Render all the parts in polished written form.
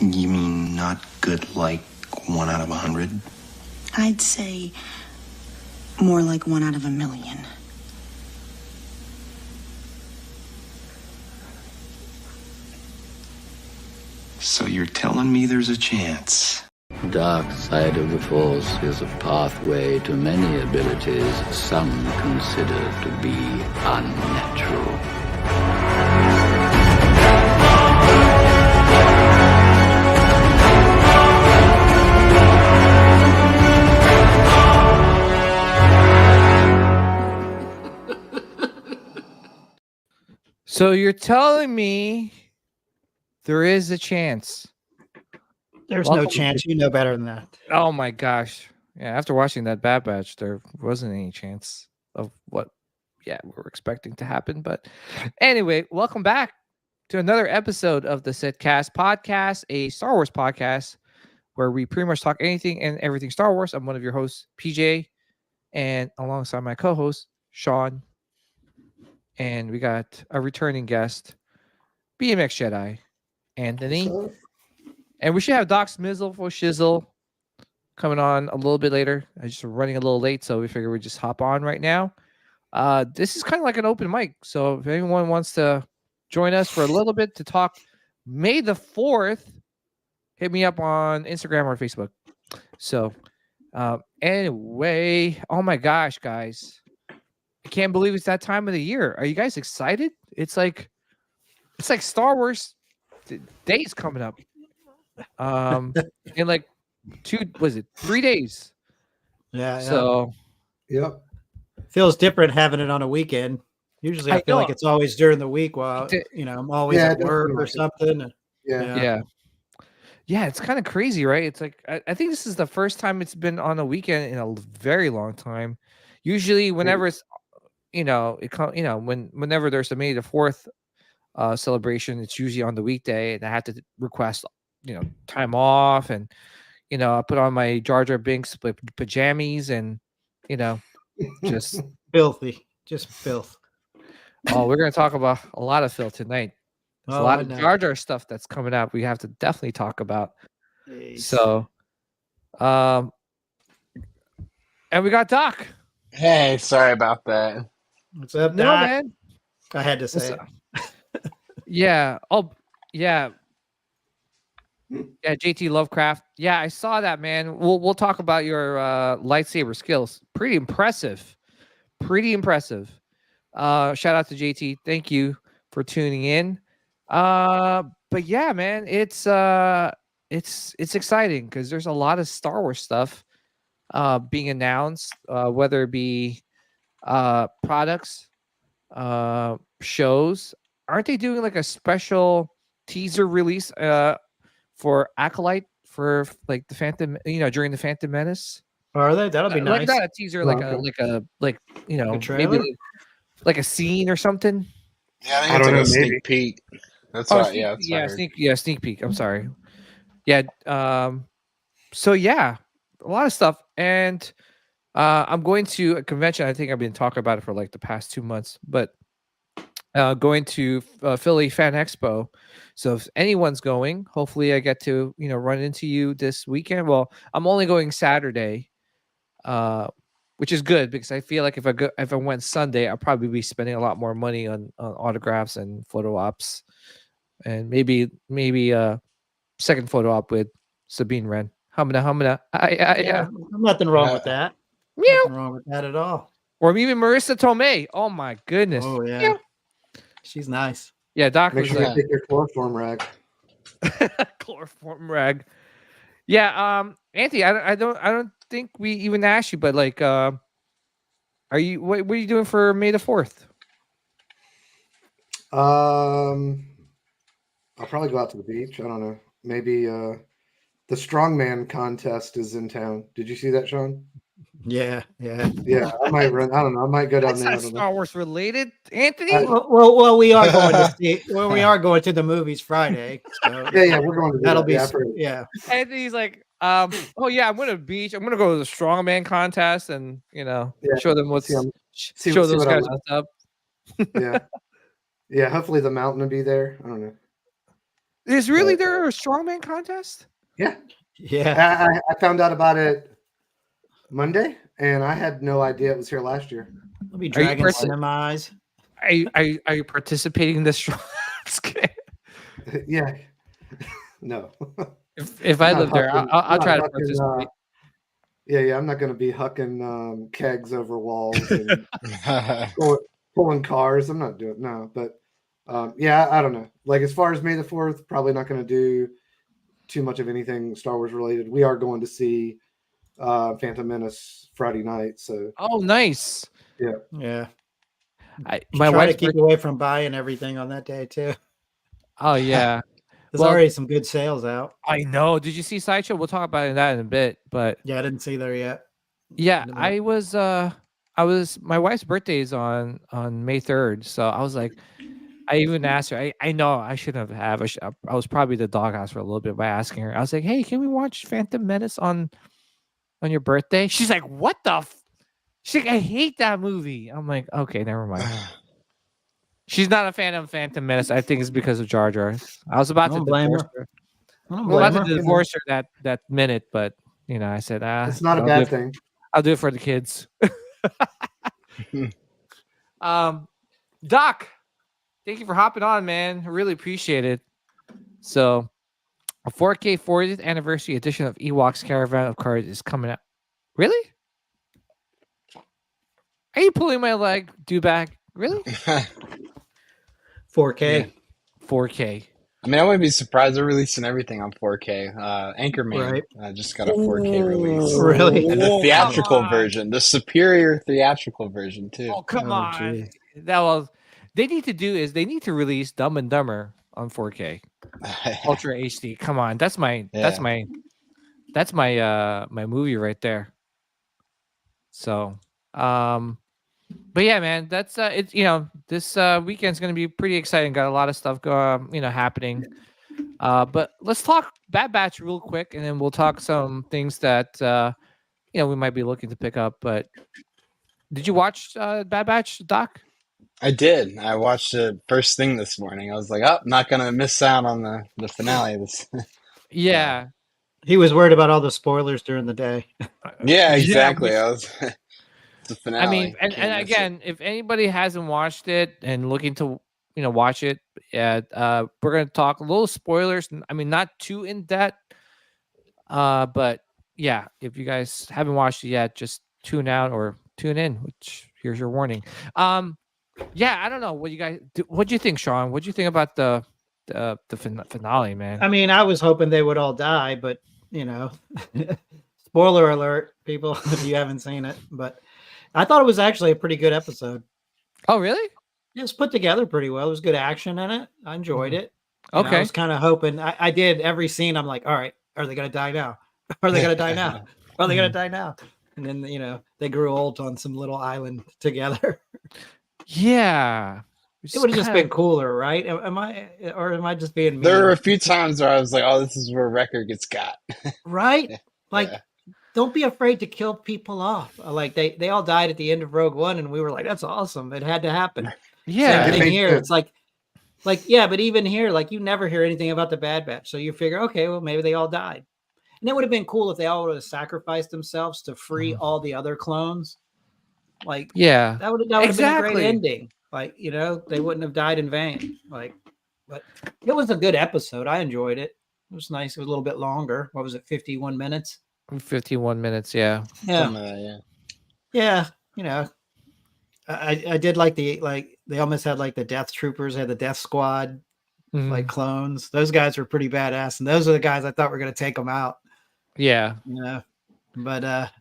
You mean not good like 1 out of 100? I'd say more like 1 out of 1,000,000. So you're telling me there's a chance? Dark side of the Force is a pathway to many abilities some consider to be unnatural. So you're telling me there is a chance? There's no chance. You know better than that. Oh my gosh. Yeah, after watching that Bad Batch, there wasn't any chance of what we were expecting to happen. But anyway, welcome back to another episode of the Sitcast podcast, a Star Wars podcast where we pretty much talk anything and everything Star Wars. I'm one of your hosts, PJ, and alongside my co-host, Sean. And we got a returning guest, BMX Jedi, Anthony. And we should have Doc Smizzle for Shizzle coming on a little bit later. I just running a little late, so we figure we just hop on right now. This is kind of like an open mic. So if anyone wants to join us for a little bit to talk May the 4th, hit me up on Instagram or Facebook. So anyway, oh my gosh, guys. I can't believe it's that time of the year. Are you guys excited? It's like Star Wars days coming up. In like 3 days? Yeah. So Yep. Feels different having it on a weekend. Usually I feel like it's always during the week while I'm always at work or something. Yeah, it's kind of crazy, right? It's like I think this is the first time it's been on a weekend in a very long time. Usually whenever it's whenever there's a May the 4th celebration, it's usually on the weekday, and I have to request time off, and I put on my Jar Jar Binks pajamas, and just filthy, just filth. Oh, we're gonna talk about a lot of filth tonight. There's a lot of Jar Jar stuff that's coming up. We have to definitely talk about. So, and we got Doc. Hey, sorry about that. What's up, No, Doc? man. I had to say it. Yeah. Oh, yeah. Yeah, JT Lovecraft. Yeah, I saw that, man. We'll talk about your lightsaber skills. Pretty impressive. Shout out to JT. Thank you for tuning in. But yeah, man, it's exciting because there's a lot of Star Wars stuff being announced, whether it be products, shows. Aren't they doing like a special teaser release for Acolyte for like the Phantom, during the Phantom Menace? Are they? That'll be nice. Like not a teaser, like maybe like a scene or something. Yeah, I think it's like a sneak peek. That's right. Sneak peek. I'm sorry. Yeah. So yeah, a lot of stuff, and I'm going to a convention. I think I've been talking about it for like the past 2 months, but going to Philly Fan Expo. So if anyone's going, hopefully I get to run into you this weekend. Well, I'm only going Saturday, which is good because I feel like if I went Sunday, I'll probably be spending a lot more money on autographs and photo ops, and maybe a second photo op with Sabine Wren. Humna. Yeah. Nothing wrong with that. Meow. Nothing wrong with that at all. Or even Marissa Tomei. Oh my goodness. Oh yeah. Meow. She's nice. Yeah, Doc. Make sure you take your chloroform rag. Chloroform rag. Yeah, Anthony, I don't think we even asked you, but like, what are you doing for May the 4th? I'll probably go out to the beach. I don't know. Maybe the strongman contest is in town. Did you see that, Sean? Yeah. I might run. I don't know. I might go down there. That's not Star Wars related, Anthony. Well, we are going to see. Well, we are going to the movies Friday. So yeah, we're going to. That'll be. Yeah. Anthony's like, oh yeah, I'm going to the beach. I'm going to go to the strongman contest and show them show those guys what's up. Yeah. Hopefully the mountain will be there. I don't know. Is really But, there a strongman contest? Yeah. Yeah. I found out about it Monday, and I had no idea it was here last year. I'll be dragging semis. Are you participating in this strong? Yeah. No. If I live there, I'll try to participate. Yeah. I'm not going to be hucking kegs over walls and pulling cars. I'm not doing but I don't know. Like as far as May the 4th, probably not going to do too much of anything Star Wars related. We are going to see Phantom Menace Friday night. So nice. Yeah. My try to wife keep away from buying everything on that day too. Oh yeah. There's already some good sales out. I know. Did you see Sideshow? We'll talk about that in a bit. But yeah, I didn't see there yet. Yeah, I was. My wife's birthday is on May 3rd, so I was like, I even asked her. I know I shouldn't have. I was probably the doghouse for a little bit by asking her. I was like, hey, can we watch Phantom Menace on your birthday? She's like, what the? She's like, I hate that movie. I'm like, okay, never mind. She's not a fan of Phantom Menace. I think it's because of Jar Jar. I was about to divorce her. I'm about to divorce her that minute, but I said, it's not a bad thing. I'll do it for the kids. Doc, thank you for hopping on, man. I really appreciate it. So, a 4K 40th anniversary edition of Ewoks Caravan of Cards is coming out. Really? Are you pulling my leg, Dewback? Really? 4K. Yeah. 4K. I mean, I wouldn't be surprised. They're releasing everything on 4K. Anchorman just got a 4K release. Really? And the theatrical version, the superior theatrical version, too. Oh, come on. They need to release Dumb and Dumber on 4K. Ultra HD. Come on. That's my movie right there. So, but yeah, man, that's it's this weekend's gonna be pretty exciting. Got a lot of stuff happening. But let's talk Bad Batch real quick, and then we'll talk some things that we might be looking to pick up. But did you watch Bad Batch, Doc? I did. I watched it first thing this morning. I was like, oh, not gonna miss out on the finale. Yeah. He was worried about all the spoilers during the day. Yeah, exactly. I was. The finale. I mean, and again, if anybody hasn't watched it and looking to watch it, we're gonna talk a little spoilers. I mean, not too in depth, but yeah, if you guys haven't watched it yet, just tune out or tune in. Which here's your warning. Yeah, I don't know what you guys. What do you think, Sean? What do you think about the finale, man? I mean, I was hoping they would all die, but spoiler alert, people, if you haven't seen it, but. I thought it was actually a pretty good episode. Oh, really? It was put together pretty well. There was good action in it. I enjoyed it. Okay. I was kind of hoping. I did every scene. I'm like, all right, are they going to die now? Are they going to die now? Are they going to die now? And then, they grew old on some little island together. Yeah. It would have just been cooler, right? Am I just being mean? There were a few times where I was like, oh, this is where Wrecker gets got. Right? Like, don't be afraid to kill people off. Like they all died at the end of Rogue One, and we were like, that's awesome. It had to happen. Yeah. Same thing here. It's like, yeah, but even here, like you never hear anything about the Bad Batch. So you figure, okay, well, maybe they all died. And it would have been cool if they all would have sacrificed themselves to free all the other clones. Like, yeah, that would have been a great ending. Like, they wouldn't have died in vain. Like, but it was a good episode. I enjoyed it. It was nice. It was a little bit longer. What was it? 51 minutes. 51 minutes, yeah. Yeah. I did like they almost had like the Death Troopers, had the Death Squad, like clones. Those guys were pretty badass, and those are the guys I thought were going to take them out. Yeah. But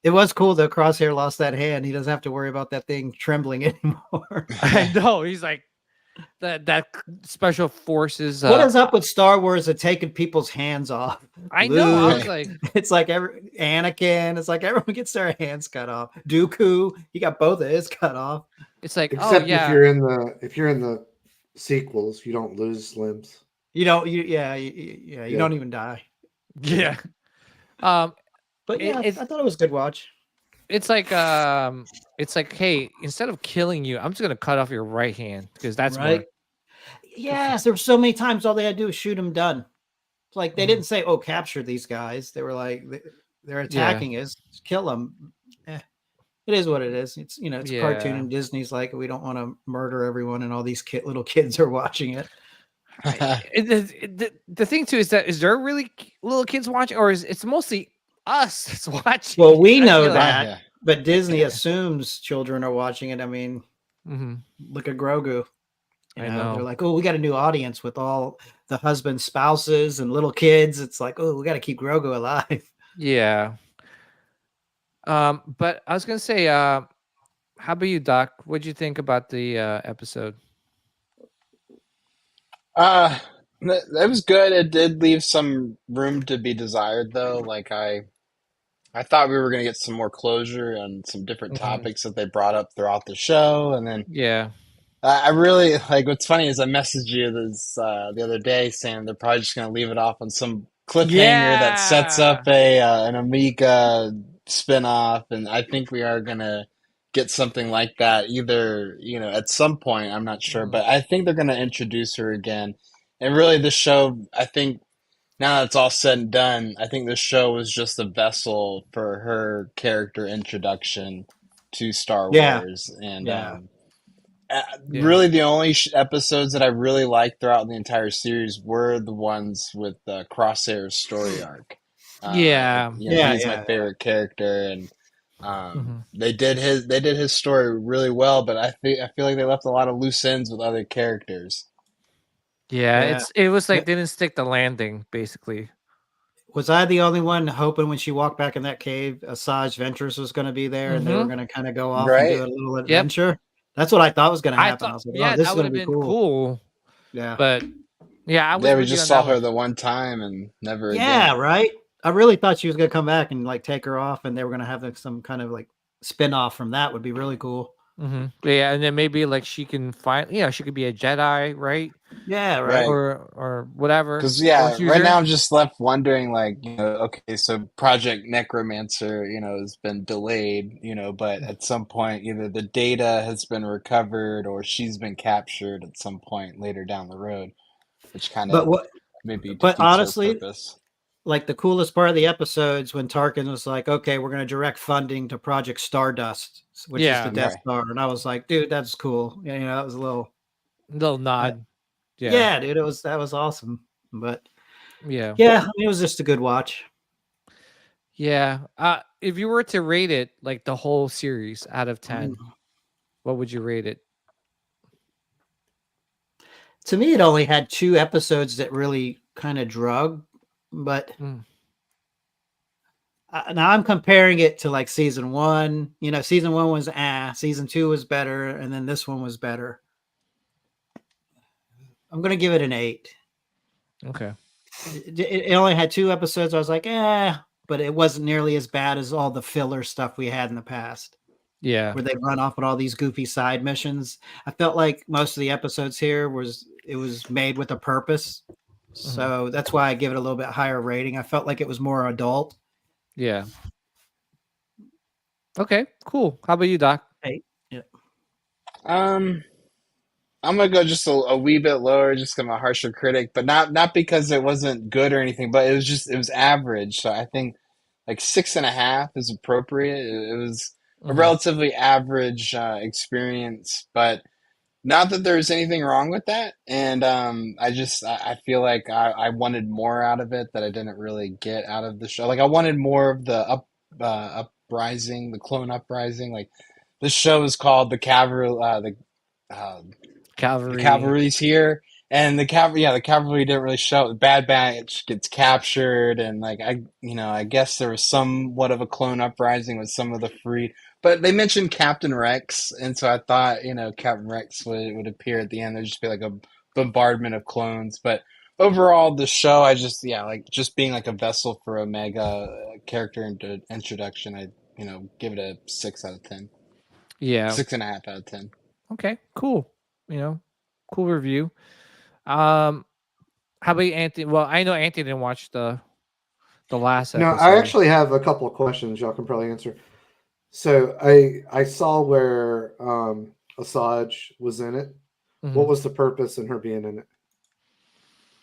it was cool that Crosshair lost that hand. He doesn't have to worry about that thing trembling anymore. I know. He's like, that special forces. What is up with Star Wars and taking people's hands off? I know. I was like, it's like Anakin. It's like everyone gets their hands cut off. Dooku, he got both of his cut off. It's like, except if you're in the sequels, you don't lose limbs. You don't. You don't even die. Yeah. But yeah, I thought it was a good watch. It's like, hey, instead of killing you, I'm just gonna cut off your right hand because that's right. Yes, there were so many times all they had to do was shoot them done. It's like they Mhm. didn't say, "Oh, capture these guys." They were like, "They're attacking us. Kill them." Eh, it is what it is. It's it's a cartoon, Yeah. and Disney's like, we don't want to murder everyone, and all these little kids are watching it. The thing too is there really little kids watching, or is it's mostly us that's watching? Well, we I know feel like- that, Yeah. but Disney assumes children are watching it. I mean, Mhm. look at Grogu. I know. They're like, oh, we got a new audience with all the husbands, spouses, and little kids. It's like, oh, we got to keep Grogu alive. Yeah. But I was gonna say, how about you, Doc? What'd you think about the episode? That was good. It did leave some room to be desired, though. Like I thought we were gonna get some more closure on some different Mhm. topics that they brought up throughout the show, and then Yeah. I really like. What's funny is I messaged you this the other day saying they're probably just gonna leave it off on some cliffhanger that sets up a an Amiga spinoff, and I think we are gonna get something like that either at some point. I'm not sure, Mhm. but I think they're gonna introduce her again. And really, this show, I think, now that it's all said and done, I think this show was just a vessel for her character introduction to Star Yeah. Wars, and Yeah. Yeah. really the only episodes that I really liked throughout the entire series were the ones with Crosshair's story arc. Yeah. He's my favorite character, and Mhm. they did his story really well. But I feel like they left a lot of loose ends with other characters. Yeah, Yeah. it was like Yeah. they didn't stick the landing, basically. Was I the only one hoping when she walked back in that cave, Asajj Ventress was going to be there, and they were Mhm. going to kind of go off and Right. do a little adventure? That's what I thought was going to I happen. I thought, was like, yeah, oh, this that is would going to have be been cool. Yeah. But yeah, I was Yeah, we with you just on saw that her one. the one time and never Yeah, again. right. I really thought she was going to come back and like take her off, and they were going to have like, some kind of like spin off from that. Would be really cool. Yeah, and then maybe like she can find, she could be a Jedi, right? Yeah, right. Right. Or whatever. Because Force right user. now I'm just left wondering, like, okay, so Project Necromancer, has been delayed, but at some point either the data has been recovered or she's been captured at some point later down the road, which kind But of what? maybe But defeats her honestly, purpose. like the coolest part of the episodes when Tarkin was like, "Okay, we're going to direct funding to Project Stardust, which is Yeah. the Death Right. Star," and I was like, "Dude, that's cool." Yeah, that was a little. Little nod. Yeah, dude, that was awesome. But Yeah. yeah, I mean, it was just a good watch. Yeah. If you were to rate it like the whole series out of 10, what would you rate it? To me, it only had 2 episodes that really kind of drug, but Mm. now I'm comparing it to like season 1. Season 1 was season 2 was better, and then this one was better. I'm gonna give it an 8. Okay. It only had 2 episodes. I was like, but it wasn't nearly as bad as all the filler stuff we had in the past, Yeah. where they run off on all these goofy side missions. I felt like most of the episodes here was made with a purpose, so that's why I give it a little bit higher rating. I felt like it was more adult. Yeah. Okay, cool. How about you, Doc? 8. Yeah. I'm gonna go just a wee bit lower, just 'cause I'm a harsher critic, but not because it wasn't good or anything, but it was average. So I think like 6.5 is appropriate. It was a relatively average experience, but not that there's anything wrong with that. And I feel like I wanted more out of it that I didn't really get out of the show. Like I wanted more of the uprising, the clone uprising. Like this show is called the Cavalry. Cavalry. The cavalry's here, and the cavalry didn't really show. The Bad Batch gets captured, and like I guess there was somewhat of a clone uprising with some of the free. But they mentioned Captain Rex, and so I thought Captain Rex would appear at the end. There'd just be like a bombardment of clones. But overall, the show, I just just being like a vessel for Omega character introduction. I give it a 6 out of 10. Yeah. 6.5 out of 10. Okay, cool. Cool review. How about you, Anthony? Well, I know Anthony didn't watch the last No, episode. I actually have a couple of questions y'all can probably answer. So I saw where Asajj was in it. What Mhm. was the purpose in her being in it?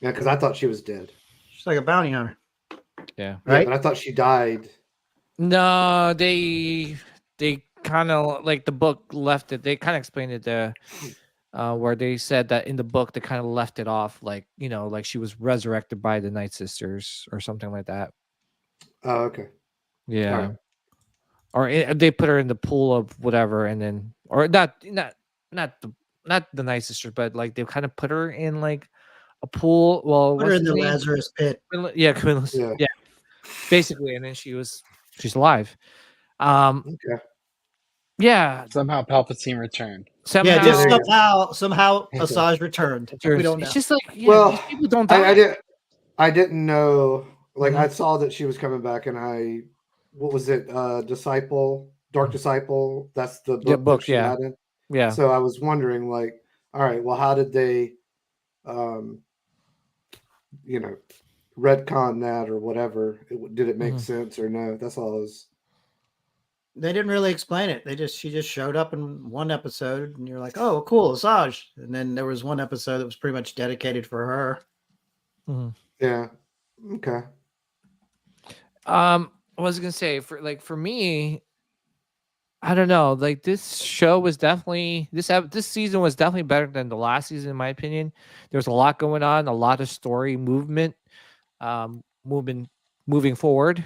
Yeah, because I thought she was dead. She's like a bounty hunter, Yeah. Yeah, right? but I thought she died. No, they kind of like the book left it. They kind of explained it there, where they said that in the book they kind of left it off, like like she was resurrected by the Night Sisters or something like that. Oh, okay. Yeah, Alright. or they put her in the pool of whatever, and then or not the Night Sisters, but like they kind of put her in like a pool. Well, Put her what's in his the name? Lazarus pit. Yeah, Quinlan. Yeah. Yeah, basically, and then she's alive. Um, Okay. yeah, Somehow Palpatine returned. somehow. Yeah, just there you go. somehow Asajj returned. We don't know. It's just like Well, these people don't die. I didn't know. Like Mhm. I saw that she was coming back, and what was it? Disciple, Dark Disciple. That's the book, Yeah, book, that she yeah. had in. Yeah. So I was wondering, like, all right, well, how did they, retcon that or whatever? Did it make Mhm. sense or no? That's all I was. They didn't really explain it. She just showed up in one episode, and you're like, "Oh, cool, Asajj." And then there was one episode that was pretty much dedicated for her. Mhm. Yeah. Okay. I was gonna say for me, I don't know. Like this show was definitely this season was definitely better than the last season, in my opinion. There was a lot going on, a lot of story movement, moving forward.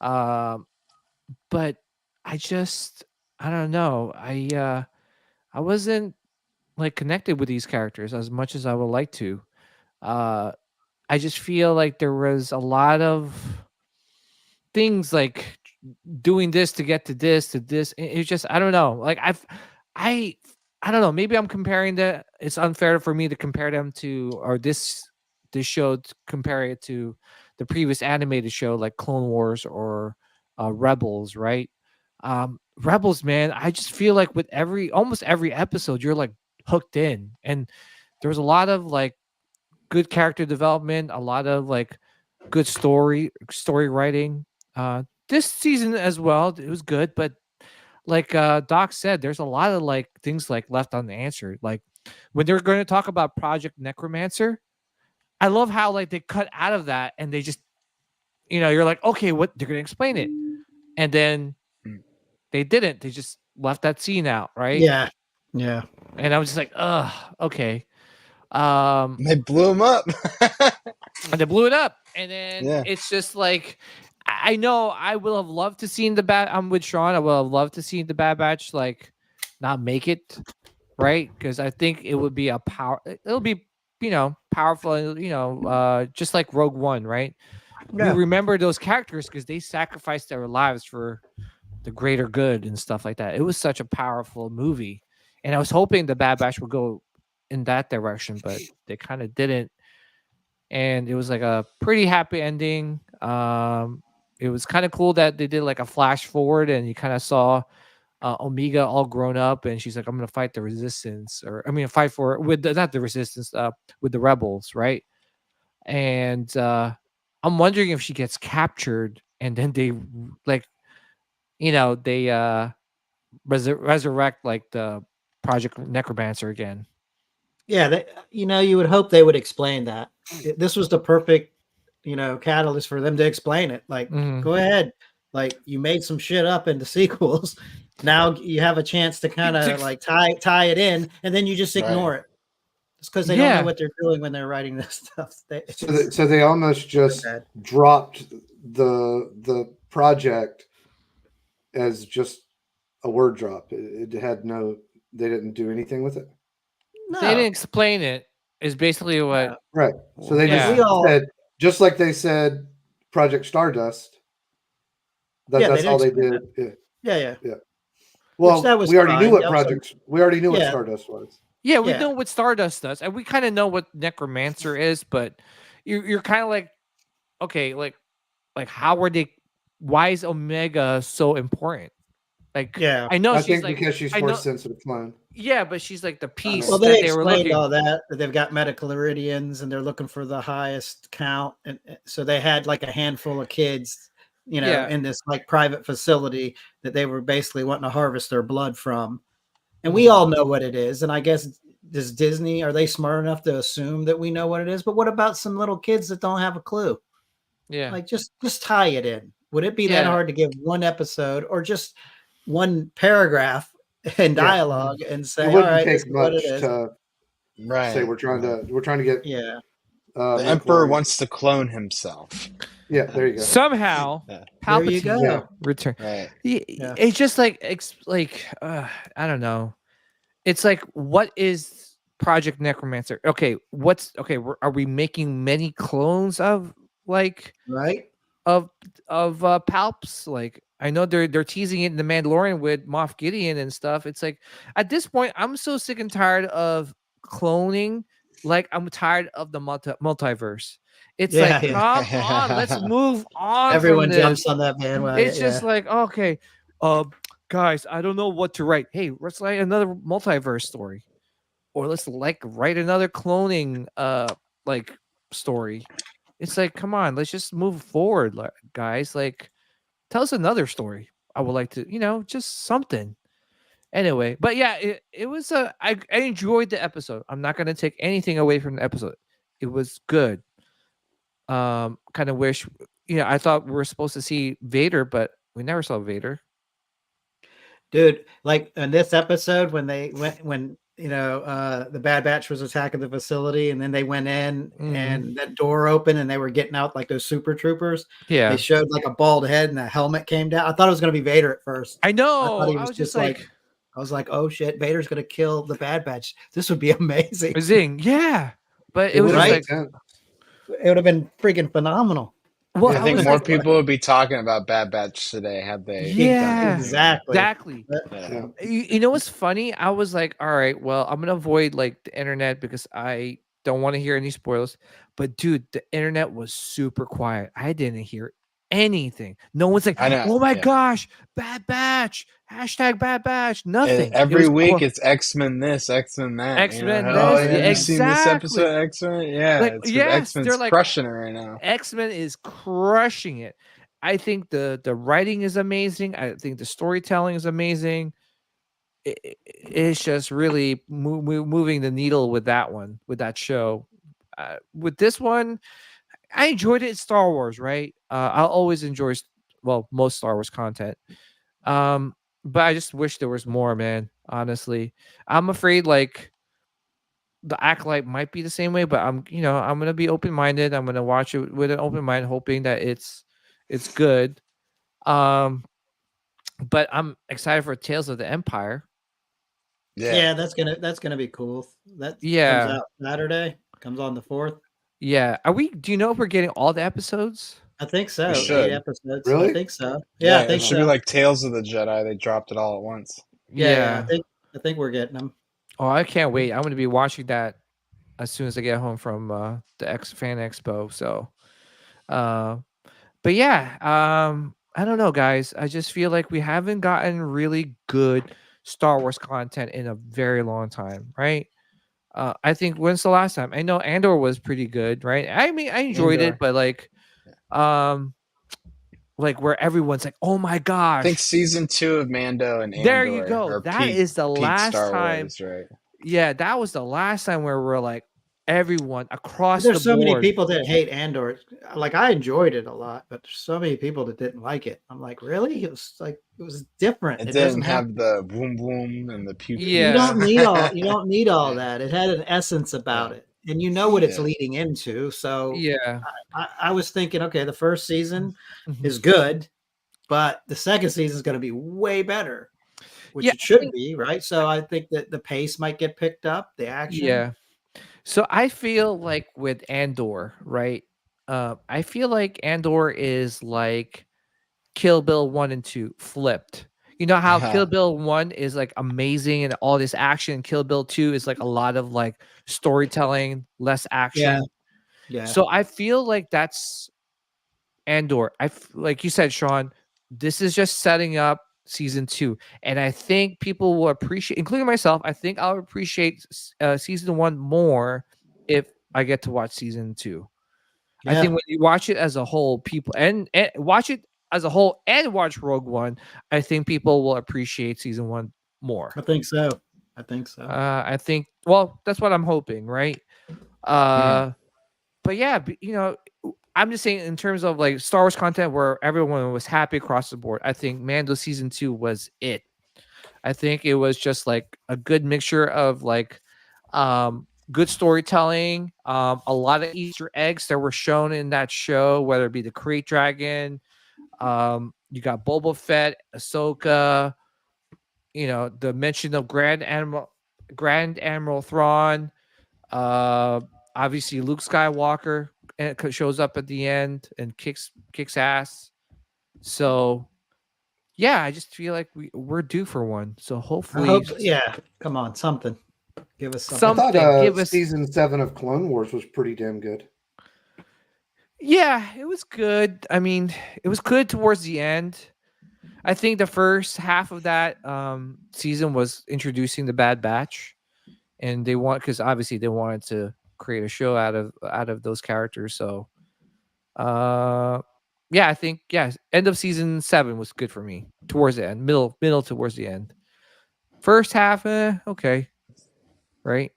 But I don't know. I wasn't like connected with these characters as much as I would like to. Uh, I just feel like there was a lot of things like doing this to get to this to this. It's just I don't know. Like I I don't know. Maybe I'm comparing that. It's unfair for me to compare them to or this show to compare it to the previous animated show like Clone Wars or Rebels, right? Rebels, man. I just feel like with almost every episode, you're like hooked in, and there was a lot of like good character development, a lot of like good story writing. This season as well, it was good, but like Doc said, there's a lot of like things like left unanswered. Like when they're going to talk about Project Necromancer, I love how like they cut out of that and they just you're like, okay, what they're going to explain it, and then they didn't. They just left that scene out, right? Yeah, yeah. And I was just like, ugh, okay. They blew him up. And they blew it up, and then Yeah. it's just like I know I will have loved to seen the bad. I'm with Sean. I will have loved to see the Bad Batch like not make it, right? Because I think it would be it'll be powerful. Just like Rogue One, right? Yeah. We remember those characters because they sacrificed their lives for the greater good and stuff like that. It was such a powerful movie, and I was hoping the Bad Batch would go in that direction, but they kind of didn't. And it was like a pretty happy ending. It was kind of cool that they did like a flash forward, and you kind of saw Omega all grown up, and she's like, "I'm gonna fight the resistance," or I mean, fight for not the resistance, with the rebels, right? And I'm wondering if she gets captured, and then they like, they resurrect like the Project Necromancer again. Yeah, you would hope they would explain that. This was the perfect, catalyst for them to explain it. Like, Mhm. go ahead. Like, you made some shit up in the sequels. Now you have a chance to kind of like tie it in, and then you just ignore it. It's because they don't know what they're doing when they're writing this stuff. So they almost just dropped the project as just a word drop. It had they didn't do anything with it. No. They didn't explain it. Is basically what right. So they Yeah. just said, just like they said, Project Stardust. That's all they did. Yeah. Well, that was we already knew fine. what Also- projects. We already knew what Yeah. Stardust was. Yeah, we Yeah. know what Stardust does, and we kind of know what Necromancer is, but you're kind of like, okay, like how are they? Why is Omega so important? Like, Yeah. I know I she's think like because she's I know- Force sensitive clone. yeah, but she's like the piece Well, that they they were explained looking. all that they've got metachloridians and they're looking for the highest count, and so they had like a handful of kids, Yeah. in this like private facility that they were basically wanting to harvest their blood from, and we all know what it is. And I guess does Disney, are they smart enough to assume that we know what it is? But what about some little kids that don't have a clue? Yeah. Like just tie it in. Would it be that Yeah. hard to give one episode or just one paragraph and Yeah. dialogue and say, It all wouldn't right, this take is what much it is. to Right. say we're trying to get. Yeah. The Emperor wants to clone himself. Yeah, there you go. Somehow, Yeah. There you Palpatine go. Yeah. return. Right. Yeah. It's just like I don't know. It's like, what is Project Necromancer? Okay, are we making many clones of like Right. of Palps? Like, I know they're teasing it in the Mandalorian with Moff Gideon and stuff. It's like, at this point, I'm so sick and tired of cloning. Like, I'm tired of the multiverse. It's Yeah, like, yeah. come on, let's move on. Everyone from this. jumps on that bandwagon. It's just like, okay, guys, I don't know what to write. Hey, let's write another multiverse story, or let's write another cloning like story. It's like, come on, let's just move forward, guys. Like, tell us another story. I would like to, just something. Anyway, but yeah, it was I enjoyed the episode. I'm not gonna take anything away from the episode. It was good. Kind of wish, I thought we were supposed to see Vader, but we never saw Vader. dude, like in this episode when the Bad Batch was attacking the facility and then they went in and that door opened and they were getting out like those super troopers. Yeah, They showed like a bald head and a helmet came down. I thought it was going to be Vader at first. I know. I thought he I was was just just like, I was like, oh shit, Vader's going to kill the Bad Batch. This would be amazing. zing, yeah. But it was would've just Right? like, It would have been freaking phenomenal. well, Yeah, I think was more like, people would be talking about Bad Batch today had they. Yeah. Exactly. Yeah. You know what's funny? I was like, all right, well, I'm gonna avoid like the internet because I don't want to hear any spoilers. But dude, the internet was super quiet. I didn't hear anything. No one's like, I know, oh my yeah. gosh, Bad Batch, hashtag Bad Batch, nothing. And every It was week quiet. it's X-Men this, X-Men that. X-Men Oh, this, have you seen this exactly. episode of X-Men? Yeah, Like, it's yes, X-Men's they're like- crushing it right now. X-Men is crushing it. I think the writing is amazing. I think the storytelling is amazing. It's just really moving the needle with that show. With this one, I enjoyed it. It's Star Wars, right? I'll always enjoy, most Star Wars content. But I just wish there was more, man. Honestly, I'm afraid like the Acolyte might be the same way, but I'm gonna be open minded. I'm gonna watch it with an open mind, hoping that it's good. But I'm excited for Tales of the Empire. Yeah, that's gonna be cool. That Yeah. comes out Saturday. Comes on the 4th. Yeah, do you know if we're getting all the episodes? I think so. We should. 8 episodes. Really? I think so. Yeah, I it think should so. be like Tales of the Jedi. They dropped it all at once. Yeah. I think we're getting them. Oh, I can't wait. I'm going to be watching that as soon as I get home from the Fan Expo. So, but yeah, I don't know, guys. I just feel like we haven't gotten really good Star Wars content in a very long time, right? I think when's the last time? I know Andor was pretty good, right? I mean, I enjoyed Andor. it, but like where everyone's like, "Oh my gosh!" I think season 2 of Mando and Andor. There you go. are That peak- is the peak last Star time. Wars, right? Yeah, that was the last time where we're like everyone across There's the so board. many people that hate Andor. Like I enjoyed it a lot, but there's so many people that didn't like it. I'm like, really? It was different. It It didn't doesn't have the boom boom and the pew pew. Yeah. You don't need all that. It had an essence about it. And you know what it's Yeah. leading into. So Yeah, I was thinking, okay, the first season Mhm. is good, but the second season is going to be way better, which Yeah, it should be, right? So I think that the pace might get picked up, the action. yeah. So I feel like with Andor, right? I feel like Andor is like Kill Bill 1 and 2 flipped. You know how Uh-huh. Kill Bill 1 is like amazing and all this action. Kill Bill 2 is like a lot of like storytelling, less action. Yeah. So I feel like that's Andor. Like you said, Sean, this is just setting up season 2, and I think people will appreciate, including myself. I think I'll appreciate season 1 more if I get to watch season 2. I Yeah. think when you watch it as a whole, people and watch it as a whole and watch Rogue One, I think people will appreciate season 1 more. I think so. I think so. I think, well, that's what I'm hoping, right? But yeah, I'm just saying in terms of like Star Wars content where everyone was happy across the board. I think Mando season 2 was it. I think it was just like a good mixture of like good storytelling, a lot of Easter eggs that were shown in that show, whether it be the Krayt Dragon, you got Boba Fett, Ahsoka, the mention of Grand Admiral Thrawn, obviously Luke Skywalker shows up at the end and kicks ass. So yeah, I just feel like we're due for one. So hopefully, yeah, come on, something. Give us I something. thought give us season 7 of Clone Wars was pretty damn good. Yeah, it was good. I mean, it was good towards the end. I think the first half of that season was introducing the Bad Batch, and because obviously they wanted to create a show out of those characters. So, yeah, I think end of season 7 was good for me towards the end, middle towards the end. First half, okay, right?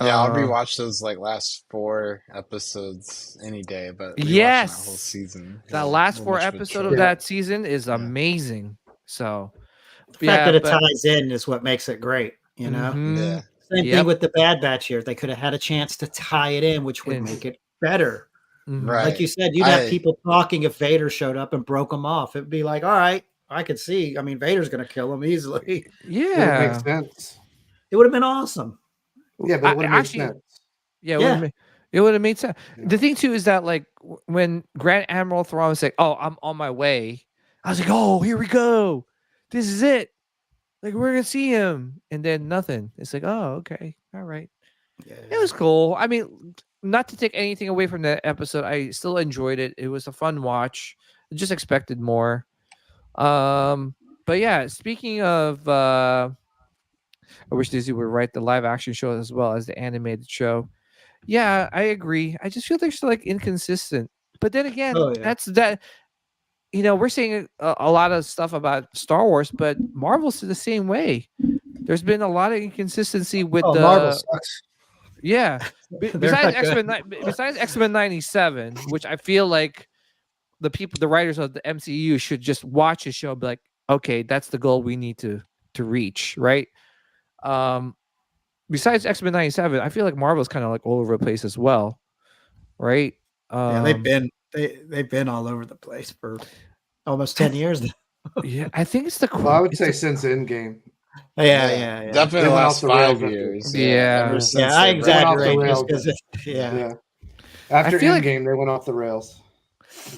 Yeah, I'll rewatch those like last 4 episodes any day, but rewatching yes, that whole season. That last 4 episodes of that season is amazing. So the fact that it ties in is what makes it great, Mm-hmm. Yeah. Same thing with the Bad Batch here. They could have had a chance to tie it in, which would make it better. Right. Like you said, you'd have people talking if Vader showed up and broke them off. It'd be like, all right, I could see. I mean, Vader's going to kill him easily. Yeah. It makes sense. It would have been awesome. Yeah, but it would have made sense. Yeah, it would have made sense. Yeah. The thing too is that like when Grand Admiral Thrawn was like, "Oh, I'm on my way," I was like, "Oh, here we go. This is it. Like we're gonna see him," and then nothing. It's like, "Oh, okay, all right." Yeah. It was cool. I mean, not to take anything away from that episode, I still enjoyed it. It was a fun watch. I just expected more. But yeah, speaking of. I wish Disney would write the live action show as well as the animated show. Yeah, I agree. I just feel they're still like inconsistent. But then again, that's that. We're saying a lot of stuff about Star Wars, but Marvel's the same way. There's been a lot of inconsistency with the Marvel sucks. Yeah, besides X-Men 97, which I feel like the writers of the MCU should just watch the show and be like, okay, that's the goal we need to reach, right? Besides X-Men 97, I feel like Marvel's kind of like all over the place as well, right? Yeah, they've been all over the place for almost 10 years now. Yeah, I think it's the. Well, I would say since Endgame. Yeah. Definitely the last 5 years. Yeah, I exaggerate just because. After Endgame, they went off the rails.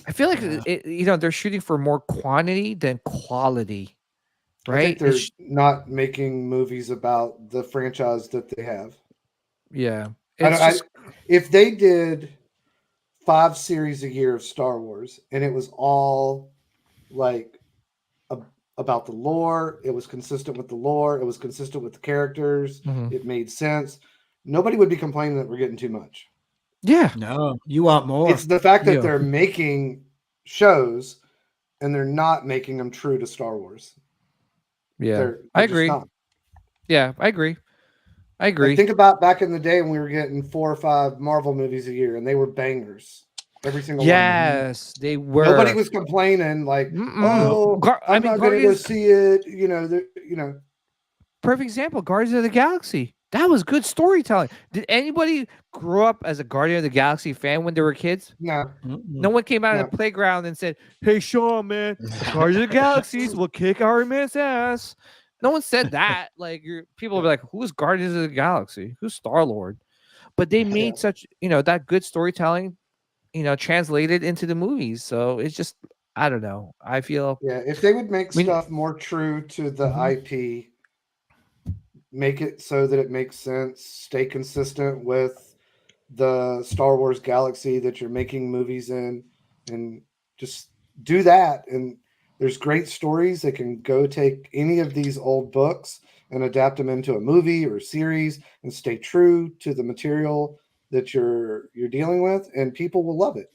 I feel like they're shooting for more quantity than quality. Right? I think they're not making movies about the franchise that they have. Yeah. If they did 5 series a year of Star Wars and it was all like about the lore, it was consistent with the lore, it was consistent with the characters, it made sense, nobody would be complaining that we're getting too much. Yeah. No, you want more. It's the fact that they're making shows and they're not making them true to Star Wars. Yeah, I agree. Yeah, I agree. Like, think about back in the day when we were getting 4 or 5 Marvel movies a year, and they were bangers. Every single one. Yes, they were. Nobody was complaining like, "Oh, I'm not going to go see it." Perfect example: Guardians of the Galaxy. That was good storytelling. Did anybody grow up as a Guardian of the Galaxy fan when they were kids? No. No one came out of the playground and said, "Hey, Sean, man, Guardians of the Galaxies will kick Iron Man's ass." No one said that. Like, people will be like, "Who's Guardians of the Galaxy? Who's Star-Lord?" But they made such, that good storytelling, translated into the movies. So it's just, I don't know. I feel. Yeah, if they would make stuff more true to the IP. Make it so that it makes sense, stay consistent with the Star Wars galaxy that you're making movies in, and just do that. And there's great stories that can go take any of these old books and adapt them into a movie or a series and stay true to the material that you're dealing with, and people will love it.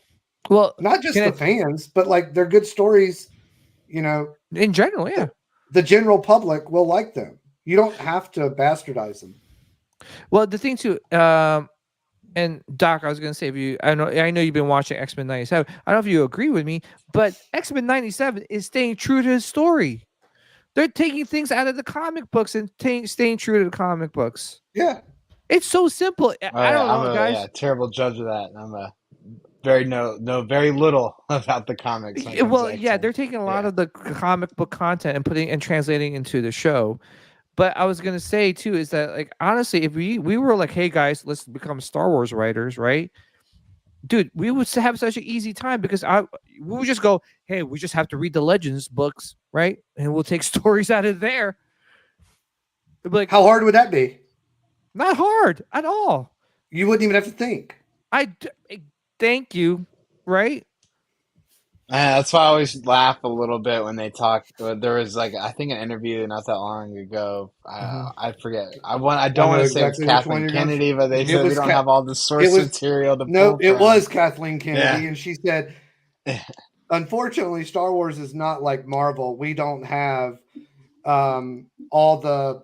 Well, not just the fans, but like they're good stories, in general. Yeah. The general public will like them. You don't have to bastardize them. Well, the thing too, and Doc, I was gonna say, I know you've been watching X-Men '97. I don't know if you agree with me, but X-Men '97 is staying true to his story. They're taking things out of the comic books and staying true to the comic books. Yeah, it's so simple. I don't know, guys. Terrible judge of that. I'm a very very little about the comics. Well, yeah, they're taking a lot of the comic book content and putting and translating into the show. But I was gonna say too is that, like, honestly, if we were like, hey guys, let's become Star Wars writers, right? Dude, we would have such an easy time because we would just go, hey, we just have to read the Legends books, right? And we'll take stories out of there. Like, how hard would that be? Not hard at all. You wouldn't even have to think. Thank you, right? That's why I always laugh a little bit when they talk. There was like, I think, an interview not that long ago. I forget. I don't want to say it's Kathleen Kennedy, but they said we don't have all the source material to pull from. It was Kathleen Kennedy, and she said, unfortunately, Star Wars is not like Marvel. We don't have all the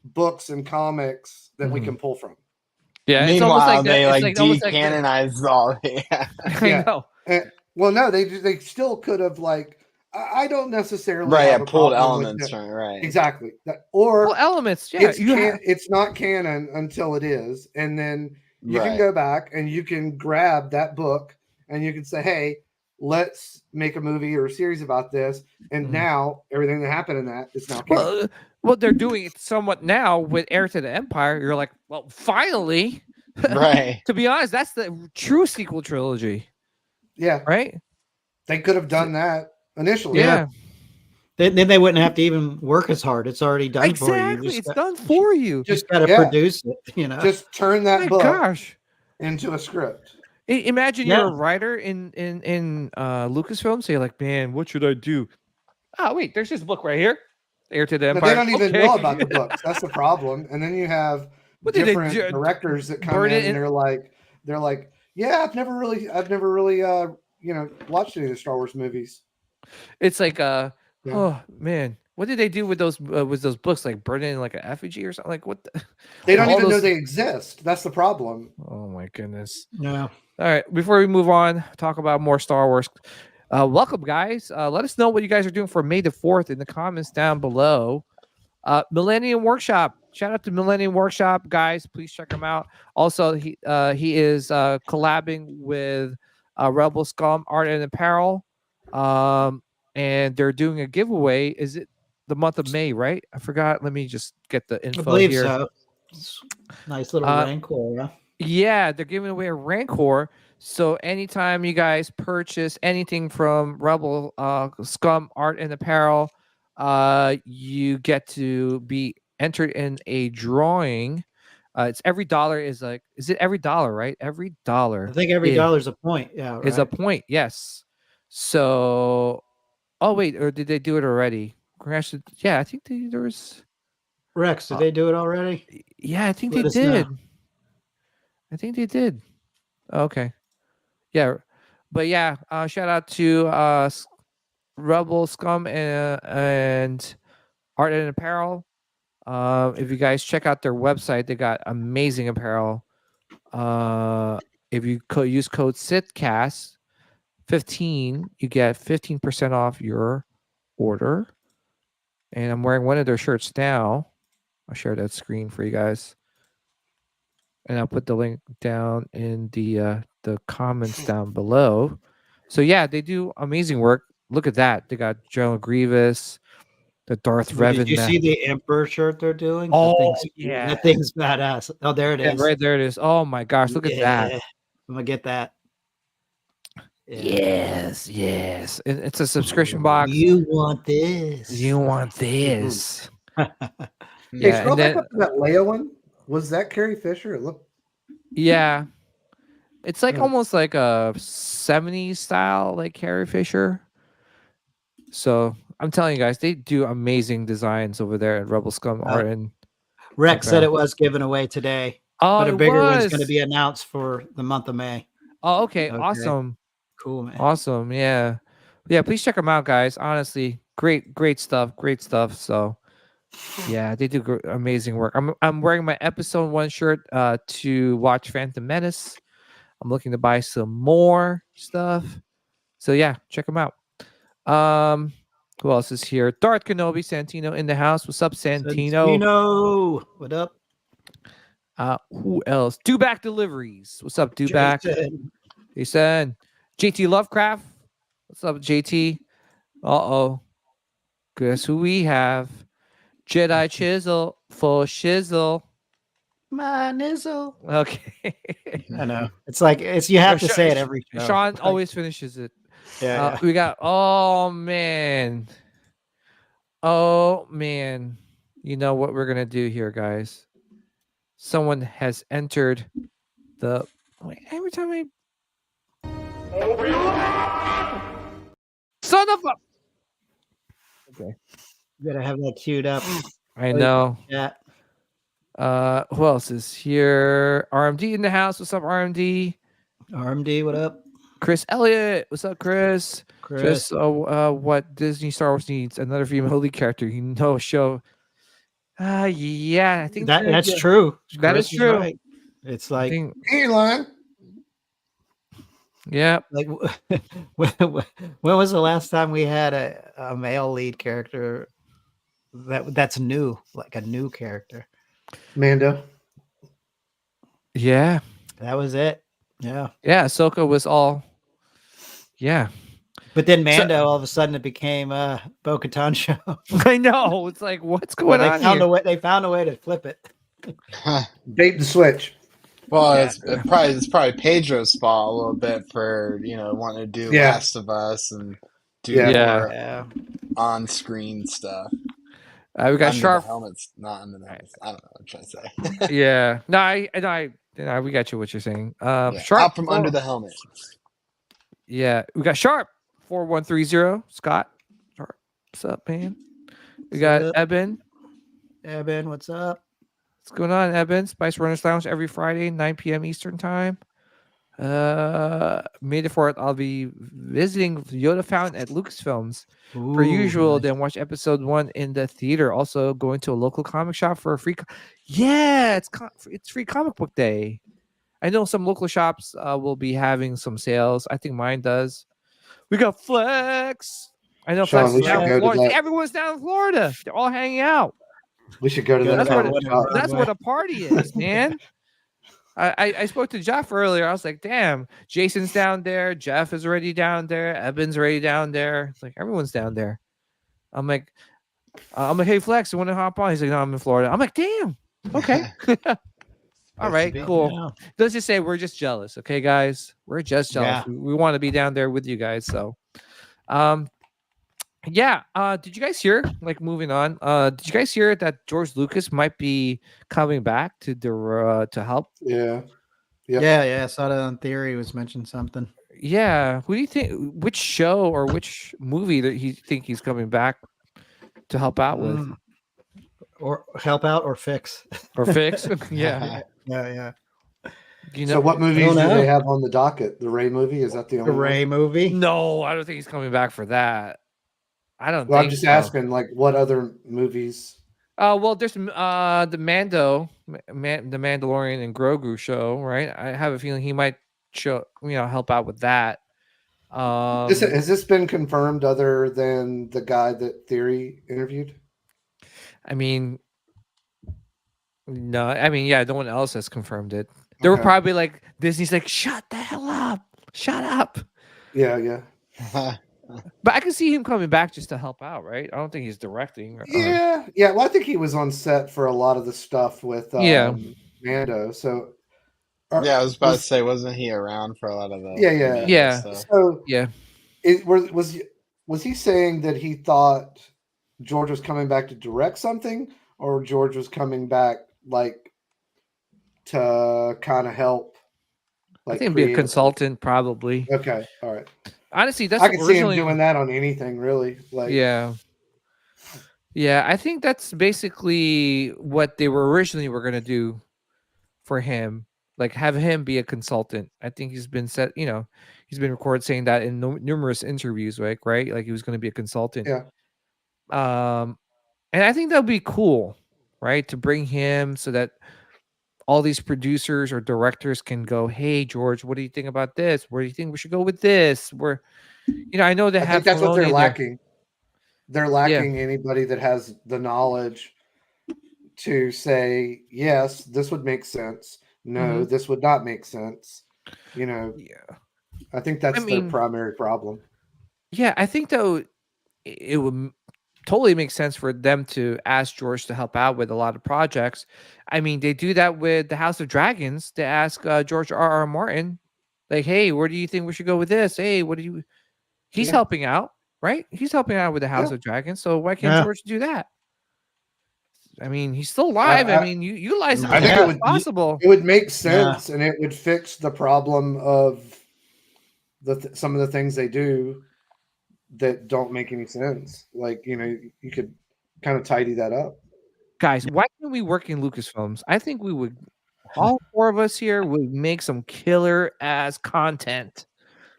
books and comics that we can pull from. Yeah. Meanwhile, they decanonized all. I know. Well, no, they still could have, like, I don't necessarily pulled elements from it, right? Exactly. Or elements, yeah. It's not canon until it is, and then you can go back and you can grab that book and you can say, hey, let's make a movie or a series about this, and now everything that happened in that is now canon. Well, they're doing it somewhat now with Heir to the Empire. You're like, well, finally, right? To be honest, that's the true sequel trilogy. Yeah. Right? They could have done that initially. Yeah. Then they wouldn't have to even work as hard. It's already done for you. Exactly. It's done for you. Just got to produce it, Just turn that book into a script. Imagine you're a writer in Lucasfilm. Say, like, man, what should I do? Oh, wait, there's this book right here. Heir to the Empire. But they don't even know about the books. That's the problem. And then you have different directors that come in and they're like, yeah, I've never really watched any of the Star Wars movies. It's like oh man, what did they do with those books? Like burn it in like an effigy or something? Like what? They don't even know they exist. That's the problem. Oh my goodness. Yeah. All right, before we move on, talk about more Star Wars. Welcome, guys. Let us know what you guys are doing for May the 4th in the comments down below. Millennium Workshop. Shout out to Millennium Workshop, guys. Please check him out. Also, he is collabing with Rebel Scum Art and Apparel, and they're doing a giveaway. Is it the month of May? Right? I forgot. Let me just get the info. I believe here. So. Nice little Rancor. Yeah? Yeah, they're giving away a Rancor. So anytime you guys purchase anything from Rebel Scum Art and Apparel, you get to be entered in a drawing. It's every dollar is it every dollar, right? Every dollar. I think every dollar is a point. Yeah. Right. Is a point, yes. So wait, or did they do it already? Yeah, I think there was Rex, did they do it already? Yeah, I think they did. I think they did. Okay. Yeah. But yeah, shout out to Rebel Scum and Art and Apparel. If you guys check out their website, they got amazing apparel. If you use code SITCAST15, you get 15% off your order. And I'm wearing one of their shirts now. I'll share that screen for you guys. And I'll put the link down in the comments down below. So yeah, they do amazing work. Look at that. They got General Grievous, the Darth Revan. Did you see the Emperor shirt they're doing? Oh, yeah. That thing's badass. Oh, there it is. Right there it is. Oh my gosh, look at that. I'm gonna get that. Yeah. Yes. It's a subscription box. You want this. You want this. Hey, scroll back up to that Leia one. Was that Carrie Fisher? It looked. Yeah. It's like almost like a 70s style, like Carrie Fisher. So I'm telling you guys, they do amazing designs over there at Rebel Scum Art. And Rex said it was given away today. Oh, but a bigger one's going to be announced for the month of May. Oh, okay. Awesome. Cool, man. Awesome. Yeah. Yeah. Please check them out, guys. Honestly, great stuff. Great stuff. So Yeah, they do amazing work. I'm wearing my episode 1 shirt to watch Phantom Menace. I'm looking to buy some more stuff. So yeah, check them out. Who else is here? Darth Kenobi Santino in the house. What's up, Santino? Santino, what up? Who else? Dewback Deliveries. What's up, Dewback? Jason. JT Lovecraft. What's up, JT? Uh-oh. Guess who we have? Jedi Chisel for Shizzle. My nizzle. Okay. I know. It's like you have to Sha- say it every show. Sean Like, always finishes it. yeah. We got, oh man. Oh man. You know what we're gonna do here, guys? Someone has entered the every time I son of a okay. You gotta have that queued up. I know. Yeah. Who else is here? RMD in the house. What's up, RMD? RMD, what up? Chris Elliott. What's up, Chris? Chris. Just what Disney Star Wars needs another female lead character. You know, show. Yeah, I think That's true. That Chris is true. Right. It's I like, think, Elon. yeah. like when was the last time we had a male lead character that's new, like a new character? Mando. Yeah. That was it. Yeah. Yeah. Ahsoka was all. Yeah. But then Mando, all of a sudden, it became a Bo-Katan show. I know. It's like, what's going on here? They found a way to flip it. Bait the switch. Well, it's probably Pedro's fault a little bit for wanting to do Yeah. Last of Us and do Yeah. more Yeah. on-screen stuff. We got Under Sharp. the helmets, not under the helmets. I don't know what I'm trying to say. Yeah. No, I we got you. What you're saying. Yeah, Sharp out from under the helmet. Yeah, we got Sharp 4130. Scott, Sharp. What's up, man? We got up? Eben. Eben, what's up? What's going on, Eben? Spice Runners Lounge every Friday, 9 p.m. Eastern time. May the 4th, I'll be visiting Yoda Fountain at Lucasfilms per usual. nice. Then watch episode 1 in the theater. Also going to a local comic shop for a free. Yeah, it's free comic book day. I know some local shops will be having some sales. I think mine does. We got Flex. I know Sean, Flex we is down should in go to Florida. that. Everyone's down in Florida. They're all hanging out. We should go to that That's what comic it- shop. That's what a party is, man. I spoke to Jeff earlier. I was like, damn, Jason's down there. Jeff is already down there. Eben's already down there. It's like everyone's down there. I'm like, hey, Flex, you want to hop on? He's like, no, I'm in Florida. I'm like, damn. Okay. All right, cool. Yeah. Let's just say we're just jealous, okay, guys? We're just jealous. Yeah. We want to be down there with you guys. So, yeah. Did you guys hear? Like, moving on. Did you guys hear that George Lucas might be coming back to help? Yeah. Yep. Yeah. I saw that on Theory was mentioned something. Yeah. Who do you think? Which show or which movie that he's coming back to help out with Or help out or fix. or fix? Yeah. Yeah. You know So what movies don't do know. they have on the docket? The Ray movie? Is that the only The Ray movie. No, I don't think he's coming back for that. I don't. one? Well, I'm think just so. asking, like, what other movies? Well, there's the Mando, the Mandalorian and Grogu show, right? I have a feeling he might help out with that. Has this been confirmed other than the guy that Theory interviewed? I mean, no, I mean, yeah, no one else has confirmed it. They were Okay. probably like, Disney's like, shut the hell up, shut up. Yeah. But I can see him coming back just to help out, right? I don't think he's directing. Yeah. Well, I think he was on set for a lot of the stuff with Yeah. Mando. So Yeah, I was about to say, wasn't he around for a lot of the? Yeah. stuff? So Yeah. was he saying that he thought George was coming back to direct something, or George was coming back like to kind of help? I think be a create- consultant, probably. Okay, all right. Honestly, that's I can see him originally doing that on anything, really. Like, Yeah. I think that's basically what they were originally going to do for him, like have him be a consultant. I think he's been he's been recorded saying that in numerous interviews, right? Like he was going to be a consultant. Yeah. And I think that would be cool, right? To bring him so that all these producers or directors can go, hey, George, what do you think about this? Where do you think we should go with this? Where, I know they I have think that's what they're Filoni there. lacking. They're Yeah. lacking anybody that has the knowledge to say, yes, this would make sense. No, this would not make sense. Yeah. I think that's their primary problem. Yeah, I think though it would totally make sense for them to ask George to help out with a lot of projects. I mean, they do that with the House of Dragons. They ask George R.R. Martin, like, hey, where do you think we should go with this? Hey, what do you? He's helping out, right? He's helping out with the House of Dragons. So why can't George do that? I mean, he's still alive. I mean, you utilize him. I think it would possible. It would make sense, and it would fix the problem of some of the things they do that don't make any sense. Like, you could kind of tidy that up. Guys, why can't we work in Lucasfilms? I think we would. All four of us here would make some killer ass content.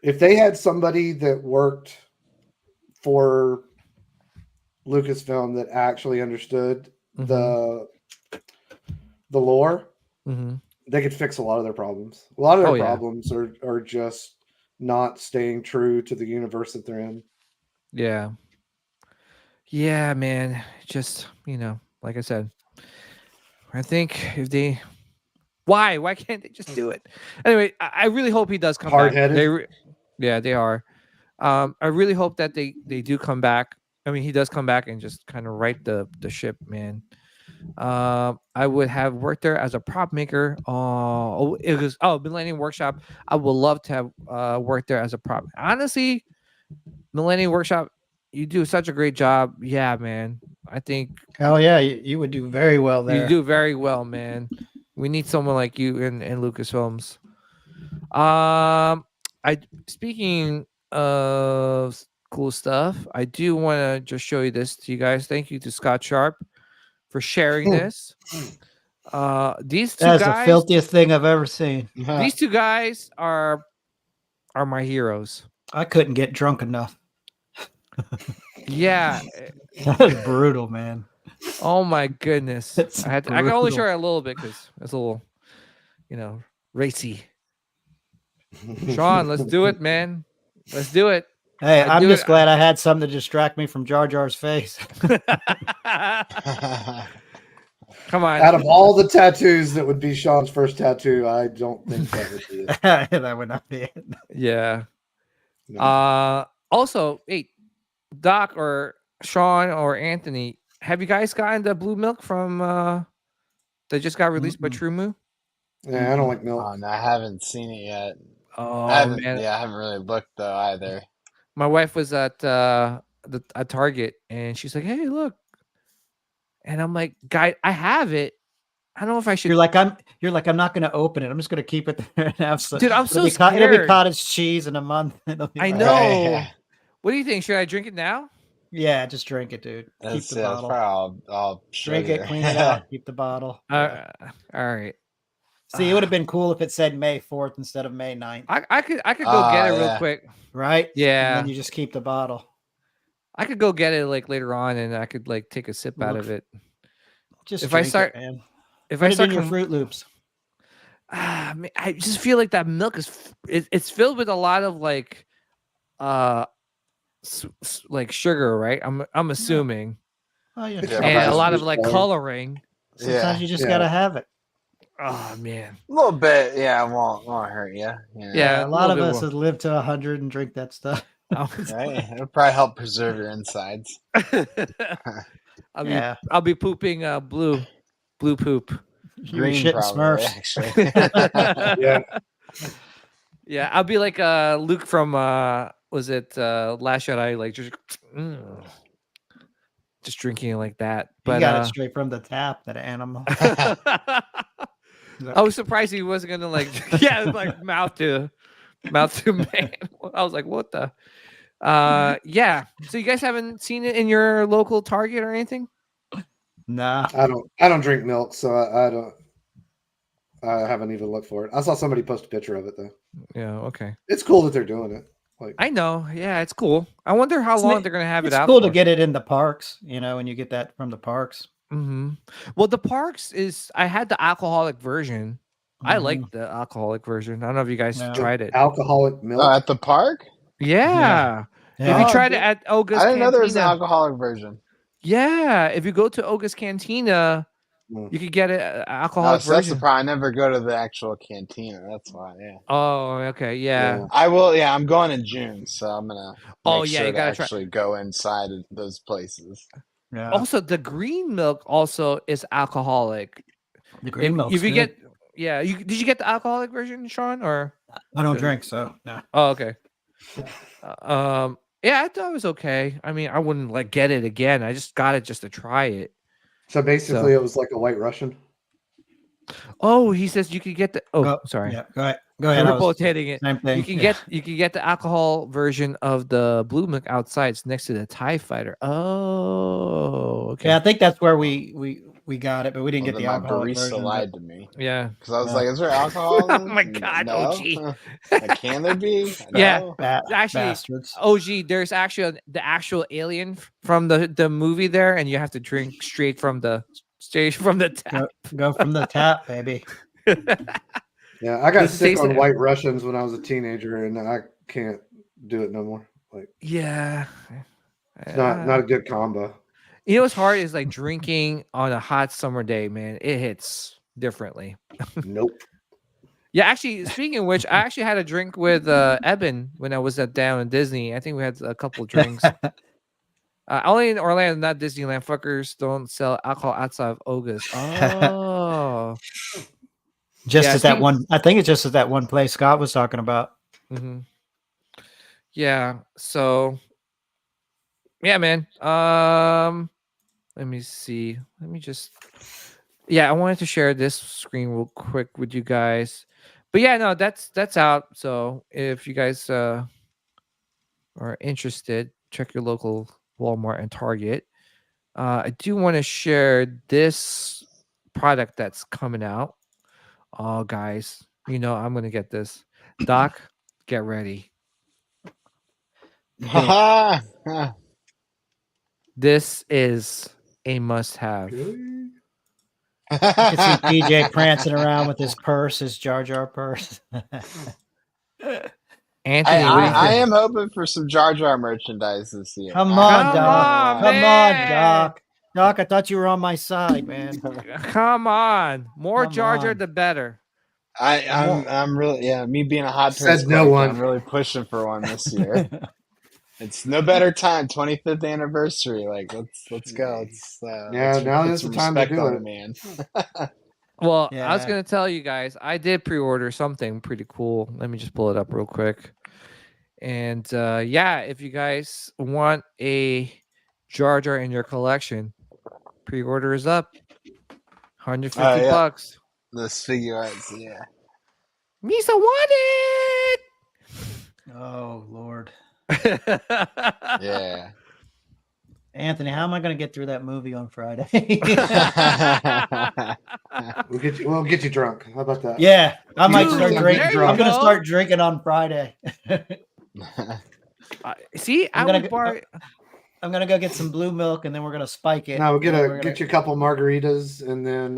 If they had somebody that worked for Lucasfilm that actually understood the lore, they could fix a lot of their problems. A lot of their problems are just not staying true to the universe that they're in. Yeah. Yeah, man. Just, like I said, I think if they why can't they just do it? Anyway, I really hope he does come Hard-headed. back. Yeah, they are. I really hope that they do come back. I mean, he does come back and just kind of right the ship, man. I would have worked there as a prop maker. It was Millennium Workshop. I would love to have worked there as a prop. Honestly, Millennium Workshop, you do such a great job. Yeah, man. I think. Hell yeah, you would do very well there. You do very well, man. We need someone like you in Lucasfilms. Speaking of cool stuff, I do want to just show you this to you guys. Thank you to Scott Sharp for sharing this. These two That's guys, the filthiest thing I've ever seen. These two guys are my heroes. I couldn't get drunk enough. Yeah, that was brutal, man. Oh my goodness! I can only show it a little bit because it's a little, racy. Sean, let's do it, man. Let's do it. Hey, I'm just glad I had something to distract me from Jar Jar's face. Come on. Out of all the tattoos that would be Sean's first tattoo, I don't think that would be it. That would not be it. Yeah. No. Also, hey, Doc or Sean or Anthony, have you guys gotten the blue milk from that just got released by TrueMoo? Yeah, I don't like milk. Oh, no, I haven't seen it yet. Oh, man. Yeah, I haven't really looked though either. My wife was at Target and she's like, "Hey, look," and I'm like, "Guy, I have it. I don't know if I should." You're like, I'm not going to open it. I'm just going to keep it there and have some. Dude, I'm so scared. It'll be scared. cottage cheese in a month. I know. What do you think? Should I drink it now? Yeah, just drink it, dude. Keep the bottle. I'll drink it, clean it out, keep the bottle. All right. See, it would have been cool if it said May 4th instead of May 9th. I could go get it real quick. Right? Yeah. And then you just keep the bottle. I could go get it like later on, and I could like take a sip out of it. Just if I start, it, man. If Put I start it in your Fruit Loops. I just feel like that milk it's filled with a lot of like sugar, right? I'm assuming. Oh yeah. And a lot of like coloring. Sometimes you just gotta have it. Oh man, a little bit, yeah, it won't hurt you. Yeah, a lot of us have lived to 100 and drink that stuff. Right? It'll probably help preserve your insides. I'll be pooping blue poop. Green shit Smurfs. Yeah. Yeah, I'll be like Luke from was it Last Jedi, like just drinking it like that. But you got it straight from the tap, that animal. I was surprised he wasn't gonna like like mouth to man. I was like, what the yeah. So you guys haven't seen it in your local Target or anything? Nah. I don't drink milk, so I haven't even looked for it. I saw somebody post a picture of it though. Yeah, okay. It's cool that they're doing it. Like, I know. Yeah, it's cool. I wonder how long they're gonna have it It's out cool for. to get it in the parks, when you get that from the parks. Mm-hmm. Well, the parks is. I had the alcoholic version. I Mhm. like the alcoholic version. I don't know if you guys Yeah. tried it. alcoholic milk. Oh, at the park? Yeah. If Yeah. you Oh, tried it dude. at Oga's I didn't know there was an Cantina, alcoholic version. yeah. If you go to Oga's Cantina, Mm. you could get an Oh, alcoholic so that's the version. problem. I never go to the actual cantina. That's why. Yeah. Oh, okay, yeah. Yeah. I will. Yeah, I'm going in June, so I'm gonna Oh, make yeah, sure you to gotta try. actually go inside of those places. Yeah. Also, the green milk also is alcoholic. The green milk's If you good. get, yeah, did you get the alcoholic version, Sean? Or I don't drink, so no. oh, okay. Yeah, I thought it was okay. I mean, I wouldn't like get it again. I just got it just to try it. So basically, it was like a White Russian. Oh, he says you could get the. Oh, Go- sorry. Yeah, go ahead. Go ahead. I We're was- both hitting it. Same thing. You can get the alcohol version of the blue milk outside. It's next to the TIE Fighter. Oh, okay. Yeah, I think that's where we got it, but we didn't Well, get the then my alcohol barista version. lied to me Yeah. because I was Yeah. like, "Is there alcohol?" Oh my God, no. OG. Like, can there be? Yeah. No. Actually, bastards. OG, there's actually the actual alien from the movie there, and you have to drink straight from the tap. Go from the tap, baby. Yeah, I got Does it sick taste on like- White Russians when I was a teenager, and I can't do it no more. Like, Yeah. it's not a good combo. You know what's hard is like drinking on a hot summer day, man. It hits differently. Nope. Yeah, actually, speaking of which, I actually had a drink with Eben when I was down in Disney. I think we had a couple drinks. Only in Orlando, not Disneyland. Fuckers don't sell alcohol outside of Oga's. Oh. Just Yeah, at that one. I think it's just at that one place Scott was talking about. Mm-hmm. Yeah. So, yeah, man. Let me see. Let me just. Yeah, I wanted to share this screen real quick with you guys. But yeah, no, that's out. So if you guys are interested, check your local Walmart and Target. I do want to share this product that's coming out. Oh, guys, you know I'm gonna get this. Doc, get ready. This is a must-have. I can see DJ prancing around with his purse, his Jar Jar purse. Anthony, what do you I think? am hoping for some Jar Jar merchandise this year. Come on, Come Doc. on, Come man. on, Doc. Doc, I thought you were on my side, man. Come on, more Come Jar Jar, on. the better. I'm really me being a hot Said Prince no collector, one. I'm really pushing for one this year. It's no better time, 25th anniversary. Like let's go. Let's Yeah, let's now put is some the time to respect do on it. the man. Well, I was Yeah. gonna tell you guys, I did pre-order something pretty cool. Let me just pull it up real quick. And yeah, if you guys want a Jar Jar in your collection, pre-order is up. 150 yeah. bucks. This figure arts, yeah. Misa wanted. Oh, Lord. Yeah. Anthony, how am I going to get through that movie on Friday? We'll get you drunk. How about that? Yeah, I might Dude, start there drinking. you I'm going to go. start drinking on Friday. See, I I'm gonna would get- bar. I'm going to go get some blue milk and then we're going to spike it. Now we'll and then we're get gonna- you a couple margaritas, and then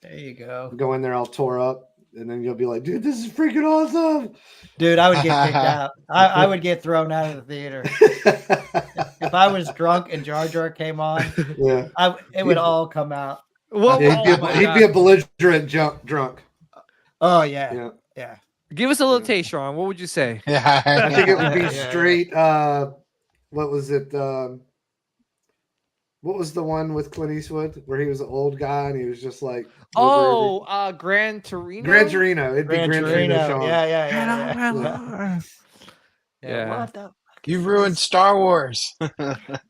There you go. go in there all tore up, and then you'll be like, "Dude, this is freaking awesome!" Dude, I would get kicked out. I would get thrown out of the theater. If I was drunk and Jar Jar came on, Yeah, it would all come out. Whoa, yeah, oh my he'd be a God. belligerent drunk. Oh, yeah. Yeah, Yeah. Give us a little taste, Sean. What would you say? Yeah. I think it would be Yeah. straight. What was it? What was the one with Clint Eastwood where he was an old guy and he was just like, over Oh, Gran Torino. every- Gran Torino. It'd Gran be Gran Torino. Torino. Sean. Yeah. Yeah. What the? You ruined Star Wars.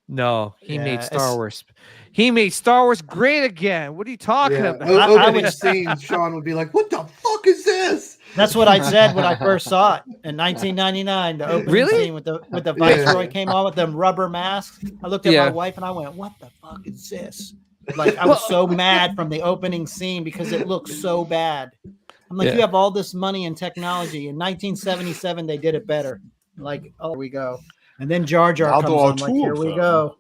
No, he Yeah, made Star it's- Wars. He made Star Wars great again. What are you talking Yeah. about? I Opening would- scene, Sean would be like, "What the fuck is this?" That's what I said when I first saw it in 1999. The opening Really? scene with the Yeah. Viceroy came on with them rubber masks. I looked at Yeah. my wife and I went, "What the fuck is this?" Like I was so mad from the opening scene because it looked so bad. I'm like, Yeah. you have all this money and technology. In 1977, they did it better. Like, oh, here we go. And then Jar Jar I'll comes do on, like, here we them. go.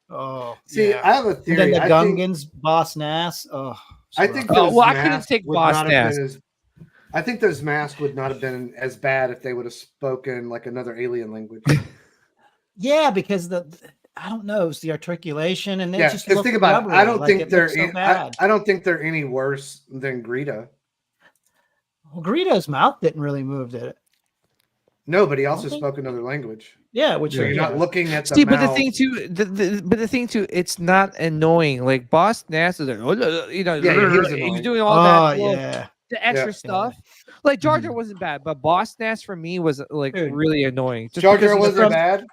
Oh, See, yeah. I have a And theory. then the I think, Gungans, Boss Nass. Oh, I think Oh, those well, I couldn't masks take would Boss not have Nass. been as. I think those masks would not have been as bad if they would have spoken like another alien language. yeah, because I don't know, it's the articulation, and they Yeah, just because look think about it. rubbery, I don't like think it they're. looks so bad. I don't think they're any worse than Greta. Well, Greedo's mouth didn't really move, did it? No, but he also Okay. spoke another language. Yeah, which So you're not looking at the See, but mouth. the thing too, but the thing too, it's not annoying. Like Boss Nass is like, you know, Yeah, he was he's annoying. doing all Oh that, little- yeah, the extra Yeah. stuff. Like Jar Jar wasn't bad, but Boss Nass for me was like Dude. really annoying. Just Jar because Jar of the wasn't from- bad.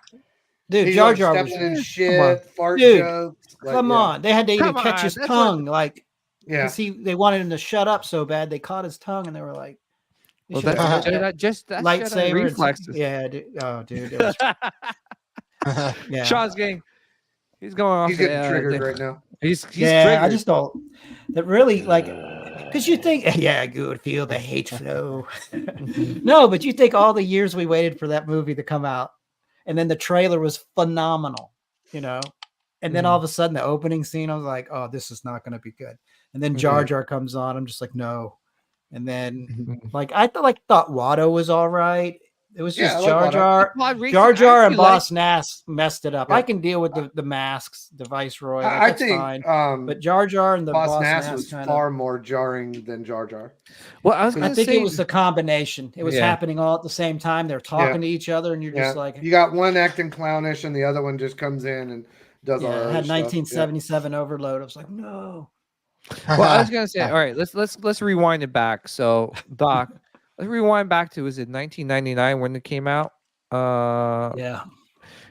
dude, He's Jar like Jar was. stepping in on. shit, fart Dude, jokes. like, Come yeah. on, they had to even Come catch on, his that's tongue, like Yeah. because they wanted him to shut up so bad. They caught his tongue, and they were like, they Well, should've that's had Jedi, just that's Jedi lightsaber and- reflexes. Yeah, dude. Oh, dude. It was, yeah. Sean's getting, he's going off. He's getting triggered right now. He's yeah, triggered. I just don't. That really like, because you think, yeah, good, feel the hate flow. No, but you think all the years we waited for that movie to come out, and then the trailer was phenomenal, you know, and then all of a sudden the opening scene, I was like, oh, this is not going to be good. And then Jar Jar comes on, I'm just like, no. And then like I thought Watto was all right. It was Yeah, just I like Jar Watto. Jar. Well, recently, Jar I Jar and actually like- Boss Nass messed it up. Yeah. I can deal with the masks, the Viceroy. Like, I that's think fine. But Jar Jar and the Boss Boss Nass Nass was kind far more jarring than Jar Jar. Well, I was I gonna think say, it was the combination. It was Yeah. happening all at the same time. They're talking to each other, and you're Yeah. just like, You got one acting clownish, and the other one just comes in and does all yeah. that I other had stuff. 1977 overload. I was like, no. well, I was gonna say, all right, let's rewind it back. So, Doc, let's rewind back to, was it 1999 when it came out? Yeah.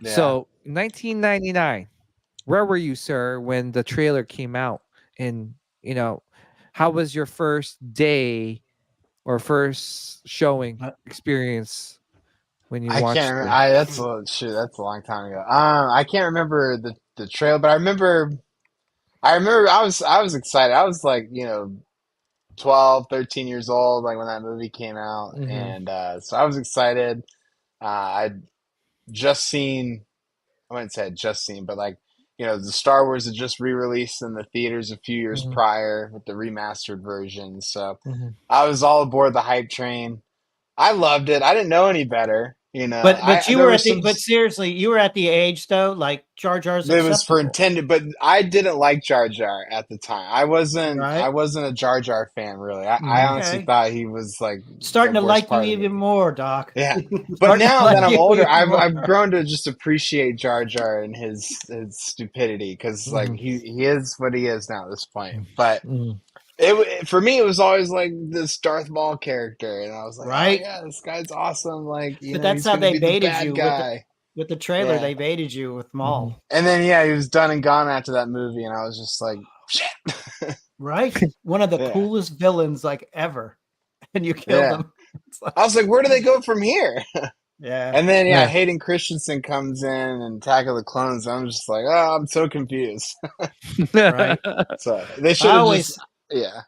So 1999, where were you, sir, when the trailer came out? And you know, how was your first day or first showing experience when you I watched can't. it? That's a long time ago. I can't remember the trailer, but I remember. I was excited. I was like 12, 13 years old, like when that movie came out, Mhm. and so I was excited. I'd just seen. I wouldn't say I'd just seen, but like the Star Wars had just re-released in the theaters a few years Mhm. prior with the remastered version, so Mhm. I was all aboard the hype train. I loved it. I didn't know any better, But you there were were at the some- but seriously, you were at the age though, like Jar Jar's It was for acceptable. intended, but I didn't like Jar Jar at the time. I wasn't Right. a Jar Jar fan, really. I honestly Okay. thought he was like Starting the to worst like you part of the even movie. more, Doc. Yeah, but Starting to now like that I'm you older, even more. I've grown to just appreciate Jar Jar and his stupidity because like he is what he is now at this point. But Mhm. for me, it was always like this Darth Maul character, and I was like, Right. oh, yeah, this guy's awesome. Like, But that's he's how gonna they be the baited bad you guy. with the trailer. Yeah. They baited you with Maul, And then he was done and gone after that movie, and I was just like, shit. right? One of the Yeah. coolest villains like ever, and you killed Yeah. him. It's like, I was like, where do they go from here? yeah, And then Yeah. Hayden Christensen comes in and Attack of the Clones. I'm just like, oh, I'm so confused. Right. So they should I have always. just yeah.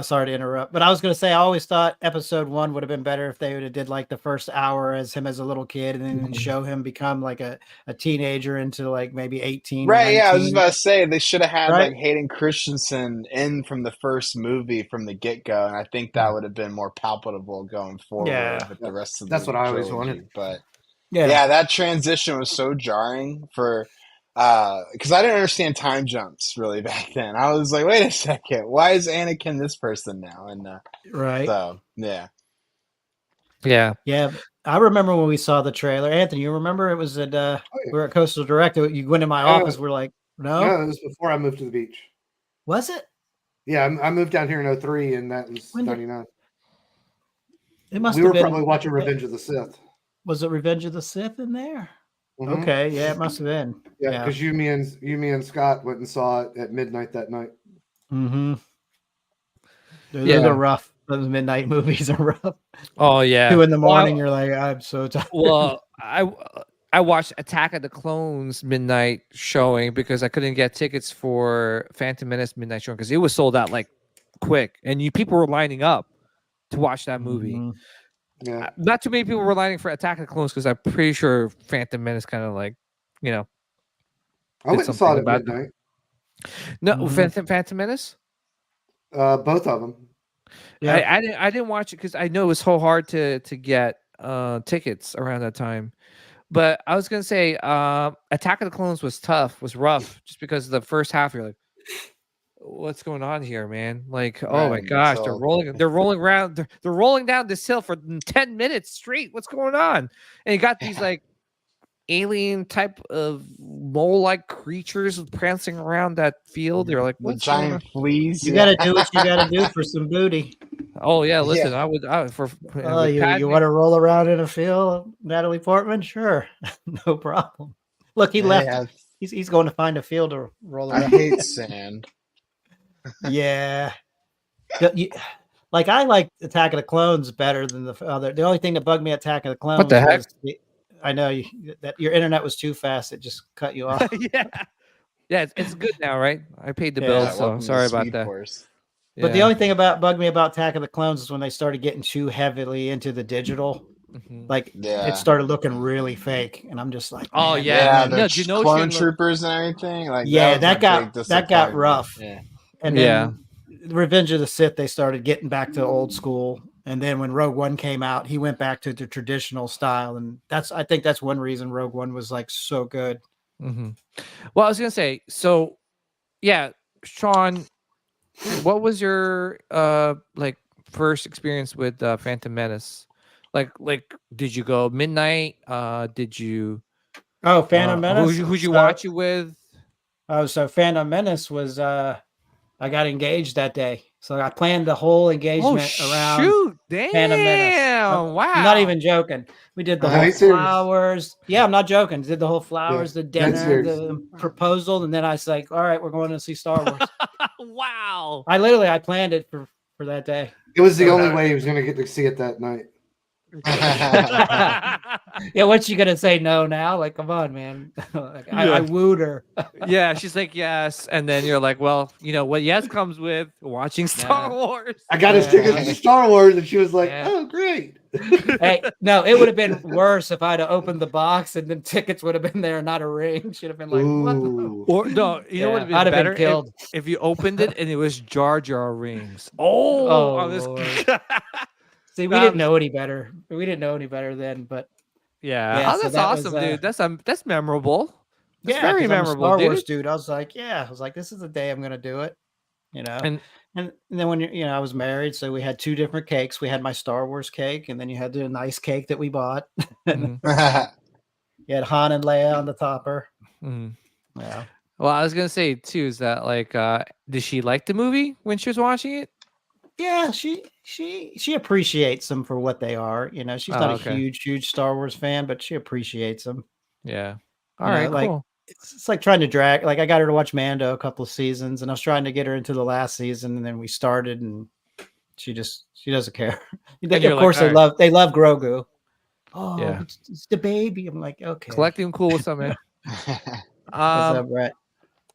Sorry to interrupt, but I was going to say I always thought episode 1 would have been better if they would have did like the first hour as him as a little kid, and then show him become like a teenager into like maybe 18. Right, yeah, I was 19. about to say they should have had Right. like Hayden Christensen in from the first movie from the get go, and I think that would have been more palpable going forward Yeah. with the rest of That's the what I always trilogy. wanted. But Yeah. yeah, that transition was so jarring for because I didn't understand time jumps really back then. I was like, wait a second, why is Anakin this person now? And Right. so yeah. Yeah. Yeah. I remember when we saw the trailer. Anthony, you remember it was at we were at Coastal Direct. You went in my office. We're like, no, No, it was before I moved to the beach. was it? Yeah, I moved down here in 03, and that was When did- 99. It must We have were been. probably watching Revenge of the Sith. Was it Revenge of the Sith in there? Mhm. Okay. Yeah, it must have been. Yeah, Yeah. because you, me, and Scott went and saw it at midnight that night. Mm-hmm. Those Yeah. are rough. Those midnight movies are rough. Oh yeah. 2 in the Well, morning, you're like, I'm so tired. Well, I watched Attack of the Clones midnight showing because I couldn't get tickets for Phantom Menace midnight showing because it was sold out like quick, and people were lining up to watch that movie. Mhm. Yeah, Not too many people were lining for Attack of the Clones because I'm pretty sure Phantom Menace kind of like, you know, I did went and saw something it at about midnight. no Mhm. Phantom Menace. Both of them. Yeah. I didn't watch it because I know it was so hard to get tickets around that time. But I was gonna say, Attack of the Clones was tough, was rough, just because the first half you're like, what's going on here, man? Like, oh my Right. gosh, So they're rolling around, they're rolling down this hill for 10 minutes straight. What's going on? And you got these like alien type of mole-like creatures prancing around that field. You're like, the what's going on? giant fleas. You Yeah. got to do what you got to do for some booty. Oh yeah, listen, Yeah. I would for Oh, with you Padme. want to roll around in a field, Natalie Portman? Sure, no problem. Look, he left. Hey, He's going to find a field to roll I around. hate sand. Yeah. Like I like Attack of the Clones better than the other. The only thing that bugged me at Attack of the Clones the heck? was I know that your internet was too fast. It just cut you off. Yeah, yeah, it's good now, right? I paid the Yeah, bill, Yeah, so welcome to sorry about Speed that. Force. But the Yeah. only thing bugged me about Attack of the Clones is when they started getting too heavily into the digital. Mhm. Like Yeah. it started looking really fake, and I'm just like, Oh, man, yeah, Yeah, man. the No, Geonosian clone looked- troopers and everything. Like yeah, that was a big that got disappointment. rough. Yeah. And then Revenge of the Sith, they started getting back to old school. And then when Rogue One came out, he went back to the traditional style, and I think that's one reason Rogue One was like so good. Mhm. Well, I was gonna say, so yeah, Sean, what was your like first experience with Phantom Menace? Like did you go midnight? Did you Oh, Phantom Menace. who'd you watch it with? Oh, so Phantom Menace was I got engaged that day. So I planned the whole Oh engagement around shoot, damn, Phantom Menace. wow. I'm not even joking. We did the Are whole you serious? flowers. Yeah, I'm not joking. Did the whole flowers, the dead dinner, serious. the proposal, and then I was like, all right, we're going to see Star Wars. Wow. I planned it for that day. It was the only way he was going to get to see it that night. Yeah, what's she gonna say no now? Like, come on, man. Like, I wooed her. Yeah, she's like yes, and then you're like, well, you know what? Yes comes with watching Star Wars. I got his Yeah. tickets to Star Wars, and she was like, Yeah. "Oh, great!" Hey, no, it would have been worse if I'd have opened the box and then tickets would have been there, not a ring. She'd have been like, what the? Ooh. Or no, you know what would Yeah, have I'd been have better been killed. if you opened it and it was Jar Jar rings. Oh, Oh, on this. Lord. See, we No, didn't I'm know any better. We didn't know any better then, but yeah. Yeah, Oh, so that's that was, awesome, dude. That's memorable. That's yeah, very 'cause I'm a memorable, Star dude. Wars dude. I was like, this is the day I'm gonna do it. You know, And and then when I was married, so we had two different cakes. We had my Star Wars cake, and then you had the nice cake that we bought. mhm, You had Han and Leia on the topper. mhm. Yeah. Well, I was gonna say too is that like, did she like the movie when she was watching it? Yeah, she appreciates them for what they are. You know, she's Oh, not okay. a huge Star Wars fan, but she appreciates them. Yeah. All You know, right. like, Cool. It's like trying to drag. Like I got her to watch Mando a couple of seasons, and I was trying to get her into the last season, and then we started, and she doesn't care. And Of you're like, course, "All right." they love Grogu. Oh, Yeah. it's the baby. I'm like, okay. Collecting cool with some man. What's up, Brett?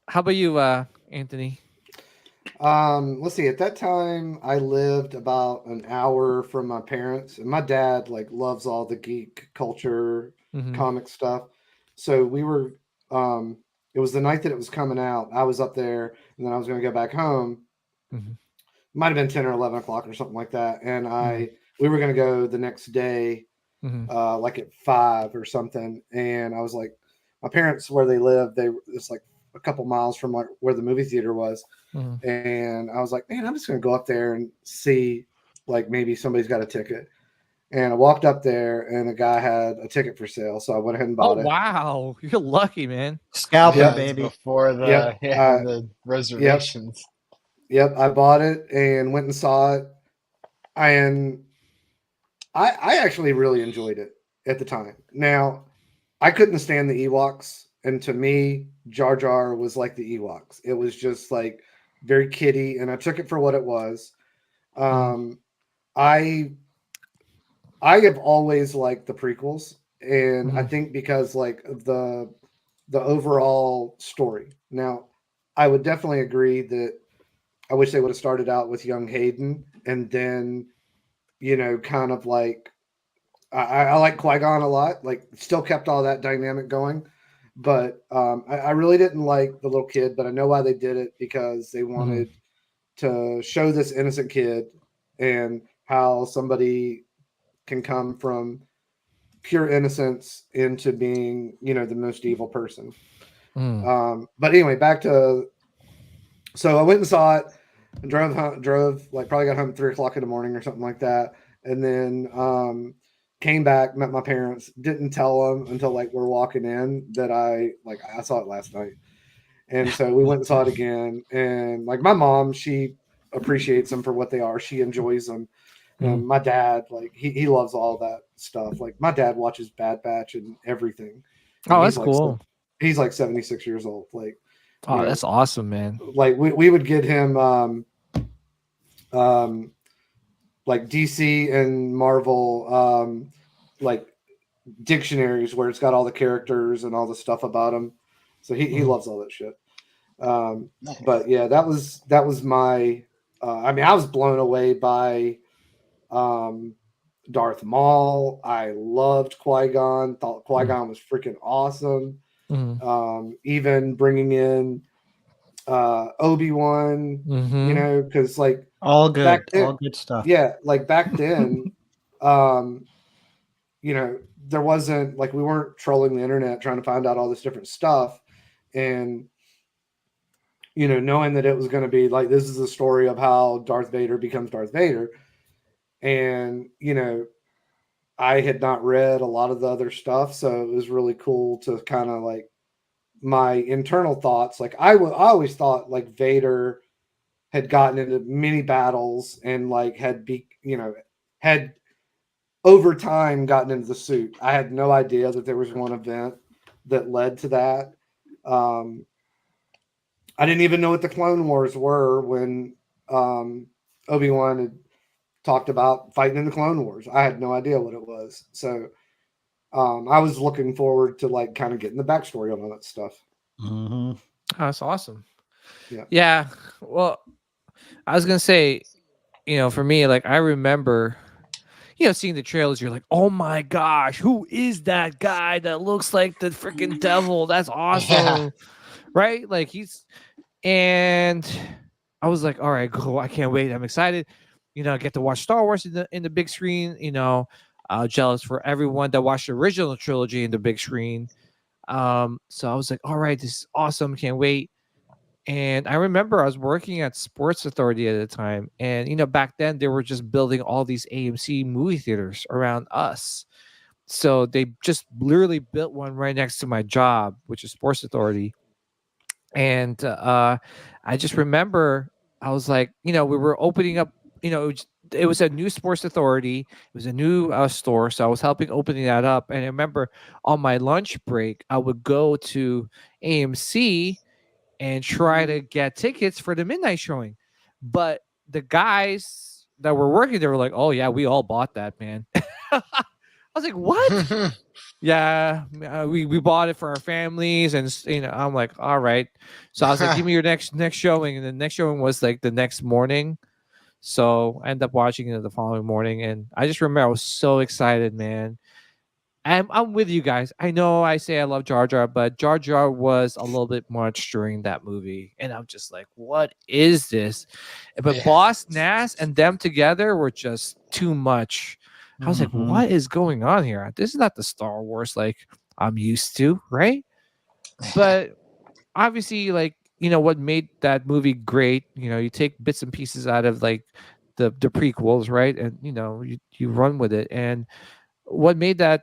How about you, Anthony? Let's see. At that time, I lived about an hour from my parents, and my dad like loves all the geek culture, Mhm. comic stuff. So we were. It was the night that it was coming out. I was up there, and then I was going to go back home. Mhm. Might have been 10 or 11 o'clock or something like that. And we were going to go the next day, Mhm. like at 5 or something. And I was like, my parents, where they live, it's like a couple miles from like where the movie theater was. Mhm. And I was like, man, I'm just going to go up there and see, like, maybe somebody's got a ticket. And I walked up there, and the guy had a ticket for sale. So I went ahead and Oh bought it. wow, you're lucky, man. Scalping, Yeah, it's baby. before the Yep. the reservations. Yep, I bought it and went and saw it. And I actually really enjoyed it at the time. Now, I couldn't stand the Ewoks. And to me, Jar Jar was like the Ewoks. It was just like very kiddie, and I took it for what it was. I have always liked the prequels, and I think because like the overall story. Now, I would definitely agree that I wish they would have started out with young Hayden and then, kind of like I like Qui-Gon a lot. Like, still kept all that dynamic going. But I really didn't like the little kid, but I know why they did it, because they wanted to show this innocent kid and how somebody can come from pure innocence into being, you know, the most evil person. But anyway, back to, so I went and saw it and drove like, probably got home at 3:00 in the morning or something like that. And then came back, met my parents, didn't tell them until like we're walking in that I saw it last night. And so we went and saw it again. And like, my mom, she appreciates them for what they are. She enjoys them. And my dad, like, he loves all that stuff. Like, my dad watches Bad Batch and everything. And Oh, that's like, cool. He's like 76 years old. Like, oh, that's awesome, man. Like, we would get him like DC and Marvel like dictionaries where it's got all the characters and all the stuff about them. So he loves all that shit. Nice. But yeah, that was my I mean, I was blown away by Darth Maul. I loved Qui-Gon, thought Qui-Gon was freaking awesome. Even bringing in Obi-Wan, you know, because like, all good, then, all good stuff. Yeah, like back then, you know, there wasn't, like, we weren't trolling the internet trying to find out all this different stuff. And, you know, knowing that it was going to be like, this is the story of how Darth Vader becomes Darth Vader. And, you know, I had not read a lot of the other stuff. So it was really cool to kind of like, my internal thoughts. Like, I always thought like Vader had gotten into many battles and like had over time gotten into the suit. I had no idea that there was one event that led to that. I didn't even know what the Clone Wars were when Obi-Wan had talked about fighting in the Clone Wars. I had no idea what it was. So I was looking forward to like kind of getting the backstory on all that stuff. Oh, that's awesome. Yeah. Well, I was gonna say, you know, for me, like, I remember, you know, seeing the trailers, you're like, oh my gosh, who is that guy that looks like the freaking devil? That's awesome. Right? Like, and I was like, all right, cool. I can't wait. I'm excited. You know, I get to watch Star Wars in the big screen. You know, jealous for everyone that watched the original trilogy in the big screen. So I was like, all right, this is awesome. Can't wait. And I remember I was working at Sports Authority at the time. And, you know, back then they were just building all these AMC movie theaters around us. So they just literally built one right next to my job, which is Sports Authority. And I just remember I was like, you know, we were opening up, you know, it was a new Sports Authority. It was a new store. So I was helping opening that up. And I remember on my lunch break, I would go to AMC and try to get tickets for the midnight showing. But the guys that were working there were like, oh, yeah, we all bought that, man. I was like, what? Yeah, we bought it for our families. And, you know, I'm like, all right. So I was like, give me your next showing. And the next showing was like the next morning. So I ended up watching it the following morning. And I just remember I was so excited, man. I'm with you guys. I know I say I love Jar Jar, but Jar Jar was a little bit much during that movie. And I'm just like, what is this? But Boss Nass and them together were just too much. I was like, what is going on here? This is not the Star Wars like I'm used to, right? But obviously, like, you know, what made that movie great, you know, you take bits and pieces out of like the prequels, right? And, you know, you run with it. And what made that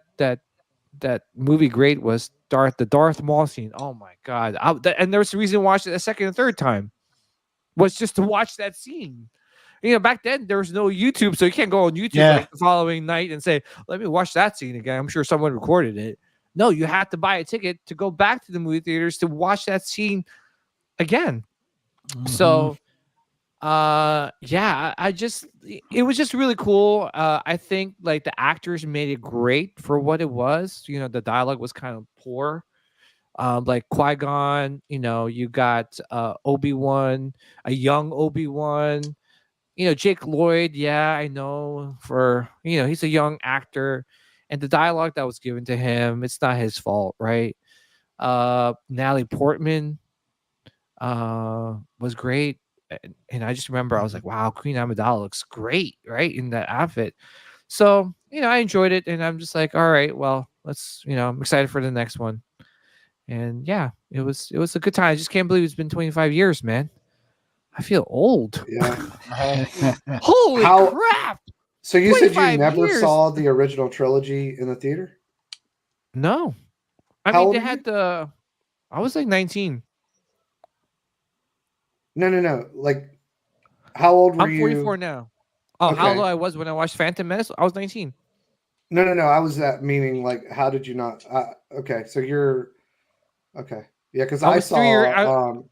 movie great was the Darth Maul scene. Oh my God. And there was a reason to watch it a second and third time, was just to watch that scene. You know, back then there was no YouTube, so you can't go on YouTube like the following night and say, let me watch that scene again. I'm sure someone recorded it. No, you had to buy a ticket to go back to the movie theaters to watch that scene again. So yeah, it was just really cool. I think like the actors made it great for what it was. You know, the dialogue was kind of poor. Like Qui-Gon, you know, you got Obi-Wan, a young Obi-Wan. You know, Jake Lloyd, yeah, I know, for, you know, he's a young actor. and the dialogue that was given to him, it's not his fault, right? Natalie Portman was great. And I just remember I was like, wow, Queen Amidala looks great, right? In that outfit. So, I enjoyed it, and I'm just like, all right, well, let's, I'm excited for the next one. And yeah, it was a good time. I just can't believe it's been 25 years, man. I feel old. Yeah. Holy crap. So you said you 25 never years. saw the original trilogy in the theater? No. I How mean, old they were had you? I was like 19. No. Like, how old were I'm you? 44 now. Oh, how Okay. old I was when I watched Phantom Menace? I was 19. No. I was meaning like, how did you not? Okay, so you're okay. Yeah, because I I was saw. 3 years.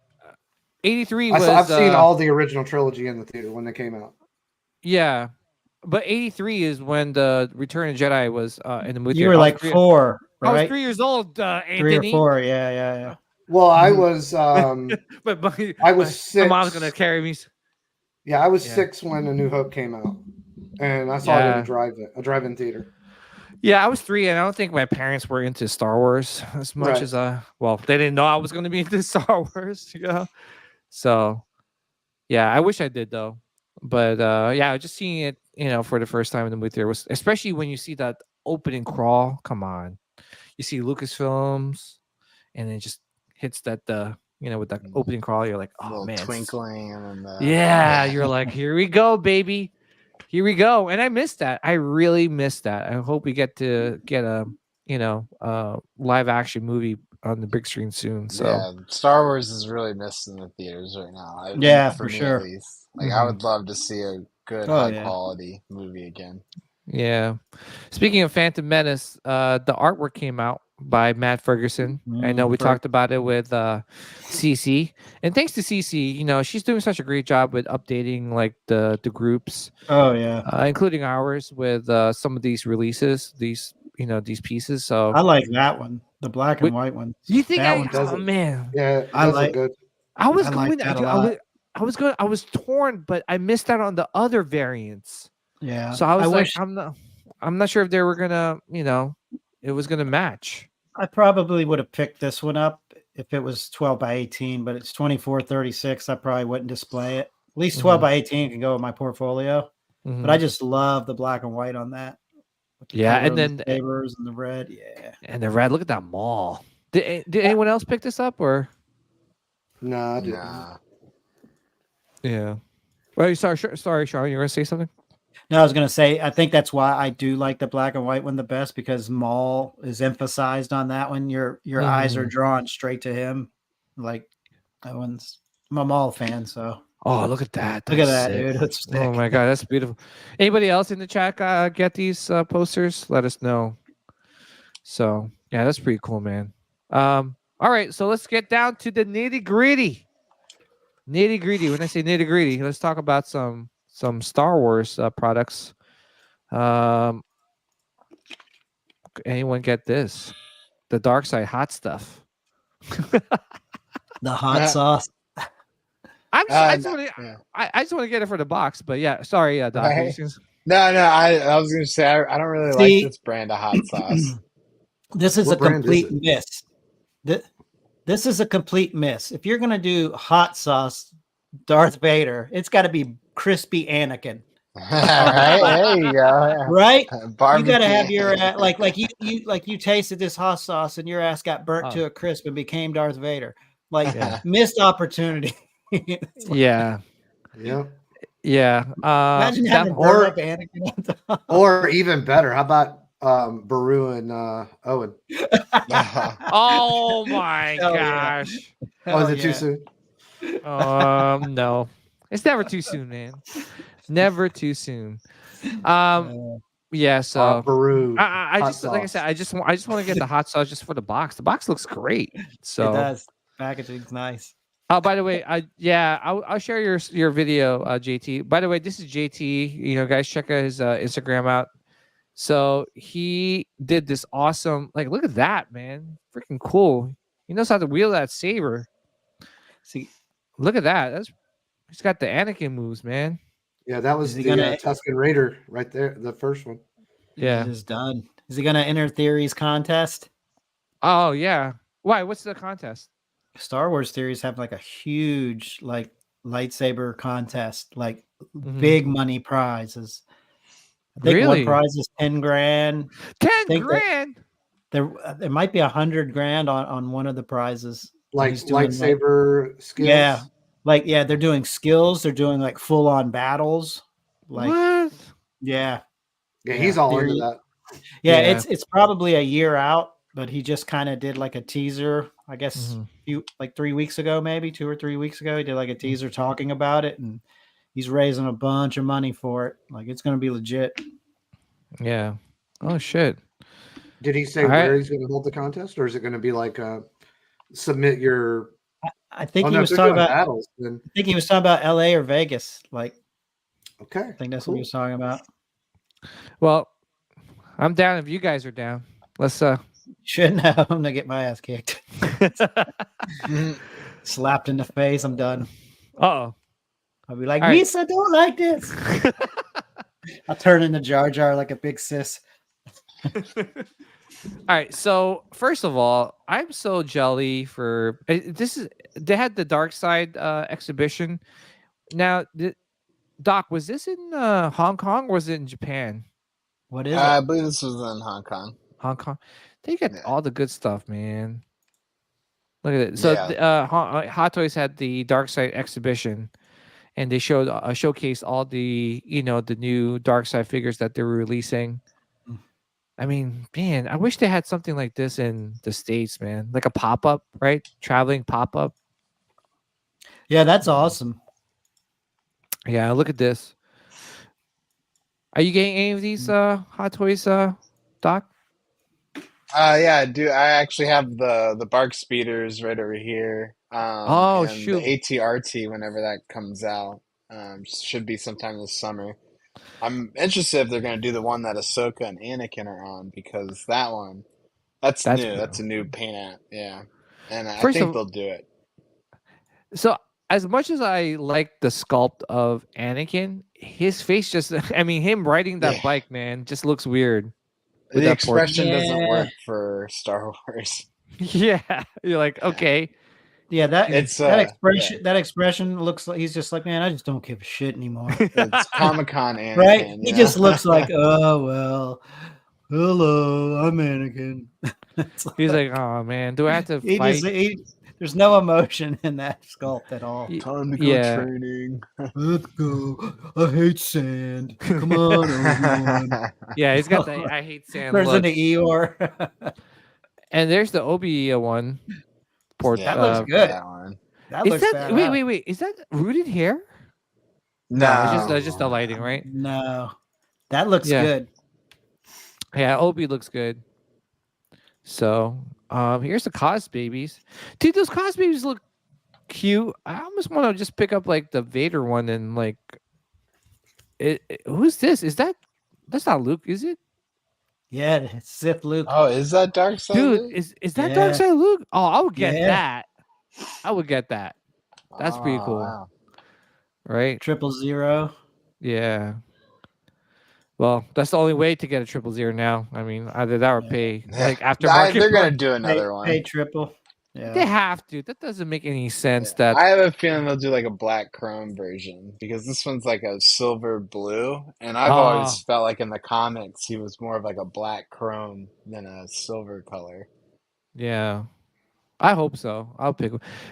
83 was. I've seen all the original trilogy in the theater when they came out. Yeah, but 83 is when the Return of Jedi was in the movie. You were like 4, I was right? 3 years old, 3 or Anthony. 4. Yeah. Well, I was. But I was my 6. mom's gonna carry me. Yeah, I was Yeah. 6 when A New Hope came out, and I saw it in a drive-in theater. Yeah, I was 3, and I don't think my parents were into Star Wars as much Right. as well, they didn't know I was going to be into Star Wars, So, yeah, I wish I did though. But yeah, just seeing it, for the first time in the movie theater was, especially when you see that opening crawl. Come on, you see Lucasfilms, and it just hits that with that opening crawl. You're like, oh little man, twinkling and yeah, you're like, here we go, baby. Here we go. And I missed that. I really missed that. I hope we get a live action movie on the big screen soon. So yeah, Star Wars is really missed in the theaters right now. Yeah, for for me sure. at least. Like I would love to see a good Oh, high yeah. quality movie again. yeah. Speaking of Phantom Menace, the artwork came out by Matt Ferguson. I know we talked about it with CC. And thanks to CC, she's doing such a great job with updating like the groups. Oh yeah. Including ours with some of these releases, these pieces. So I like that one, the black and white one. you think that I? one does Oh it. man, Yeah, it I does like- look good. I was I going. like that a lot. I was torn, but I missed out on the other variants. Yeah. So I was like, wish I'm not sure if they were gonna, it was gonna match. I probably would have picked this one up if it was 12 by 18, but it's 24-36. I probably wouldn't display it. At least 12 by 18 can go in my portfolio. Mhm. But I just love the black and white on that. With the Yeah, color and then the sabers and the red. Yeah. and the red. Look at that mall. Did anyone else pick this up or? No, I didn't. Nah. Yeah. Well, sorry, Sean. You were gonna say something? No, I was going to say, I think that's why I do like the black and white one the best, because Maul is emphasized on that one. Your eyes are drawn straight to him. Like that one's, I'm a Maul fan, so. Oh, look at that! Look at That's that, sick. dude. That's sick. Oh my god, that's beautiful. Anybody else in the chat get these posters? Let us know. So yeah, that's pretty cool, man. All right, so let's get down to the nitty gritty. Nitty gritty. When I say nitty gritty, let's talk about some Star Wars products. Anyone get this? The dark side hot stuff. The hot sauce. I just want to get it for the box, but yeah, sorry, Doc. Right. No, I was gonna say I don't really See- like this brand of hot sauce. This is What a brand is complete it? miss. This is a complete miss. If you're gonna do hot sauce, Darth Vader, it's got to be crispy Anakin, Right? There you go. right? Barbecue. You got to have your you tasted this hot sauce and your ass got burnt Oh. to a crisp and became Darth Vader. Like Yeah. missed opportunity. Yeah, Yeah. yeah. Imagine that- having burnt up Anakin on top. Or even better, how about Baru and Owen? Oh my Hell yeah. gosh. Oh, is Hell it too yeah. soon? No. It's never too soon, man. Never too soon. Yeah, so Baru. I hot just like I sauce. said, I just want to get the hot sauce just for the box. The box looks great. So It does. Packaging's nice. Oh, by the way, I'll share your video, JT. By the way, this is JT. Guys, check out his Instagram out. So he did this awesome, like, look at that, man, freaking cool. He knows how to wield that saber. See, look at that. He's got the Anakin moves, man. Yeah, that was Is he the gonna- Tusken Raider right there, the first one. Yeah. It is done. Is he gonna enter Theories contest? Oh yeah. Why? What's the contest? Star Wars Theories have like a huge like lightsaber contest, like Mhm. big money prizes. I think one Really? prize is 10 grand. 10 think that- grand. There might be 100 grand on one of the prizes. Like He's doing, lightsaber skills. Yeah, they're doing skills. They're doing like full on battles. Like, What? yeah, Yeah, he's all into Theory- that. yeah. Yeah. It's probably a year out, but he just kind of did like a teaser. I guess Mhm. like 3 weeks ago, maybe 2 or 3 weeks ago, he did like a Mm-hmm. teaser talking about it, and he's raising a bunch of money for it. Like it's going to be legit. Yeah. Oh shit. Did he say All right. where he's going to hold the contest, or is it going to be like submit your? I think Oh, he no, was they're talking doing about. battles. Then I think he was talking about L.A. or Vegas. Like okay, I think that's cool. what he was talking about. Well, I'm down if you guys are down. Let's Shouldn't have. I'm gonna get my ass kicked. Slapped in the face. I'm done. Uh-oh. I'll be like, All right. Lisa, don't like this. I'll turn into Jar Jar like a big sis. All right. So first of all, I'm so jelly for this is they had the Dark Side exhibition. Now, Doc, was this in Hong Kong or was it in Japan? What is I it? believe this was in Hong Kong. Hong Kong. They got Yeah. all the good stuff, man. Look at it. So Yeah. Hot Toys had the Dark Side exhibition, and they showcased all the the new Dark Side figures that they were releasing. Mm. I mean, man, I wish they had something like this in the States, man. Like a pop up, right? Traveling pop up. Yeah, that's awesome. Yeah, look at this. Are you getting any of these Hot Toys, Doc? Yeah, I do. I actually have the Bark Speeders right over here. Oh, and shoot. the ATRT whenever that comes out. Should be sometime this summer. I'm interested if they're going to do the one that Ahsoka and Anakin are on, because that's That's new. cool. That's a new paint app. Yeah, and I First think of- they'll do it. So as much as I like the sculpt of Anakin, his face just I mean him riding that Yeah. bike, man, just looks weird. with The that port. expression doesn't Yeah. work for Star Wars. Yeah. You're like, okay. Yeah, that It's, that uh, expression. That expression looks like he's just like, man, I just don't give a shit anymore. It's Comic-Con Anakin. Right? you He know? just looks like, oh well, hello, I'm Anakin. It's He's like, oh man, do I have to he fight? there's no emotion in that sculpt at all. Y- Time to go Yeah. training. Let's go. I hate sand. Come on, Obi-Wan. Yeah, he's got the I hate sand Turns look. into Eeyore. And there's the Obi one. Port. That looks good. That one. That Is looks that badass. wait? Is that rooted hair? No, It's just the lighting, right? No, that looks Yeah. good. Yeah, Obi looks good. So, here's the Cos babies. Dude, those Cos babies look cute. I almost want to just pick up like the Vader one and like, who's this? That's not Luke, is it? Yeah, it's Sith Luke. Oh, is that Dark Side? Dude, Luke? is that Yeah. Dark Side Luke? Oh, I would get Yeah. that. I would get that. That's pretty Oh, cool. wow. Right? 000. Yeah. Well, that's the only way to get a 000 now. I mean, either that or pay like aftermarket. They're gonna do Pay, another one. pay triple. Yeah. They have to. That doesn't make any sense. Yeah. That I have a feeling they'll do like a black chrome version, because this one's like a silver blue, and I've always felt like in the comics he was more of like a black chrome than a silver color. Yeah, I hope so. I'll pick.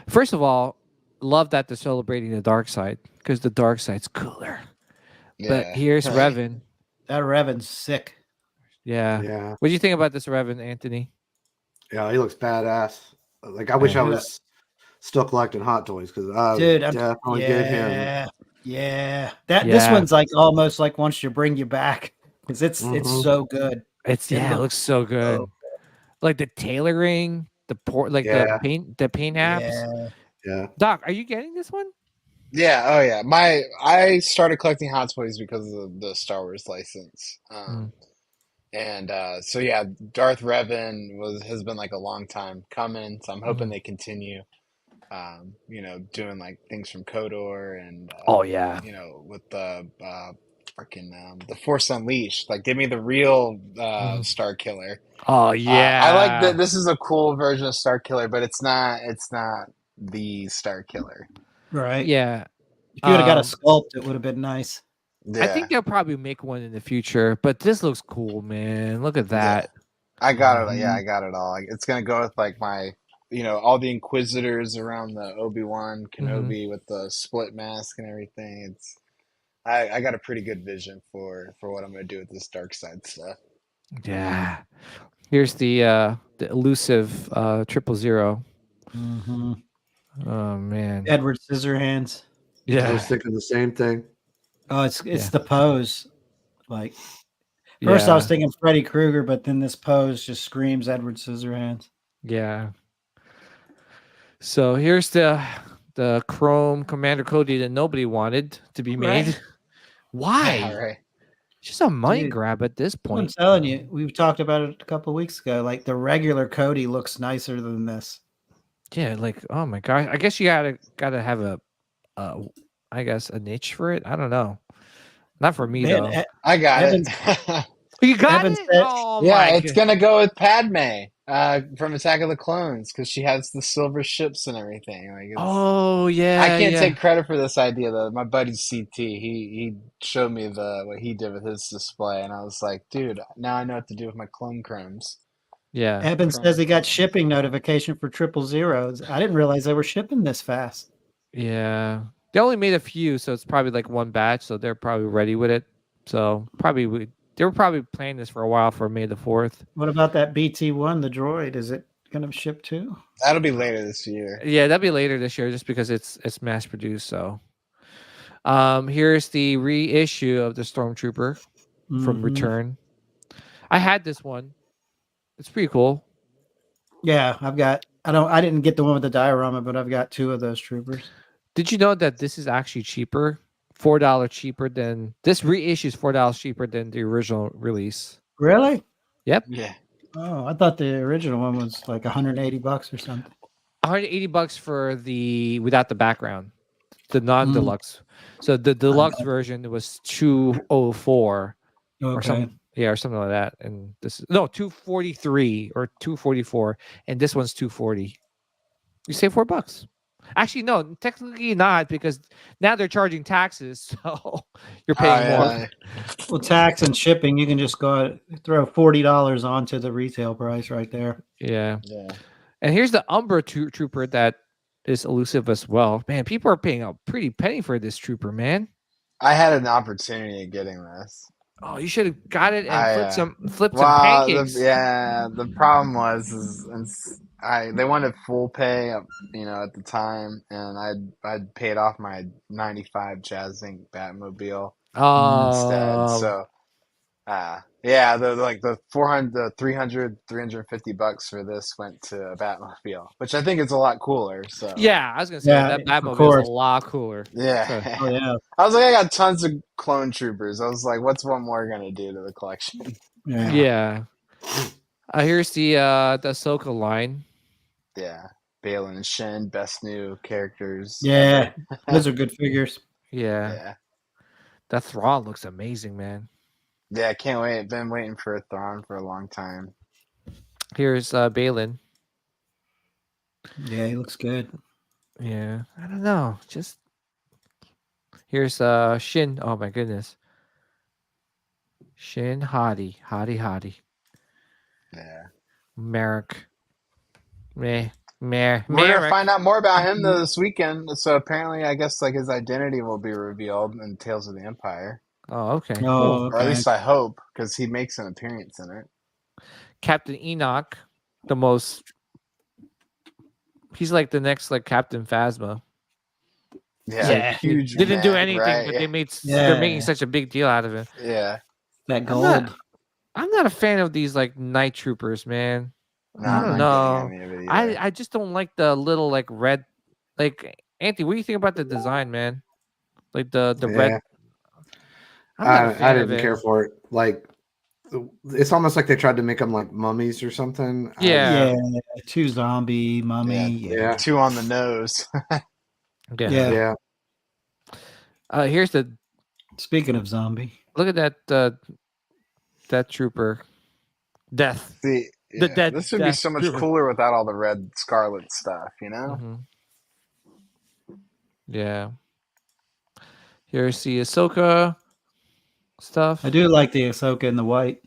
First of all, love that they're celebrating the dark side because the dark side's cooler. But Yeah. here's Revan. That Revan's sick. Yeah. Yeah, What do you think about this Revan, Anthony? yeah, he looks badass. Like I wish I Yeah. was still collecting Hot Toys because I Dude, would definitely get him. Yeah. This Yeah. one's like almost like wants to bring you back because it's Mhm. so good. It Yeah. looks so good. Oh. Like the tailoring, the port, like Yeah. the paint apps. Yeah. Yeah, Doc, are you getting this one? Yeah, oh yeah. I started collecting Hot Toys because of the Star Wars license. And so yeah, Darth Revan has been like a long time coming, so I'm hoping they continue doing like things from KOTOR and Oh yeah. with the freaking the Force Unleashed. Like, give me the real Star Killer. Oh yeah. I like that. This is a cool version of Star Killer, but it's not the Star Killer. Right. Yeah. If you would have got a Um, sculpt, it would have been nice. Yeah, I think they'll probably make one in the future, but this looks cool, man. Look at that. I got it. Yeah, I got it all. Like, it's gonna go with like my, all the Inquisitors around the Obi-Wan Kenobi with the split mask and everything. I got a pretty good vision for what I'm gonna do with this dark side stuff. Yeah. Here's the elusive 000. Mm-hmm. Oh man. Edward Scissorhands. I Yeah. was thinking the same thing. Oh, it's Yeah. the pose. Like first, I Yeah. was thinking Freddy Krueger, but then this pose just screams Edward Scissorhands. Yeah. So here's the Chrome Commander Cody that nobody wanted to be made. Right. Why? Yeah, right. It's just a money Dude, grab at this I'm point. telling you, we've talked about it a couple of weeks ago. Like the regular Cody looks nicer than this. Yeah, like oh my gosh. I guess you gotta have a I guess a niche for it. I don't know. Not for me Man, though. I got Evans- it. You got Evans it? said- Oh Yeah, my it's god. gonna go with Padme from Attack of the Clones because she has the silver ships and everything. Like, Oh yeah. I can't yeah. take credit for this idea though. My buddy CT, he showed me what he did with his display, and I was like, dude, now I know what to do with my clone chromes. Yeah. Eben says he got shipping notification for 000. I didn't realize they were shipping this fast. Yeah. They only made a few, so it's probably like one batch, so they're probably ready with it. So they were probably planning this for a while for May the 4th. What about that BT1, the droid? Is it going to ship too? That'll be later this year. Yeah, that'll be later this year just because it's mass produced. So here's the reissue of the Stormtrooper from Mhm. Return. I had this one. It's pretty cool. Yeah, I didn't get the one with the diorama, but I've got two of those troopers. Did you know that this is actually cheaper? $4 cheaper than this reissue is $4 cheaper than the original release. Really? Yeah. Oh, I thought the original one was like $180 or something. $180 for the without the background, the non-deluxe. So the deluxe version was $204 or something. Yeah, or something like that. And this is $243 or $244, and this one's $240. You save $4. Actually, no, technically not because now they're charging taxes, so you're paying more. Well, tax and shipping, you can just go throw $40 onto the retail price right there. Yeah. Yeah. And here's the Umbra Trooper that is elusive as well. Man, people are paying a pretty penny for this trooper, man. I had an opportunity of getting this. Oh, you should have got it and flipped some Well, pancakes. the problem was they wanted full pay, at the time, and I'd paid off my 95 Jazz Inc. Batmobile instead. So, the 350 bucks for this went to a Batmobile, which I think is a lot cooler. So Yeah, I was gonna say that of Batmobile course. is a lot cooler. yeah, Oh, yeah. I was like, I got tons of clone troopers. I was like, what's one more gonna do to the collection? Yeah. Yeah. Here's the Ahsoka line. Yeah, Balin and Shin, best new characters. Yeah. Those are good figures. Yeah. Yeah. That Thrawn looks amazing, man. Yeah, I can't wait. Been waiting for a Thrawn for a long time. Here's Balin. Yeah, he looks good. Yeah. I don't know. Just here's Shin. Oh my goodness. Shin Hottie. Hottie. Yeah. Merrick. We're gonna find out more about him this weekend. So apparently, I guess like his identity will be revealed in Tales of the Empire. Oh, okay. Oh, Or at least I hope, because he makes an appearance in it. Captain Enoch, he's like the next like Captain Phasma. Yeah, huge. Didn't do neck, anything, right? but Yeah. they're making such a big deal out of it. Yeah. that gold. I'm not a fan of these like night troopers, man. No, I I'm don't not know. getting any of it either. I just don't like the little like red. Like Anthony, what do you think about the design, man? Like the red. I'm not a I fan of didn't it. care for it. Like, it's almost like they tried to make them like mummies or something. Yeah. Yeah. Two zombie, mummy. Yeah. Two on the nose. Yeah. Yeah. Yeah. Here's the Speaking of zombie. Look at that trooper. Death. See, The dead this would be death so much trooper. cooler without all the red Scarlet stuff, you know? Mhm. Yeah. Here's the Ahsoka stuff. I do like the Ahsoka in the white.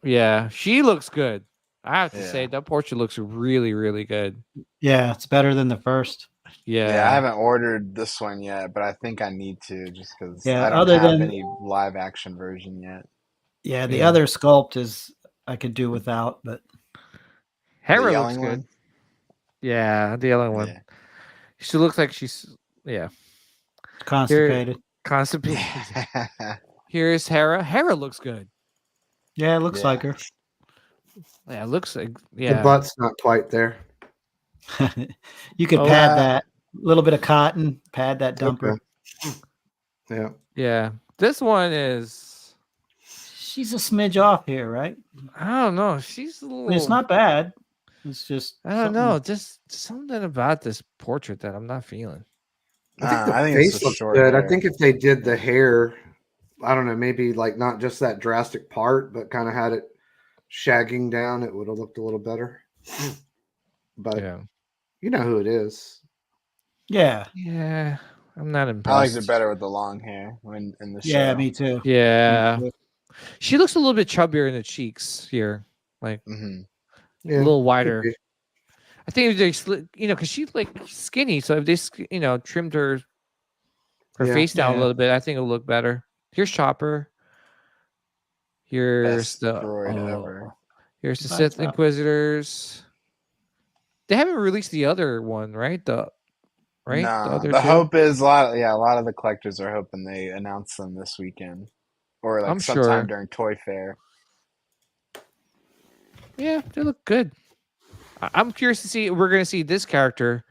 Yeah, she looks good. I have to Yeah. say that portrait looks really, really good. Yeah, it's better than the first. Yeah, I haven't ordered this one yet, but I think I need to just because Yeah, I don't other have than- any live action version yet. Yeah, the Yeah. other sculpt is I could do without, but Hera The looks yelling good. one? Yeah, the other one. Yeah. She looks like she's constipated. constipated. Here's Hera. Hera looks good. Yeah, it looks Yeah. like her. Yeah, it looks like The butt's not quite there. You could Oh, pad that little bit of cotton, pad that dumper. Okay. Yeah. Yeah, this one is. She's a smidge off here, right? I don't know. She's a I little. mean, it's not bad. It's just I don't something- know. Just something about this portrait that I'm not feeling. I think the I think it's face the looks short good. I hair. think if they did the hair, I don't know, maybe like not just that drastic part, but kind of had it shagging down, it would have looked a little better. But Yeah. you know who it is. Yeah, Yeah, I'm not I impressed. liked it better with the long hair when in the show. yeah, me too. Yeah, Me too. she looks a little bit chubbier in the cheeks here, like Mhm. Yeah, a little could wider. be. I think if they, because she's like skinny, so if they, trimmed her Yeah. face down a Yeah. little bit, I think it'll look better. Here's Chopper. Here's Best the droid oh, ever. here's the Lights Sith out. Inquisitors. They haven't released the other one, right? The Nah, other the two? hope is a lot of the collectors are hoping they announce them this weekend or like I'm sometime sure. during Toy Fair. Yeah, they look good. I'm curious to see. We're gonna see this character,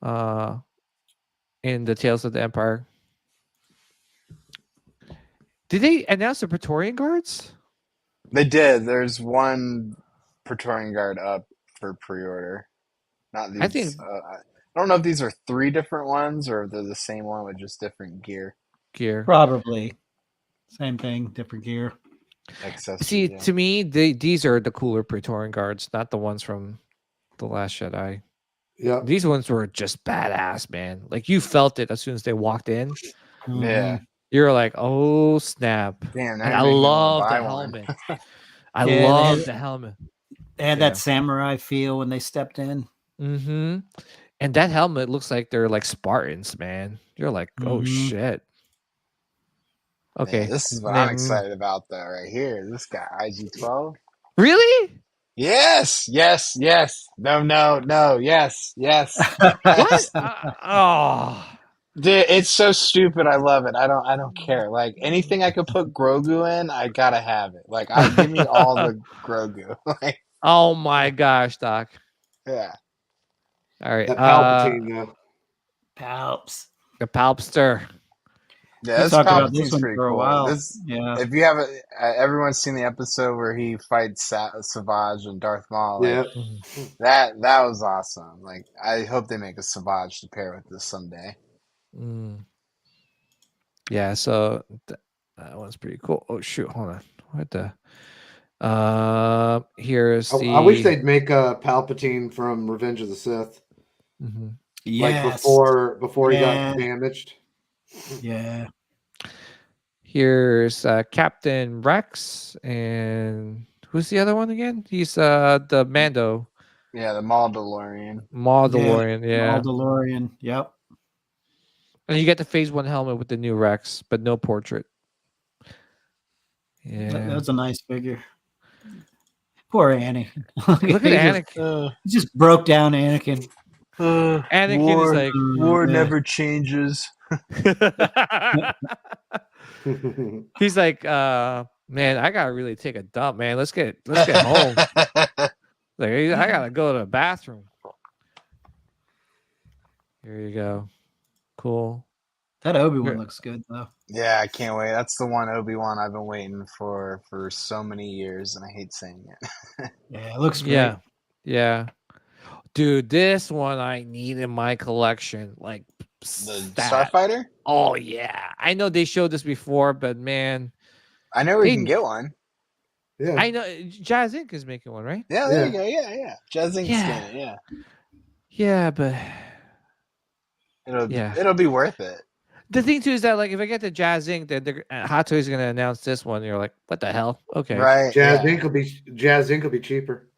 in the Tales of the Empire. Did they announce the Praetorian Guards? They did. There's one Praetorian Guard up for pre-order. Not these. I think- I don't know if these are 3 different ones or if they're the same one with just different gear. Gear. Probably same thing, different gear. Accessories, See, yeah. to me, these are the cooler Praetorian Guards, not the ones from The Last Jedi. Yeah. These ones were just badass, man. Like you felt it as soon as they walked in. Yeah. You're like, oh snap! Damn. now And you're I making me wanna love buy the one. helmet. I Yeah, love they- the helmet. They had Yeah. that samurai feel when they stepped in. Mm-hmm. And that helmet looks like they're like Spartans, man. You're like, oh Mhm. shit. Yeah, Okay. this is what Then- I'm excited about, though, right here. This guy, IG-12. Really? Yes, yes, yes. No, no, no. Yes, yes. What? Oh. Dude, it's so stupid. I love it. I don't care. Like anything I could put Grogu in, I gotta have it. Like, give me all the Grogu. Like, Oh my gosh, Doc. yeah. All right. That Palpatine, though. Palps. The Palpster. Yeah, We this talked about this Palpatine's one pretty for a cool. while. This, Yeah. if you haven't, everyone's seen the episode where he fights Savage and Darth Maul. Like, Yeah. that was awesome. Like, I hope they make a Savage to pair with this someday. Mm. Yeah, so that one's pretty cool. Oh shoot, hold on. What the? Here's the. I wish they'd make a Palpatine from Revenge of the Sith, Mhm. like before he Yeah. got damaged. Yeah. Here's Captain Rex, and who's the other one again? He's the Mando Yeah, the Mandalorian. Mandalorian. Yeah, DeLorean. Yep. and you get the Phase 1 helmet with the new Rex, but no portrait. Yeah, That's a nice figure. Poor Annie. look at He just- Anakin. he just broke down Anakin. Anakin is like. War Yeah. never changes. He's like, man, I gotta really take a dump, man. Let's get home. Like, I gotta go to the bathroom. Here you go. Cool. That Obi-Wan Yeah. looks good though. Yeah, I can't wait. That's the one Obi-Wan I've been waiting for so many years, and I hate saying it. Yeah, it looks great. Yeah. Yeah. Dude, this one I need in my collection. Like The stat. Starfighter? Oh yeah. I know they showed this before, but man, I know where you They, can get one. Yeah. I know Jazz Inc. is making one, right? Yeah, there Yeah. you go. Yeah. Jazz Ink's Yeah. doing it. Yeah. Yeah, but It'll be worth it. the thing too is that like if I get the Jazz Inc., then Hot Toys is gonna announce this one. And you're like, what the hell? Okay, Right. Jazz yeah. Inc. will be cheaper.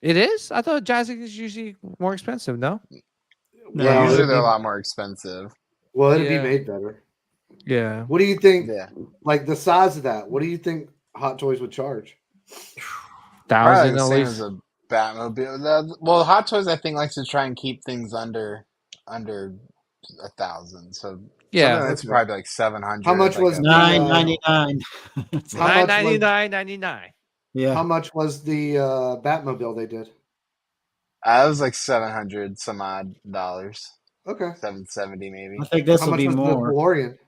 it is. I thought Jazz Inc. is usually more expensive. No. No, Yeah, Well, usually it'll they're a be- lot more expensive. Well, it'll Yeah. be made better. Yeah. What do you think? Yeah. Like the size of that? What do you think Hot Toys would charge? Probably Thousand the at same least. as a Batmobile. Well, Hot Toys I think likes to try and keep things under 1,000. So Yeah. something that's Okay. probably like 700. How much like was a- $9.99. How much was- $9.99. Yeah. How much was the Batmobile they did? It was like 700 some odd dollars. Okay. 770 maybe. I think this How will much be was more. the DeLorean?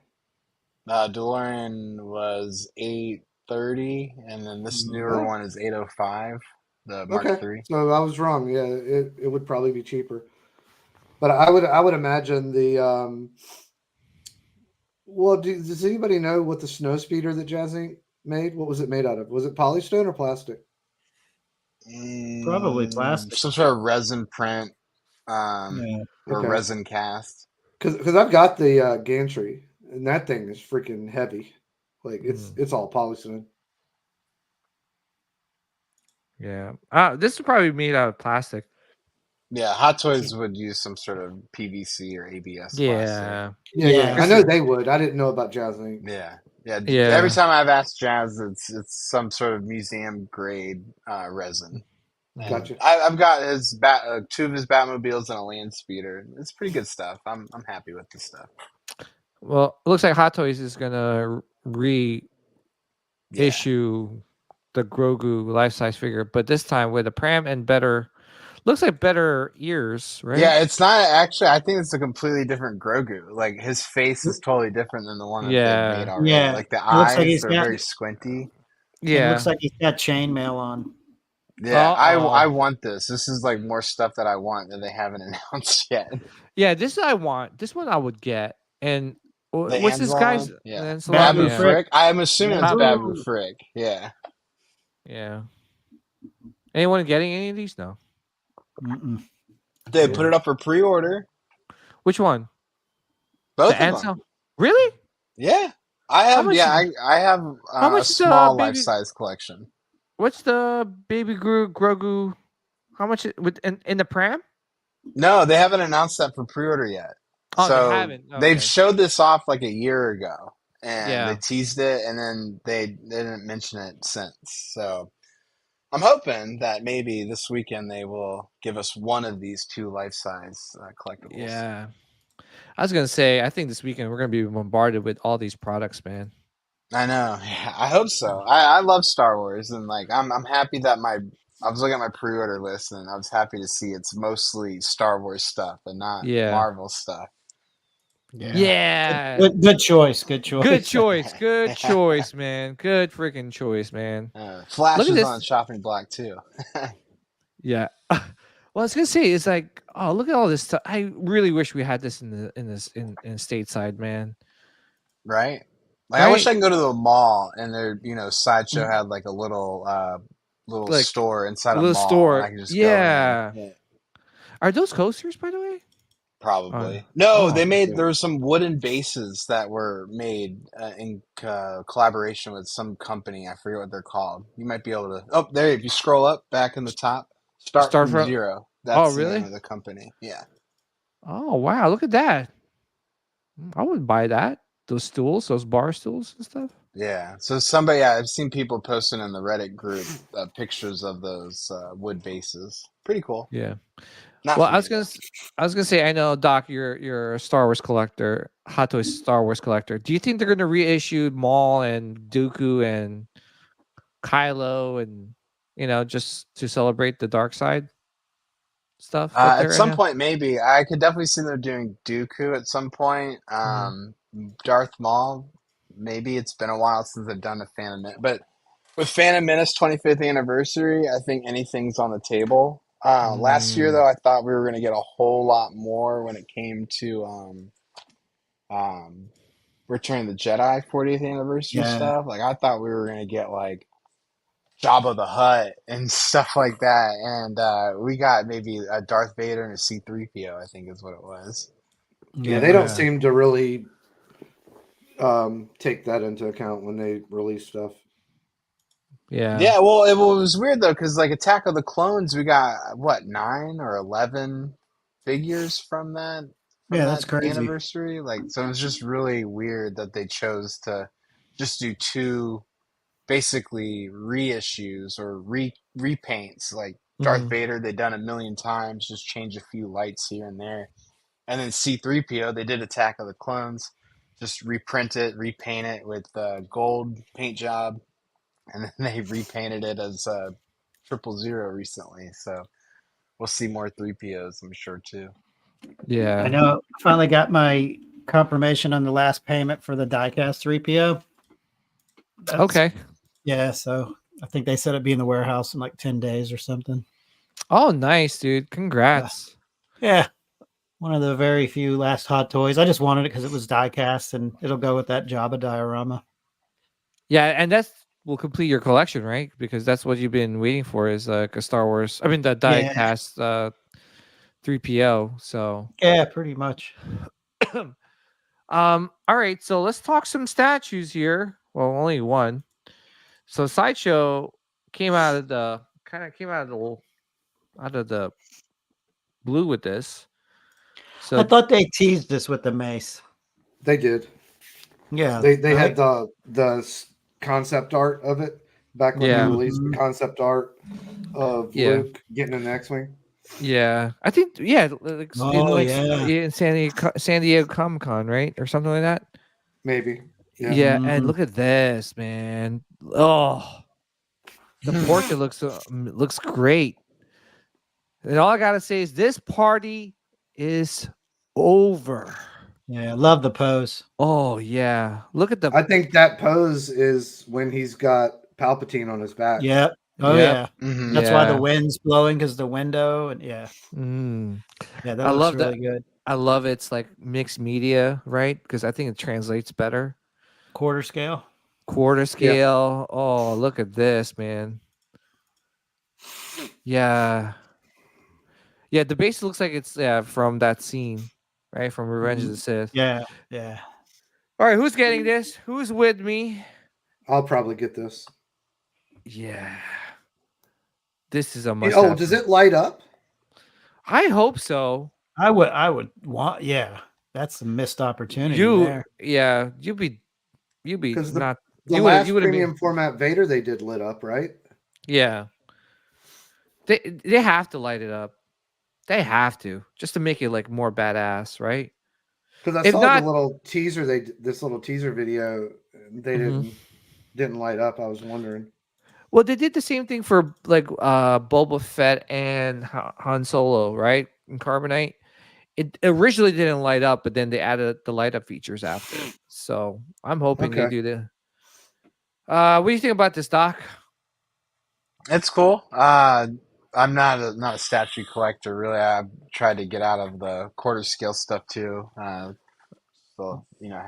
DeLorean was 830, and then this newer Oh. one is 805. The Mark Okay, III. so I was wrong. Yeah, it would probably be cheaper, but I would imagine the Well, does anybody know what the snow speeder that Jazz Inc. made? What was it made out of? Was it polystone or plastic? Probably plastic. Some sort of resin print, Yeah. or Okay. resin cast. Because I've got the gantry, and that thing is freaking heavy. Like it's all polystone. Yeah. This is probably made out of plastic. Yeah, Hot Toys would use some sort of PVC or ABS. Yeah. plastic. Yeah, Yeah. I know they would. I didn't know about Jazz Inc. Yeah. Yeah. Yeah. Every time I've asked Jazz, it's some sort of museum grade resin. And Gotcha. I've got his two of his Batmobiles and a land speeder. It's pretty good stuff. I'm happy with this stuff. Well, it looks like Hot Toys is gonna reissue the Grogu life-size figure, but this time with a pram and better. Looks like better ears, right? Yeah, it's not actually. I think it's a completely different Grogu. Like his face is totally different than the one that Yeah. they made already. Yeah. Like the It looks like eyes he's are got- very squinty. It Yeah. looks like he's got chainmail on. Yeah, Uh-oh. I want this. This is like more stuff that I want that they haven't announced yet. Yeah, this I want. This one I would get. And The what's this Anzalon? guy's? Yeah. Anzalon, Babu yeah. Frick. I'm assuming it's Babu. Babu Frick. Yeah. Yeah. Anyone getting any of these? No. Mm-mm. They put it up for pre-order. Which one? Both The of them. Ansel? Really? Yeah. I How have. much Yeah, is- I have how a much is the small baby- life-size collection. What's the baby Grogu? How much with in the pram? No, they haven't announced that for pre-order yet. Oh, so they haven't. Okay. they've showed this off like a year ago, and Yeah. they teased it, and then they didn't mention it since. So I'm hoping that maybe this weekend they will give us one of these two life-size collectibles. Yeah. I was gonna say, I think this weekend we're gonna be bombarded with all these products, man. I know. Yeah, I hope so. I love Star Wars, and like I'm happy that I was looking at my pre-order list, and I was happy to see it's mostly Star Wars stuff and not Yeah. Marvel stuff. Yeah. Good choice. Good choice. Good choice. Good choice, man. Good freaking choice, man. Flash Look at is this. on chopping block too. Yeah. Well, I was gonna say it's like, oh, look at all this stuff. I really wish we had this in stateside, man. Right? Like I wish Right. I can go to the mall and their Sideshow had like a little Like, store inside a little mall. store. And I can just go in. Yeah. Are those coasters, by the way? Probably. No, oh, they made yeah. there were some wooden bases that were made in collaboration with some company. I forget what they're called. You might be able to. Oh, there! If you scroll up back in the top, start Start from from- zero. That's the really? name of the company. Yeah. Oh wow, look at that. I would buy that. Those stools, those bar stools and stuff. Yeah. So somebody, I've seen people posting in the Reddit group pictures of those wood bases. Pretty cool. Yeah. Not Well, for I was me, gonna say, I know, Doc, you're a Star Wars collector, Hot Toys Star Wars collector. Do you think they're gonna reissue Maul and Dooku and Kylo and just to celebrate the dark side stuff? that At they're some in? point, maybe I could definitely see them doing Dooku at some point. Darth Maul, maybe it's been a while since they've done a Phantom Menace, but with Phantom Menace 25th anniversary, I think anything's on the table. Last year, though, I thought we were going to get a whole lot more when it came to we're Return of the Jedi 40th anniversary Yeah. stuff. Like I thought we were gonna get like Jabba the Hutt and stuff like that, and we got maybe a Darth Vader and a C-3PO. I think is what it was. Yeah, they don't seem to really take that into account when they release stuff. Yeah. Yeah, well, it was weird though, because like Attack of the Clones, we got what 9 or 11 figures from that that's crazy. anniversary. Like, so it was just really weird that they chose to just do 2 basically reissues or repaints. Like Darth Vader, they've done a million times, just change a few lights here and there, and then C-3PO, they did Attack of the Clones, just reprint it, repaint it with gold paint job. And then they repainted it as 000 recently, so we'll see more 3POs, I'm sure too. Yeah. I know. I finally got my confirmation on the last payment for the diecast 3PO. Okay. Yeah, so I think they said it'd be in the warehouse in like 10 days or something. Oh, nice, dude. Congrats. Yeah. One of the very few last Hot Toys. I just wanted it because it was diecast and it'll go with that Jabba diorama. Yeah, and that's will complete your collection, right? Because that's what you've been waiting for is like a Star Wars. I mean, the diecast 3PO. So yeah, pretty much. All right, so let's talk some statues here. Well, only one. So Sideshow came out of the blue with this. So I thought they teased this with the mace. They did. Yeah, They had the concept art of it back when they released the concept art of Luke getting an X-wing. Yeah, I think like in San Diego Comic-Con, right, or something like that. Maybe. Yeah, and look at this, man. Oh, the portrait looks great. And all I gotta say is this party is over. Yeah, I love the pose. Oh yeah, look at the. I think that pose is when he's got Palpatine on his back. Yeah. Oh yeah. Mm-hmm. That's why the wind's blowing because the window and yeah, that I looks love really that. good. I love it's like mixed media, right? Because I think it translates better. Quarter scale. Yeah. Oh, look at this, man. Yeah. Yeah, the base looks like it's from that scene, right? From Revenge of the Sith. Yeah. All right, who's getting this? Who's with me? I'll probably get this. Yeah. This is a must. Oh, does it light up? I hope so. I would want. Yeah, that's a missed opportunity. There. Yeah, you'd be not. The last premium format Vader they did lit up, right? Yeah. They have to light it up. They have to just to make it like more badass, right? Because I saw the little teaser. This little teaser video. They didn't light up. I was wondering. Well, they did the same thing for like Boba Fett and Han Solo, right? In Carbonite. It originally didn't light up, but then they added the light up features after. So I'm hoping they do the. What do you think about this, Doc? It's cool. I'm not a statue collector, really. I've tried to get out of the quarter scale stuff too. So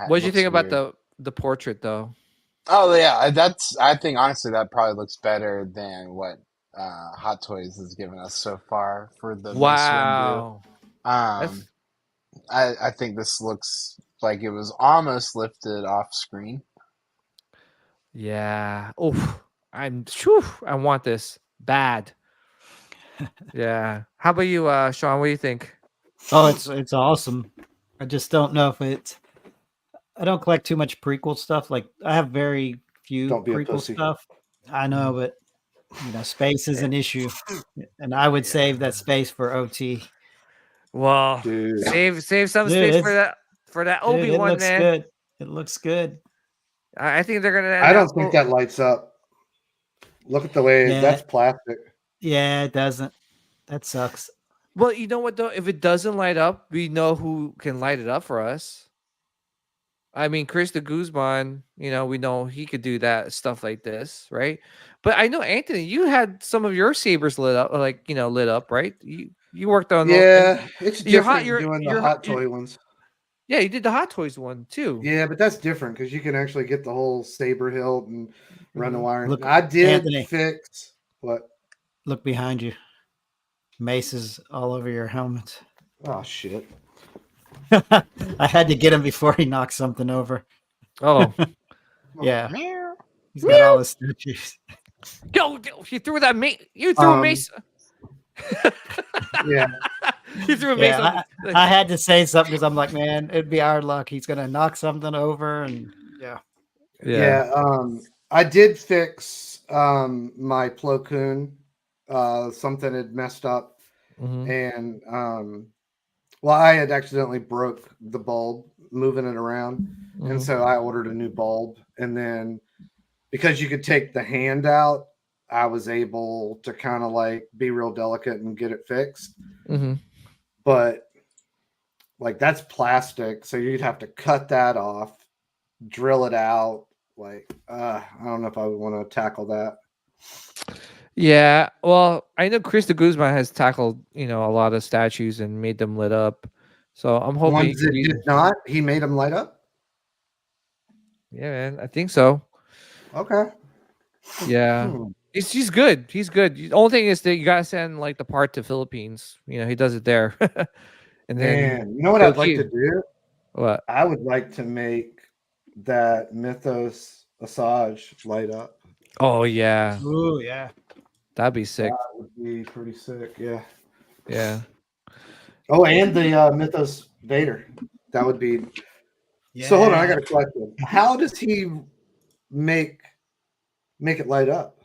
what did you think about the portrait though? Oh yeah, I think honestly that probably looks better than what Hot Toys has given us so far for the Wow. I think this looks like it was almost lifted off screen. Yeah. Oh, I want this bad. Yeah. How about you, Sean? What do you think? Oh, it's awesome. I just don't know if it's. I don't collect too much prequel stuff. Like I have very few prequel stuff. I know, but space is an issue, and I would save that space for OT. Well, save some space for that Obi-Wan, man. Good. It looks good. I think they're gonna. I don't think that lights up. Look at the way that's plastic. Yeah, it doesn't. That sucks. Well, you know what though? If it doesn't light up, we know who can light it up for us. I mean, Chris de Guzman, we know he could do that stuff like this, right? But I know, Anthony, you had some of your sabers lit up, lit up, right? You worked on it's different doing the Hot Toy ones. Yeah, you did the Hot Toys one too. Yeah, but that's different because you can actually get the whole saber hilt and run the wire. Look, I did Anthony. fix what? Look behind you. Maces all over your helmet. Oh shit! I had to get him before he knocked something over. Oh, Yeah. He's got all his statues. yo, you threw that mace. You threw a mace. Yeah, You threw a mace. Yeah, I had to say something because I'm like, man, it'd be our luck. He's gonna knock something over, and yeah. I did fix my Plo Koon. Something had messed up, Mhm. and well, I had accidentally broke the bulb moving it around, Mhm. and so I ordered a new bulb. And then because you could take the hand out, I was able to kind of like be real delicate and get it fixed. Mhm. But like that's plastic, so you'd have to cut that off, drill it out. Like I don't know if I would want to tackle that. Yeah, well, I know Chris de Guzman has tackled, a lot of statues and made them lit up. So I'm hoping. Ones that did not, he made them light up. Yeah, man, I think so. Okay. Yeah, he's good. He's good. The only thing is that you gotta send like the part to Philippines. He does it there, and then Man, you know what I'd like to do? what? I would like to make that Mythos Asajj light up. Oh yeah, ooh, yeah. that'd be sick. That would be pretty sick. Yeah. Yeah. Oh, and the Mythos Vader. That would be. So hold on, I got a question. How does he make it light up?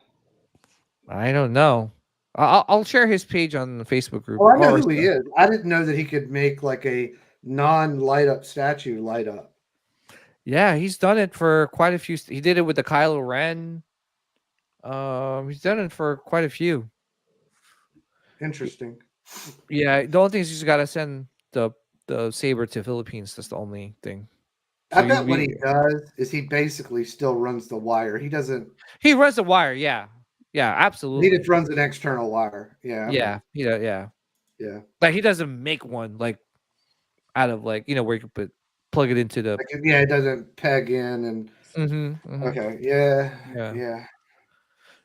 I don't know. I'll share his page on the Facebook group. Oh, I know Or- who he is. I didn't know that he could make like a non-light up statue light up. Yeah, he's done it for quite a few. He did it with the Kylo Ren. He's done it for quite a few. Interesting. Yeah, the only thing is you just gotta send the saber to Philippines. That's the only thing. I So bet what he does is he basically still runs the wire. He doesn't. He runs the wire. Yeah, absolutely. He just runs an external wire. Yeah. Yeah, yeah. Yeah. Like he doesn't make one like out of like where you could plug it into the. Like, yeah, it doesn't peg in and. Mhm. Okay. Yeah. Yeah. Yeah.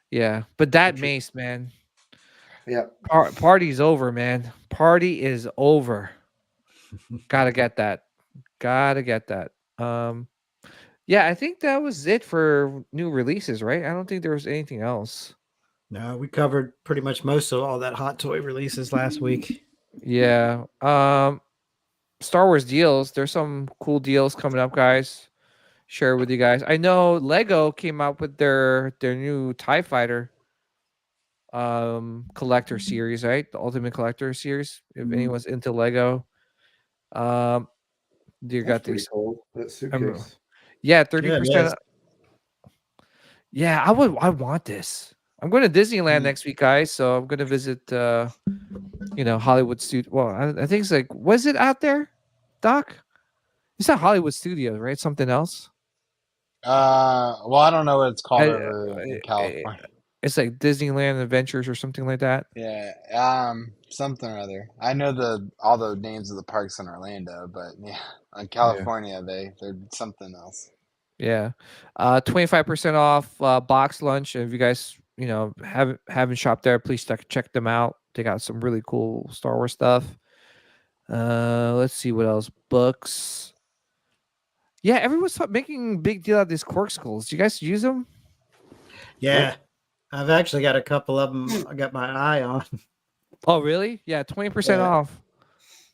Yeah, but that mace, man. Yeah. Party's over, man. Party is over. Gotta get that. Yeah, I think that was it for new releases, right? I don't think there was anything else. No, we covered pretty much most of all that hot toy releases last week. Yeah. Star Wars deals. There's some cool deals coming up, guys. Share with you guys. I know Lego came out with their new TIE Fighter collector series, right? The Ultimate Collector series. If anyone's into Lego. You got these cool. That suitcase. Yeah, 30%. Yeah, I want this. I'm going to Disneyland next week, guys. So I'm going to visit, Hollywood Studio. Well, I think it's like, was it out there, Doc? It's not Hollywood Studios, right? Something else. Well, I don't know what it's called over in California. It's like Disneyland Adventures or something like that. Yeah, something or other. I know all the names of the parks in Orlando, but yeah, in California they're something else. Yeah, 25% off box lunch. If you guys haven't shopped there, please check them out. They got some really cool Star Wars stuff. Let's see what else. Books. Yeah, everyone's making a big deal out of these Corkscrolls. Do you guys use them? Yeah, I've actually got a couple of them. I got my eye on. Oh, really? Yeah, 20% off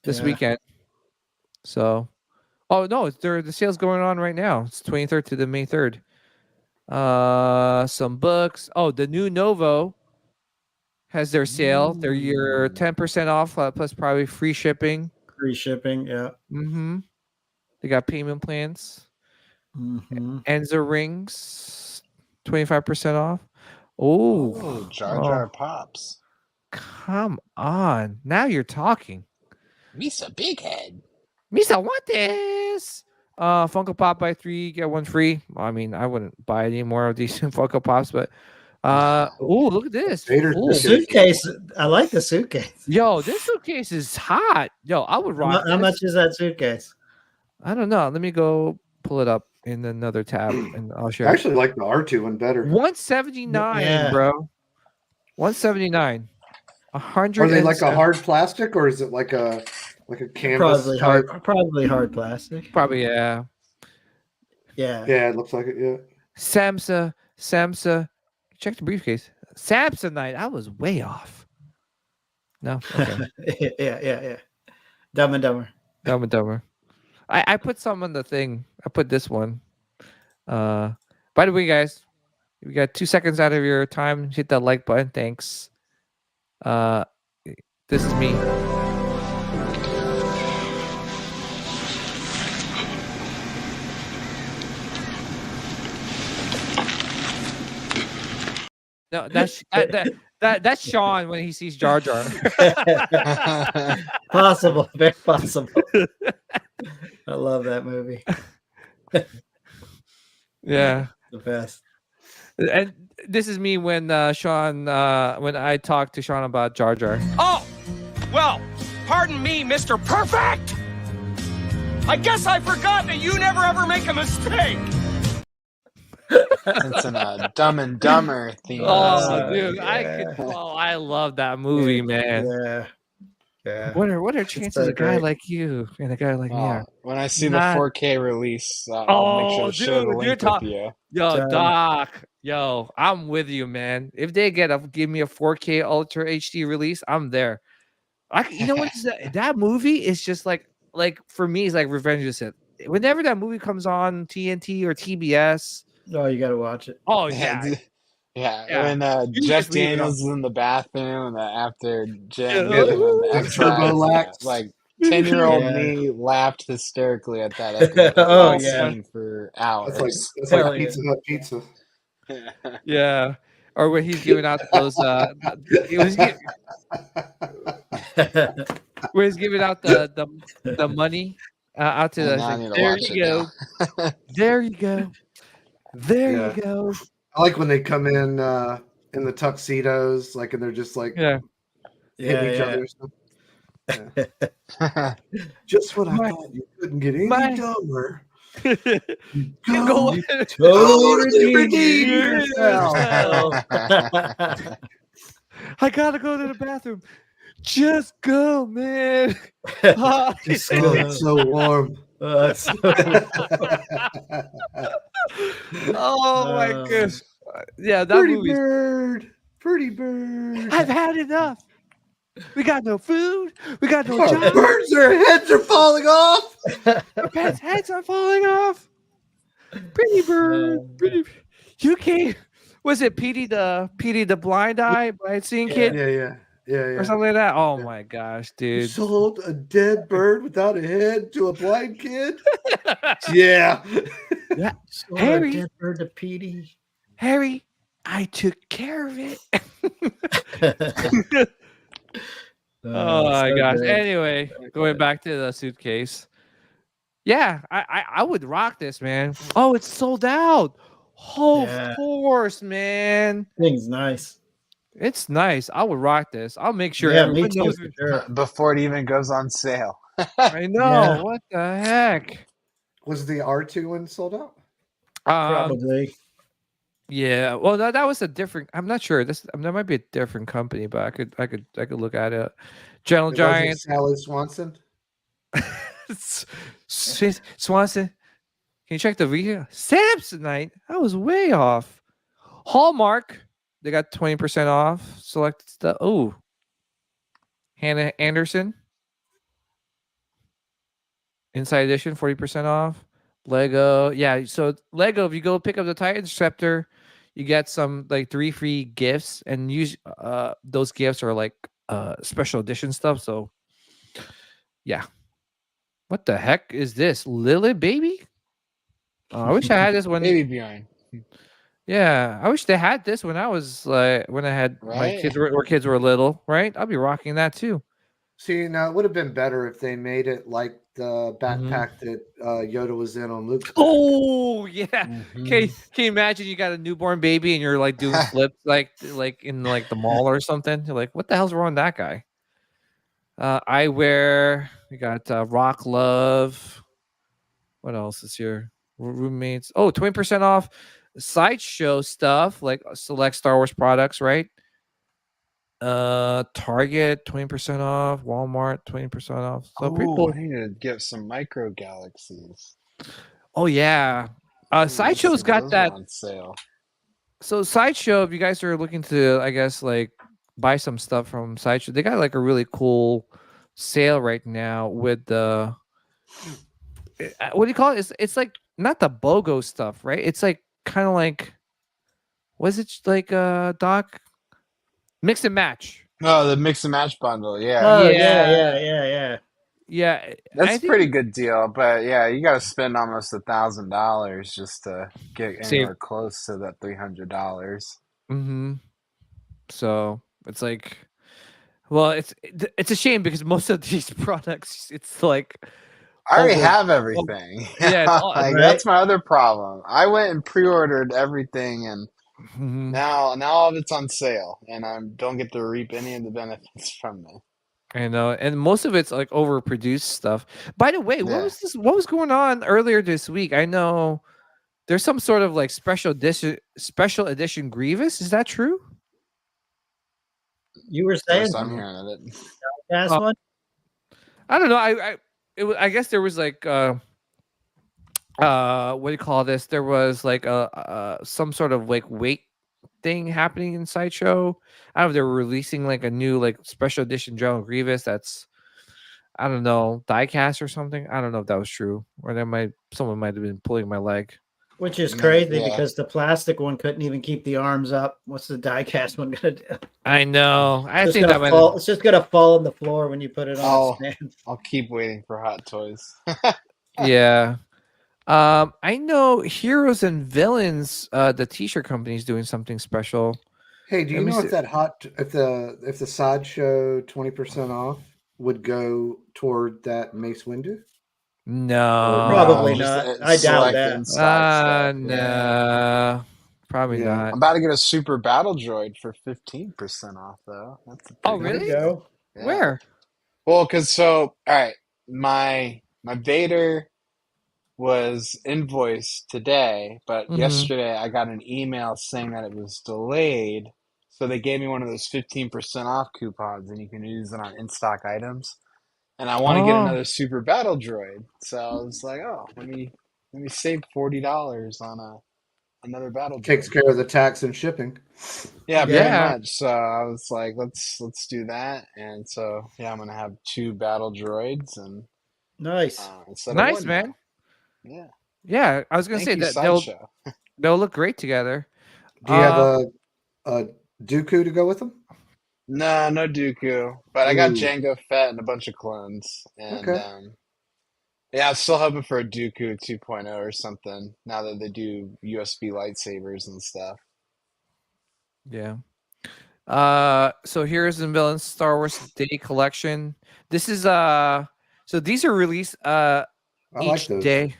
this weekend. So, oh no, the sale's going on right now. It's 23rd to the May 3rd. Some books. Oh, the new Novo has their sale. They're your 10% off plus probably free shipping. Free shipping, yeah. Mm-hmm. They got payment plans. Mm-hmm. Enza rings, 25% off. Oh, Jar Jar Pops. Come on. Now you're talking. Misa Big Head. Misa, want this? Funko Pop buy 3, get 1 free. I mean, I wouldn't buy any more of these Funko Pops, but look at this. The suitcase. I like the suitcase. Yo, this suitcase is hot. Yo, I would rock. How much is that suitcase? I don't know. Let me go pull it up in another tab, and I'll I share. actually like the R2 one better. 179, Yeah. bro. 179. Are 100. they like a hard plastic or is it like a canvas Probably type? hard plastic. Probably, yeah. Yeah. Yeah, it looks like it. Yeah. Samsa. Check the briefcase. Samsonite. I was way off. No. Okay. yeah. Dumb and Dumber. Dumb and Dumber. I put some on the thing. I put this one. By the way, guys, we got 2 seconds out of your time. Hit that like button. Thanks. This is me. No, that's Sean when he sees Jar Jar. Possible, very possible. I love that movie. Yeah. The best. And this is me when Sean when I talked to Sean about Jar Jar. Oh, well, pardon me, Mr. Perfect. I guess I forgot that you never ever make a mistake. It's in a Dumb and Dumber theme. Oh, dude, yeah. I love that movie, man. Yeah. What are chances so a guy great. like you and a guy like me are? When I see Not- the 4K release, I'll make sure to share the dude, link you're with talking. you. Yo, Done. Doc. Yo, I'm with you, man. If they give me a 4K Ultra HD release, I'm there. You know what? That movie is just like for me, it's like Revenge of the Sith. Whenever that movie comes on TNT or TBS, Oh, you got to watch it. oh yeah, Yeah. When You Jeff just leave it Daniels is in the bathroom after Jen Yeah. gave him the With X Turbo Lax. like 10-year-old Yeah. me laughed hysterically at that episode. Oh, That yeah. scene for hours. That's Hell like yeah. Pizza Hut pizza. yeah. Or when he's giving out those, where he's giving out the money out to Now I the. need to There watch you it go. now. There you go. There Yeah. you go. I like when they come in the tuxedos, like, and they're just like Yeah. hitting each other. Or something. Just when I thought you couldn't get any My- dumber. You Go go totally redeem yourself. I gotta go to the bathroom. Just go, man. Oh, It's so warm. oh my goodness. Yeah, that Pretty movie. bird. Pretty bird. I've had enough. We got no food. We got no Our job. birds, their heads are falling off. Our pets' heads are falling off. Pretty bird. Pretty. You can't. Was it Petey the Blind Eye by Seeing Kid Yeah. or something like that? Oh Yeah. my gosh, You dude. sold a dead bird without a head to a blind kid? Yeah. Harry. Dead bird to Petey. Harry, I took care of it. Oh my so gosh. good. Anyway, going back to the suitcase. Yeah, I would rock this, man. Oh, it's sold out. Oh, Yeah. of course, man. Thing's nice. It's nice. I would rock this. I'll make sure Yeah, me everyone too. knows. For sure. Before it even goes on sale. I know. Yeah. What the heck? Was the R2 one sold out? Probably. Yeah. Well, that was a different. I'm not sure. That might be a different company, but I could look at it. Gentle It wasn't Giant. Sally Swanson. Swanson. Can you check the video? Samsonite. I was way off. Hallmark. They got 20% off. Selected stuff. Oh. Hannah Anderson. Inside Edition, 40% off. Lego. Yeah. So Lego, if you go pick up the Titan Scepter, you get some like 3 free gifts. And use those gifts are like special edition stuff. So yeah. What the heck is this? Lilith baby? Oh, I wish I had this one. Baby Bjorn. Yeah, I wish they had this when I was like when I had my Right? kids were kids were little, right? I'll be rocking that too. See, now it would have been better if they made it like the backpack that Yoda was in on Luke's. Oh yeah. Mhm. Can you imagine you got a newborn baby and you're like doing flips like in like the mall or something? You're like, what the hell's wrong with that guy? Eyewear. We got Rock Love. What else is here? Roommates. Oh, 20% off Sideshow stuff, like select Star Wars products, right? Target 20% off, Walmart 20% off. So pretty Oh, cool. I need to get some micro galaxies. Oh yeah. Sideshow's got Those that. were on sale. So Sideshow, if you guys are looking to, I guess, like buy some stuff from Sideshow, they got like a really cool sale right now with the what do you call it? It's like not the BOGO stuff, right? It's like kind of like, was it like Doc? Mix and match. Oh, the mix and match bundle. Yeah. Oh Yeah. yeah. Yeah, That's I a think pretty good deal, but yeah, you got to spend almost $1,000 just to get save. anywhere close to that $300. Mm-hmm. So it's like, well, it's a shame because most of these products, it's like I already over. have everything. Yeah, it's all, Like right. that's my other problem. I went and pre-ordered everything, and Mhm. now all of it's on sale, and I don't get to reap any of the benefits from it. I know, and most of it's like overproduced stuff. By the way, what Yeah. was this? What was going on earlier this week? I know there's some sort of like special edition Grievous. Is that true? You were saying First I'm hearing of it. last one? I don't know. I guess there was like what do you call this? There was like some sort of like weight thing happening in Sideshow. I don't know if they were releasing like a new like special edition General Grievous that's, I don't know, diecast or something. I don't know if that was true, or someone might have been pulling my leg. Which is crazy Yeah. because the plastic one couldn't even keep the arms up. What's the diecast one gonna do? I know. I It's think gonna that might. fall, it's just gonna fall on the floor when you put it on Oh. the stand. I'll keep waiting for Hot Toys. Yeah. I know Heroes and Villains, the t-shirt company is doing something special. Hey, do you Let me know see. if the Sideshow 20% off would go toward that Mace Windu? No. Probably Just, not. uh, I doubt select that. in-stock stuff. No. Probably Yeah. not. I'm about to get a Super Battle Droid for 15% off, though. That's a Oh, pretty There good you really? go. deal. Yeah. Where? Well, all right, my Vader was invoiced today, but Mhm. yesterday I got an email saying that it was delayed. So they gave me one of those 15% off coupons, and you can use it on in-stock items. And I want to get Oh. another Super Battle Droid, so I was like, oh, let me save $40 on another Battle Droid. Takes care of the tax and shipping. Yeah, pretty Yeah. much. So I was like, let's do that. And so yeah, I'm gonna have 2 Battle Droids and Nice. instead Nice, of one man. now. Yeah. Yeah, I was gonna Thank say you, that Sideshow. they'll look great together. Do you have a Dooku to go with them? No Dooku, but I got Ooh. Jango Fett and a bunch of clones, and Okay. yeah, I'm still hoping for a Dooku 2.0 or something. Now that they do USB lightsabers and stuff. Yeah. So Heroes and Villains Star Wars Day Collection. This is so these are released I like each those. day.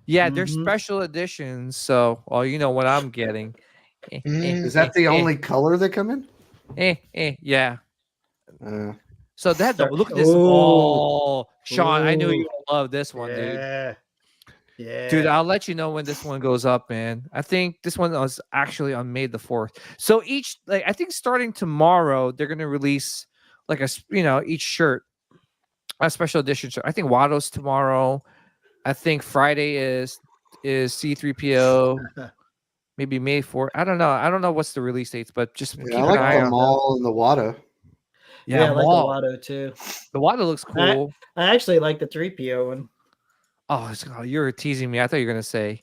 Yeah, they're Mhm. special editions. So, well, you know what I'm getting. Is that the only color they come in? Yeah. Uh, So that Start- look at this. Ooh. Oh, Sean, I knew you Ooh. would love this one, dude. Yeah. Yeah. Dude, I'll let you know when this one goes up, man. I think this one was actually on May the 4th. So I think starting tomorrow, they're gonna release like each shirt, a special edition shirt. I think Watto's tomorrow. I think Friday is C3PO. Maybe May 4th. I don't know. I don't know what's the release dates, but just keep I an like eye the on. Maul and the Watto. Yeah, I like the Maul. Watto too. The Watto looks cool. I actually like the 3PO one. Oh, you were teasing me. I thought you were gonna say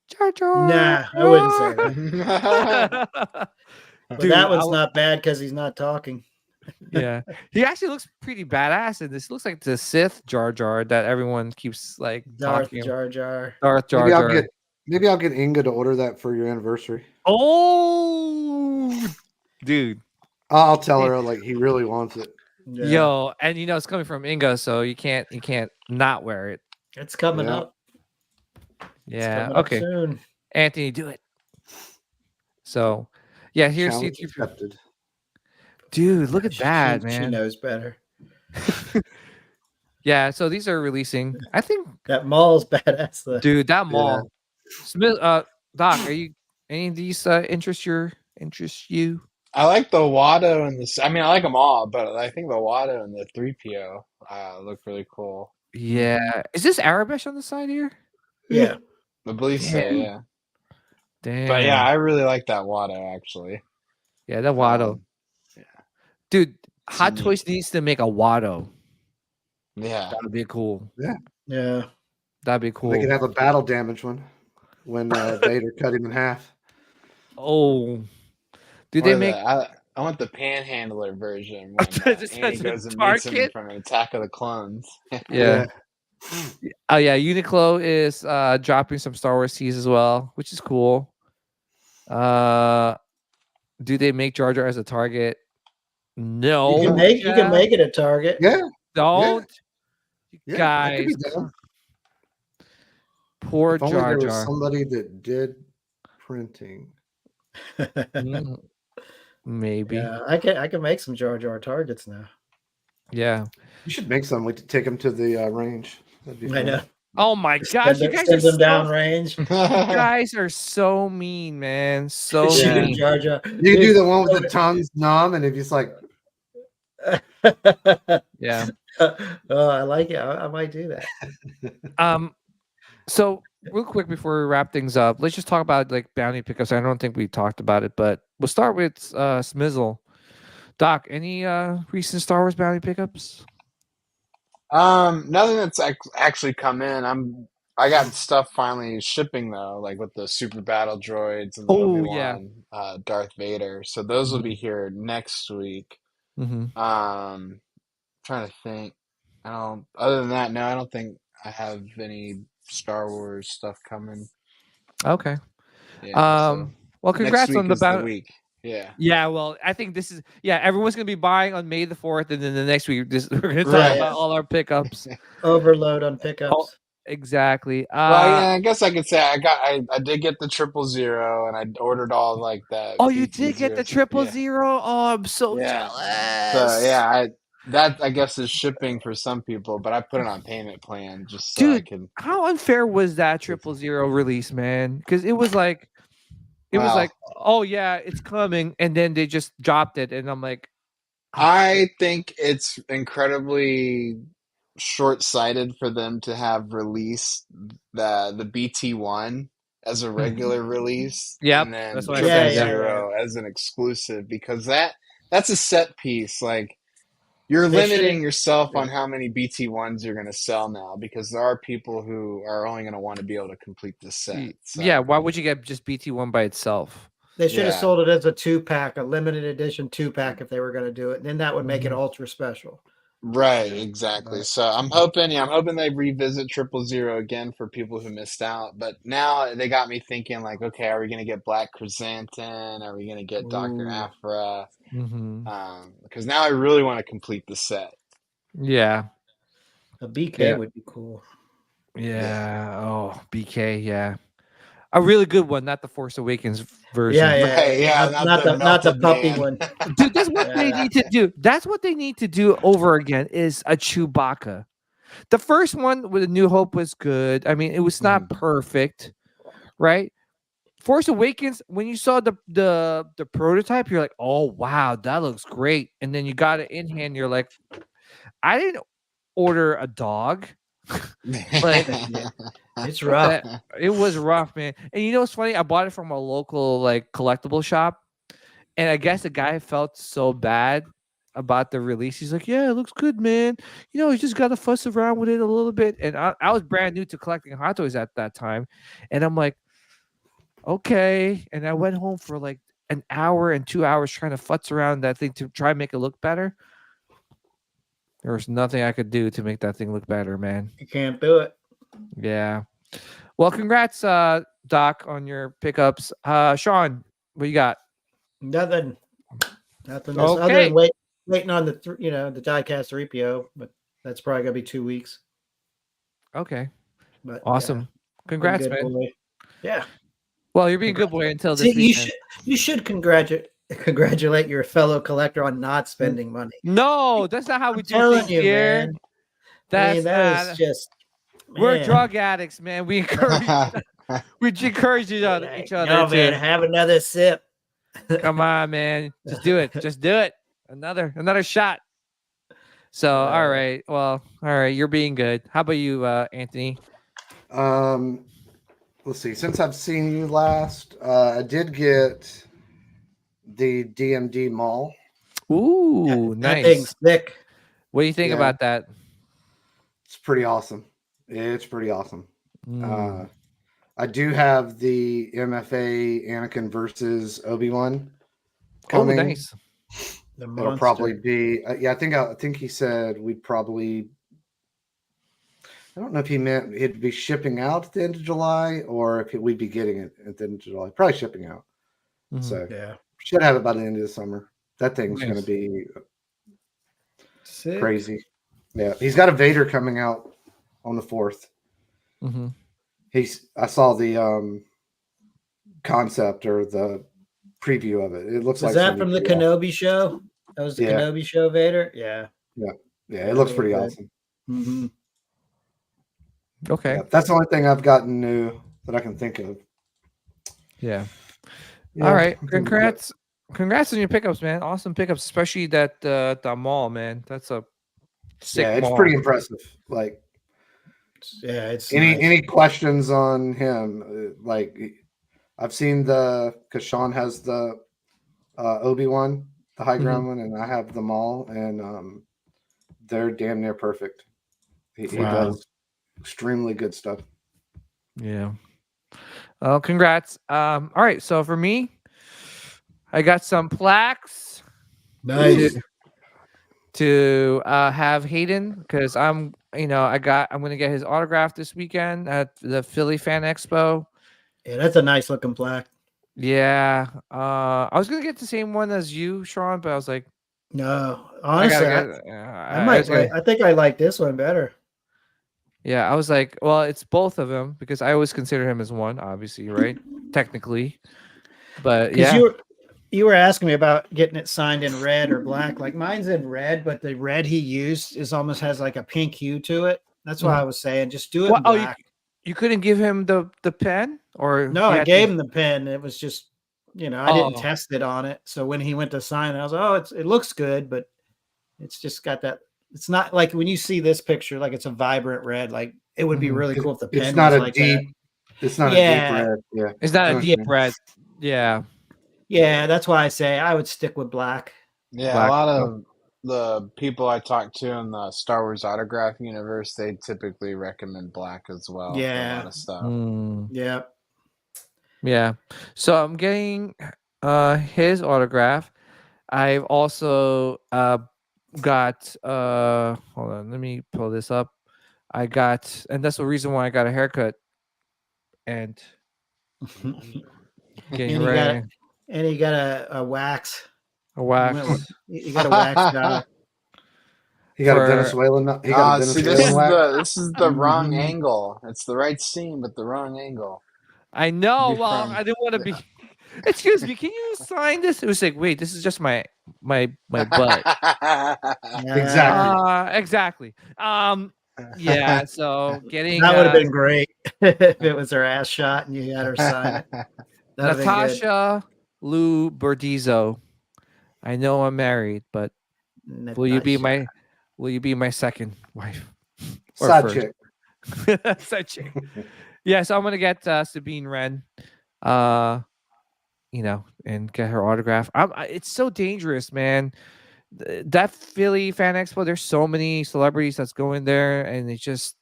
Jar Jar. Nah, I wouldn't say that. But Dude, that one's not bad because he's not talking. Yeah, he actually looks pretty badass, and this looks like the Sith Jar Jar that everyone keeps like Darth talking. Jar Jar. Darth Jar Maybe Jar. maybe I'll get Inga to order that for your anniversary. Oh, dude. I'll tell her like he really wants it. Yeah. Yo, and it's coming from Inga, so you can't not wear it. It's coming Yeah. up. It's Yeah. coming up Okay, soon. Anthony, do it. So, yeah, here's Challenge C3PO. accepted. Dude, look at that, She man. knows better. Yeah, so these are releasing. I think, That mall's badass. Though. dude, that mall. Smith, Doc, are you any of these interest you? I like the Watto and I mean, I like them all, but I think the Watto and the 3PO look really cool. Yeah, is this Arabish on the side here? Yeah. I believe so, yeah. Damn. But yeah, I really like that Watto actually. Yeah, that Watto. Yeah. Dude, Hot neat. Toys needs to make a Watto. Yeah. That would be cool. Yeah. That'd be cool. They could have a battle damage one when Vader cut him in half. Oh, did Or they make? I want the Panhandler version when Just Annie as a goes and meets him target? from Attack of the Clones. Yeah. Oh yeah, Uniqlo is dropping some Star Wars tees as well, which is cool. Do they make Jar Jar as a target? No. You can make it a target. Yeah. Don't. Yeah, Guys. that could be done. Poor If only Jar there was Jar. somebody that did printing. Maybe. Yeah, I can make some Jar Jar targets now. You should make some. We could take them to the range. That'd be I fun. know. Oh my gosh, you guys are Send them so, down range. you guys are so mean, man. So Shoot mean. Jar Jar. You can do the one with the tongues numb, and if it's like, Yeah. Oh, I like it. I might do that. So real quick before we wrap things up, let's just talk about like bounty pickups. I don't think we talked about it, but we'll start with Smizzle. Doc, any recent Star Wars bounty pickups? Nothing that's actually come in. I got stuff finally shipping though, like with the Super Battle Droids and the Obi-Wan, Darth Vader. So those will be here next week. Mm-hmm. Trying to think. Other than that, no, I don't think I have any Star Wars stuff coming. Okay. Yeah, well, congrats next week on the is the bounty. week. Yeah. Yeah, well, I think this is everyone's gonna be buying on May the 4th, and then the next week we're gonna talk Right. about all our pickups. Overload on pickups. Oh, exactly. Well, yeah, I guess I could say I did get the 000, and I ordered all like that. Oh, you did get the 000? Yeah. Oh, I'm so Yeah. jealous. So yeah, that I guess is shipping for some people, but I put it on payment plan just so I Dude, can. how unfair was that 000 release, man? Because it was like, oh yeah, it's coming, and then they just dropped it, and I'm like, I think it's incredibly short-sighted for them to have released the BT1 as a regular release, Yep, and then that's what I 000 said. as an exclusive, because that's a set piece. Like you're They limiting should've- yourself on how many BT1s you're going to sell now, because there are people who are only going to want to be able to complete the set. So. Yeah, why would you get just BT1 by itself? They should have Yeah. sold it as a 2-pack, a limited edition 2-pack if they were going to do it. And then that would make it ultra special. Right, exactly. So I'm hoping they revisit 000 again for people who missed out. But now they got me thinking, like, okay, are we going to get Black Chrysanthemum? Are we going to get Dr. Aphra? Mm-hmm. Because now I really want to complete the set. Yeah. A BK would be cool. Yeah. Oh, BK. Yeah. A really good one, not the Force Awakens version. Yeah. Right, yeah, Not the puppy man. one. Dude, that's what they need to do. That's what they need to do over again is a Chewbacca. The first one with A New Hope was good. I mean, it was not perfect, right? Force Awakens, when you saw the prototype, you're like, oh wow, that looks great. And then you got it in hand, you're like, I didn't order a dog. Like, It's rough. it was rough, man. And you know what's funny? I bought it from a local like collectible shop, and I guess the guy felt so bad about the release. He's like, "Yeah, it looks good, man. You know, you just got to fuss around with it a little bit." And I was brand new to collecting Hot Toys at that time, and I'm like, "Okay." And I went home for like an hour and 2 hours trying to futz around that thing to try and make it look better. There was nothing I could do to make that thing look better, man. You can't do it. Yeah. Well, congrats, Doc, on your pickups. Sean, what you got? Nothing. Other Okay. than waiting on the diecast 3PO, but that's probably gonna be 2 weeks. Okay. But Awesome. yeah, Congrats, good man. boy. Yeah. Well, you're being a good boy until this See, weekend. you should congratulate your fellow collector on not spending money. No, that's not how we I'm do telling things you, here. man. That's that not. is just. We're man. drug addicts, man. We encourage each other. No, man, to have another sip. come on, man. Just do it. Just do it. Another shot. So, all right. Well, all right. You're being good. How about you, Anthony? Let's see. Since I've seen you last, I did get the DMD Mall. Ooh, That nice. thing's thick. What do you think Yeah. about that? It's pretty awesome. It's pretty awesome. Mm. I do have the MFA Anakin versus Obi-Wan Oh, coming. nice. The It'll monster. probably be I think he said we'd probably. I don't know if he meant it'd be shipping out at the end of July or if we'd be getting it at the end of July. Probably shipping out. Mhm. So Yeah. should have it by the end of the summer. That thing's Nice. going to be Sick. crazy. Yeah, he's got a Vader coming out on the 4th. Mhm. I saw the concept or the preview of it. It looks Was like that from the something pretty Kenobi show? That was the Yeah. Kenobi show, Vader? Yeah. awesome. Yeah, it looks pretty Good. awesome. Mm-hmm. Okay. Yeah, that's the only thing I've gotten new that I can think of. Yeah. Yeah, All right. I think- Congrats on your pickups, man. Awesome pickups, especially that the mall, man. That's a sick Yeah, it's mall. pretty impressive. Like Yeah, it's any nice. any questions on him? Like I've seen because Sean has the Obi-Wan, the high ground one, and I have them all, and they're damn near perfect. He Wow. does extremely good stuff. Yeah. Well, congrats. All right. So for me, I got some plaques Nice. to have Hayden because I'm gonna get his autograph this weekend at the Philly Fan Expo. Yeah, that's a nice looking plaque. Yeah. I was gonna get the same one as you, Sean, but I was like, No, I honestly, gotta get. I think I like this one better. Yeah, I was like, well, it's both of them because I always consider him as one, obviously, right? Technically, but Because yeah. you were asking me about getting it signed in red or black. Like mine's in red, but the red he used is almost has like a pink hue to it. That's why I was saying just do it Well, in oh, black. you couldn't give him the pen, or No, you I had gave to- him the pen. It was just, I didn't Oh. test it on it. So when he went to sign it, I was like, oh, it looks good, but it's just got that. It's not like when you see this picture, like it's a vibrant red. Like it would be Mhm. really cool if the pen It's not was a like deep. that. It's not Yeah. a deep red. Yeah, It's not I a deep understand. red. Yeah. Yeah, that's why I say I would stick with black. Yeah, Black. a lot of the people I talk to in the Star Wars autograph universe, they typically recommend black as well for a Yeah. lot of stuff. Mm, Yeah. yeah. So I'm getting his autograph. I've also got hold on, let me pull this up. I got, and that's the reason why I got a haircut and getting And you ready. And you got a wax. A wax. You got a wax job. He got For- a Venezuelan. He got a See, Venezuelan wax. this is the wrong Mhm. angle. It's the right scene, but the wrong angle. I know. Be Well, from- I didn't want to be. Excuse me. Can you sign this? It was like, wait, this is just my butt. Exactly. Exactly. Yeah. So getting That would have been great if it was her ass shot and you had her sign it. That'd have been good. Natasha Lou Bordizzo. I know I'm married, but will you be my second wife? Or Side first? chick. Side chick. Yeah, so I'm gonna get Sabine Wren, and get her autograph. It's so dangerous, man. That Philly Fan Expo, there's so many celebrities that's going there, and it's just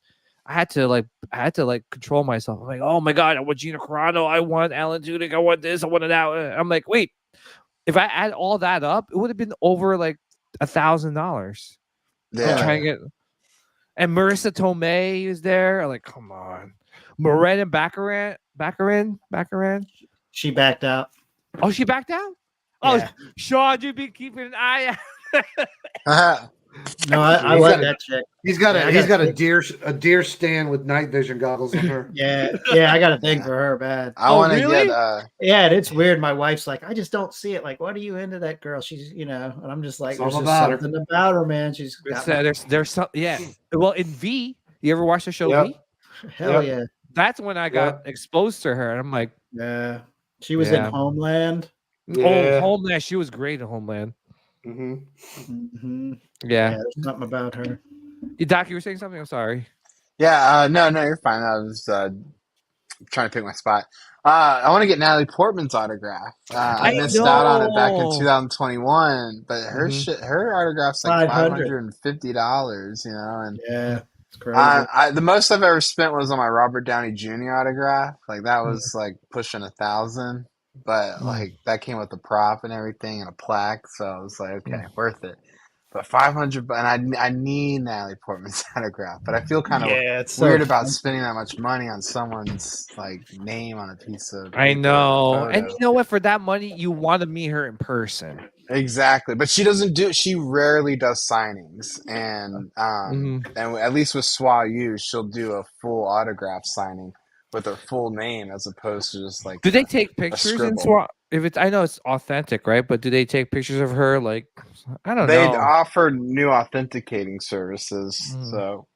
I had to control myself. I'm like, oh my god, I want Gina Carano, I want Alan Tudyk, I want this, I want that. I'm like, wait, if I add all that up, it would have been over like $1,000. Yeah. Trying to get, and Marissa Tomei is there. I'm like, come on, Moret and Baccarin. She backed out. Oh, she backed out. Oh, Yeah. Sean, you've been keeping an eye out. No, I He's like got a- that chick. He's got Yeah, I he's gotta got a deer stand with night vision goggles on her. Yeah, I got a thing for her, bad. I Oh, want to really? get Yeah, and it's weird. My wife's like, I just don't see it. Like, what are you into that girl? She's, and I'm just like, there's Something just about her. something about her, man. She's got There's some, yeah. Well, in V, you ever watch the show Yep. V? hell Yep. yeah, That's when I got exposed to her, and I'm like, yeah. She was in Yeah. Homeland. Yeah. oh, Homeland. She was great in Homeland. hmm Mm-hmm. Yeah. There's something about her. Doc, you were saying something? I'm sorry. Yeah, no, you're fine. I was trying to pick my spot. I want to get Natalie Portman's autograph. I I missed out on it back in know. 2021, but her Mhm. her autograph's like $500. $550, and Yeah, it's crazy. the most I've ever spent was on my Robert Downey Jr. autograph. Like that was like pushing 1,000, but like that came with a prop and everything and a plaque, so I was like, okay, worth it. But 500, and I need Natalie Portman's autograph, but I feel kind of It's weird so about fun. spending that much money on someone's like name on a piece of I paper or know. And photo. you know what? For that money, you want to meet her in person. Exactly, but she rarely does signings, and and at least with Swa Yu, she'll do a full autograph signing with her full name as opposed to just like Do they take pictures in scribble. SWAT? If it's, I know it's authentic, right? But do they take pictures of her? Like, I don't They know. offer new authenticating services, so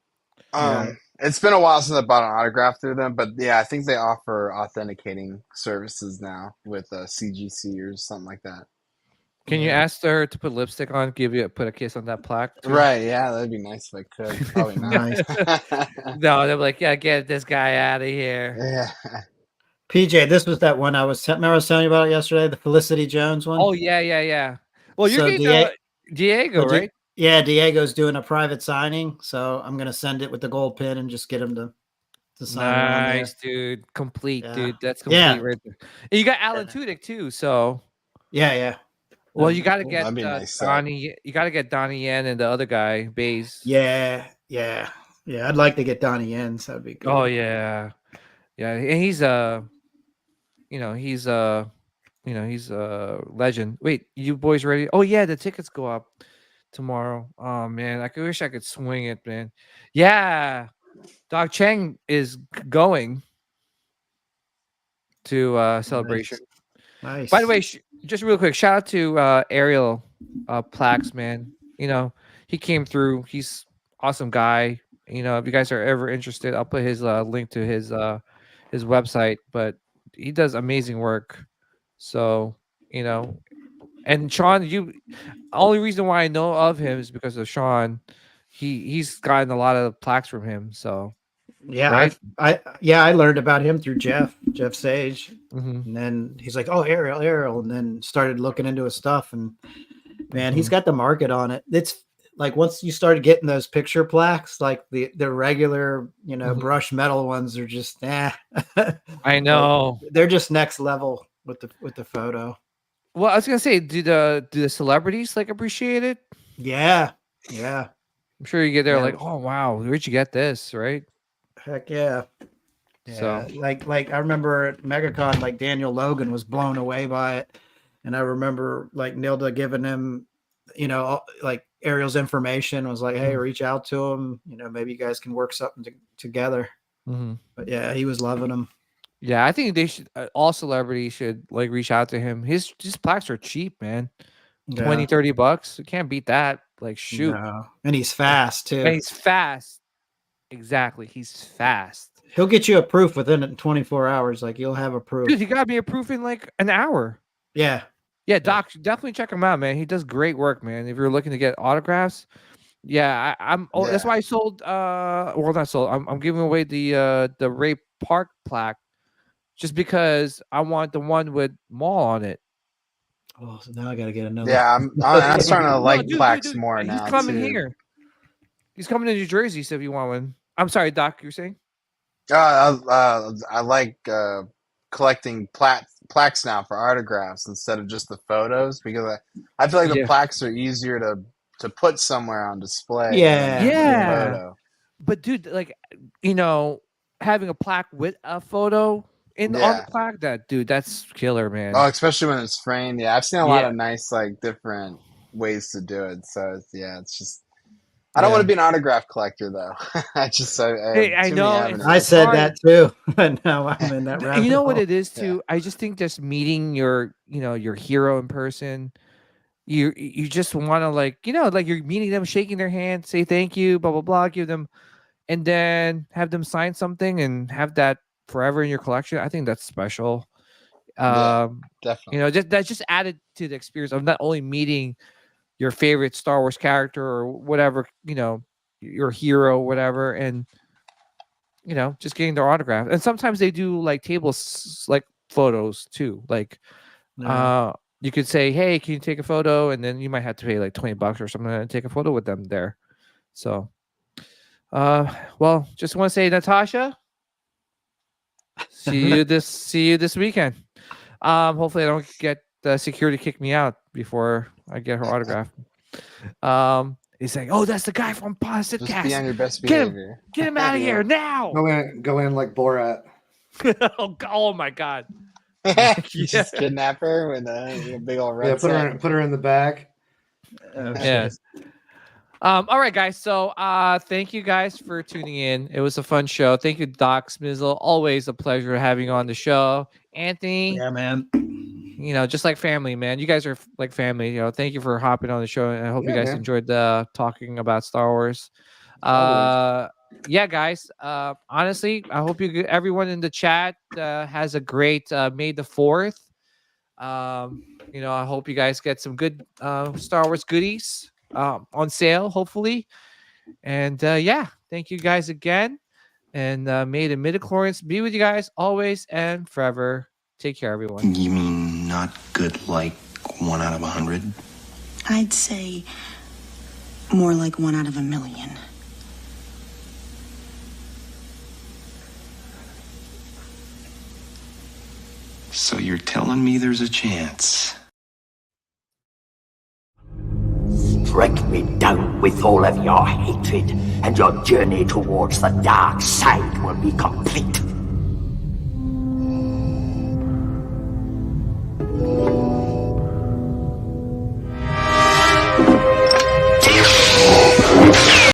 Yeah. it's been a while since I bought an autograph through them, but yeah, I think they offer authenticating services now with CGC or something like that. Can you ask her to put lipstick on? Put a kiss on that plaque? too? Right? Yeah, that'd be nice if I could. Probably not. No, they're like, yeah, get this guy out of here. Yeah. PJ, this was that one I was telling you about it yesterday, the Felicity Jones one. Oh yeah. Well, you're So getting Diego, Well, right? Yeah, Diego's doing a private signing, so I'm gonna send it with the gold pin and just get him to sign it on there. Nice, dude. Complete, Yeah. dude. That's complete Yeah. right there. And you got Alan Tudyk too, so Yeah. well, you got to Cool. get That'd be nice, Donnie. You got to get Donnie Yen and the other guy, Baze. Yeah. I'd like to get Donnie Yen, so that'd be good. Oh yeah, and he's he's a legend. Wait, you boys ready? Oh yeah, the tickets go up tomorrow. Oh man, I wish I could swing it, man. Yeah, Doc Cheng is going to Celebration. Nice. By the way, just real quick, shout out to Ariel Plax, man. He came through. He's awesome guy. If you guys are ever interested, I'll put his link to his website. But he does amazing work. So and Sean, only reason why I know of him is because of Sean. He's gotten a lot of plaques from him. So yeah, right? I learned about him through Jeff Sage, Mhm. and then he's like, "Oh, Ariel," and then started looking into his stuff, and man, he's got the market on it. It's like once you started getting those picture plaques, like the regular, brush metal ones are just I know. they're just next level with the photo. Well, I was gonna say, do the celebrities appreciate it? Yeah. I'm sure you get there like, oh wow, where'd you get this, right? Heck yeah. So like I remember at MegaCon, like Daniel Logan was blown away by it, and I remember like Nilda giving him, like Ariel's information, was like, hey, reach out to him, maybe you guys can work something together. But yeah, he was loving him. Yeah, I think they should. All celebrities should reach out to him. His plaques are cheap, man. $20-$30. You can't beat that. Shoot. No. And he's fast too. And he's fast. Exactly. He's fast. He'll get you a proof within 24 hours. Like you'll have a proof. Dude, he got me a proof in an hour. Yeah. Yeah, Doc, definitely check him out, man. He does great work, man. If you're looking to get autographs, that's why I sold. Well, not sold. I'm giving away the Ray Park plaque, just because I want the one with Maul on it. Oh, so now I gotta get another. Yeah, I'm starting to like plaques dude, more he's now. He's coming too. here. He's coming to New Jersey. So if you want one, I'm sorry, Doc. You're saying? I like collecting plaques now for autographs instead of just the photos, because I feel like the plaques are easier to put somewhere on display. Yeah. Photo. But dude, having a plaque with a photo on the plaque, that's killer, man. Oh, especially when it's framed. Yeah, I've seen a lot of nice different ways to do it. So it's just I don't Yeah. want to be an autograph collector though. I just Hey, I too many know, avenues. it's I said hard. that too, but now I'm in that rabbit You know what hole. it is too? I just think just meeting your hero in person, you just want to like you're meeting them, shaking their hand, say thank you, blah blah blah, give them, and then have them sign something and have that forever in your collection. I think that's special. Yeah, definitely. That's just added to the experience of not only meeting your favorite Star Wars character or whatever, your hero, whatever, and just getting their autograph. And sometimes they do like like photos too. Like Yeah. you could say, hey, can you take a photo? And then you might have to pay like $20 or something and take a photo with them there. So well, just want to say, Natasha, see you this weekend. Hopefully I don't get the security kick me out before I get her autograph. He's saying, oh, that's the guy from Just be Podcast. on your best Get behavior. him out of Yeah. here now. Go in like Borat. Oh my god. You just kidnap her with a big old red Yeah, set. put her in the bag. Oh, Yeah. shit. All right, guys. So thank you guys for tuning in. It was a fun show. Thank you, Doc Smizzle. Always a pleasure having you on the show. Anthony, Yeah, man. Just like family, man. You guys are like family. Thank you for hopping on the show, and I hope you Yeah, guys man. enjoyed talking about Star Wars. Yeah, guys. Honestly, I hope everyone in the chat has a great May the 4th. I hope you guys get some good Star Wars goodies on sale, hopefully. And yeah, thank you guys again. And may the midichlorians be with you guys always and forever. Take care, everyone. You mean not good like 1 out of 100? I'd say more like 1 out of a million. So you're telling me there's a chance? Strike me down with all of your hatred, and your journey towards the dark side will be complete.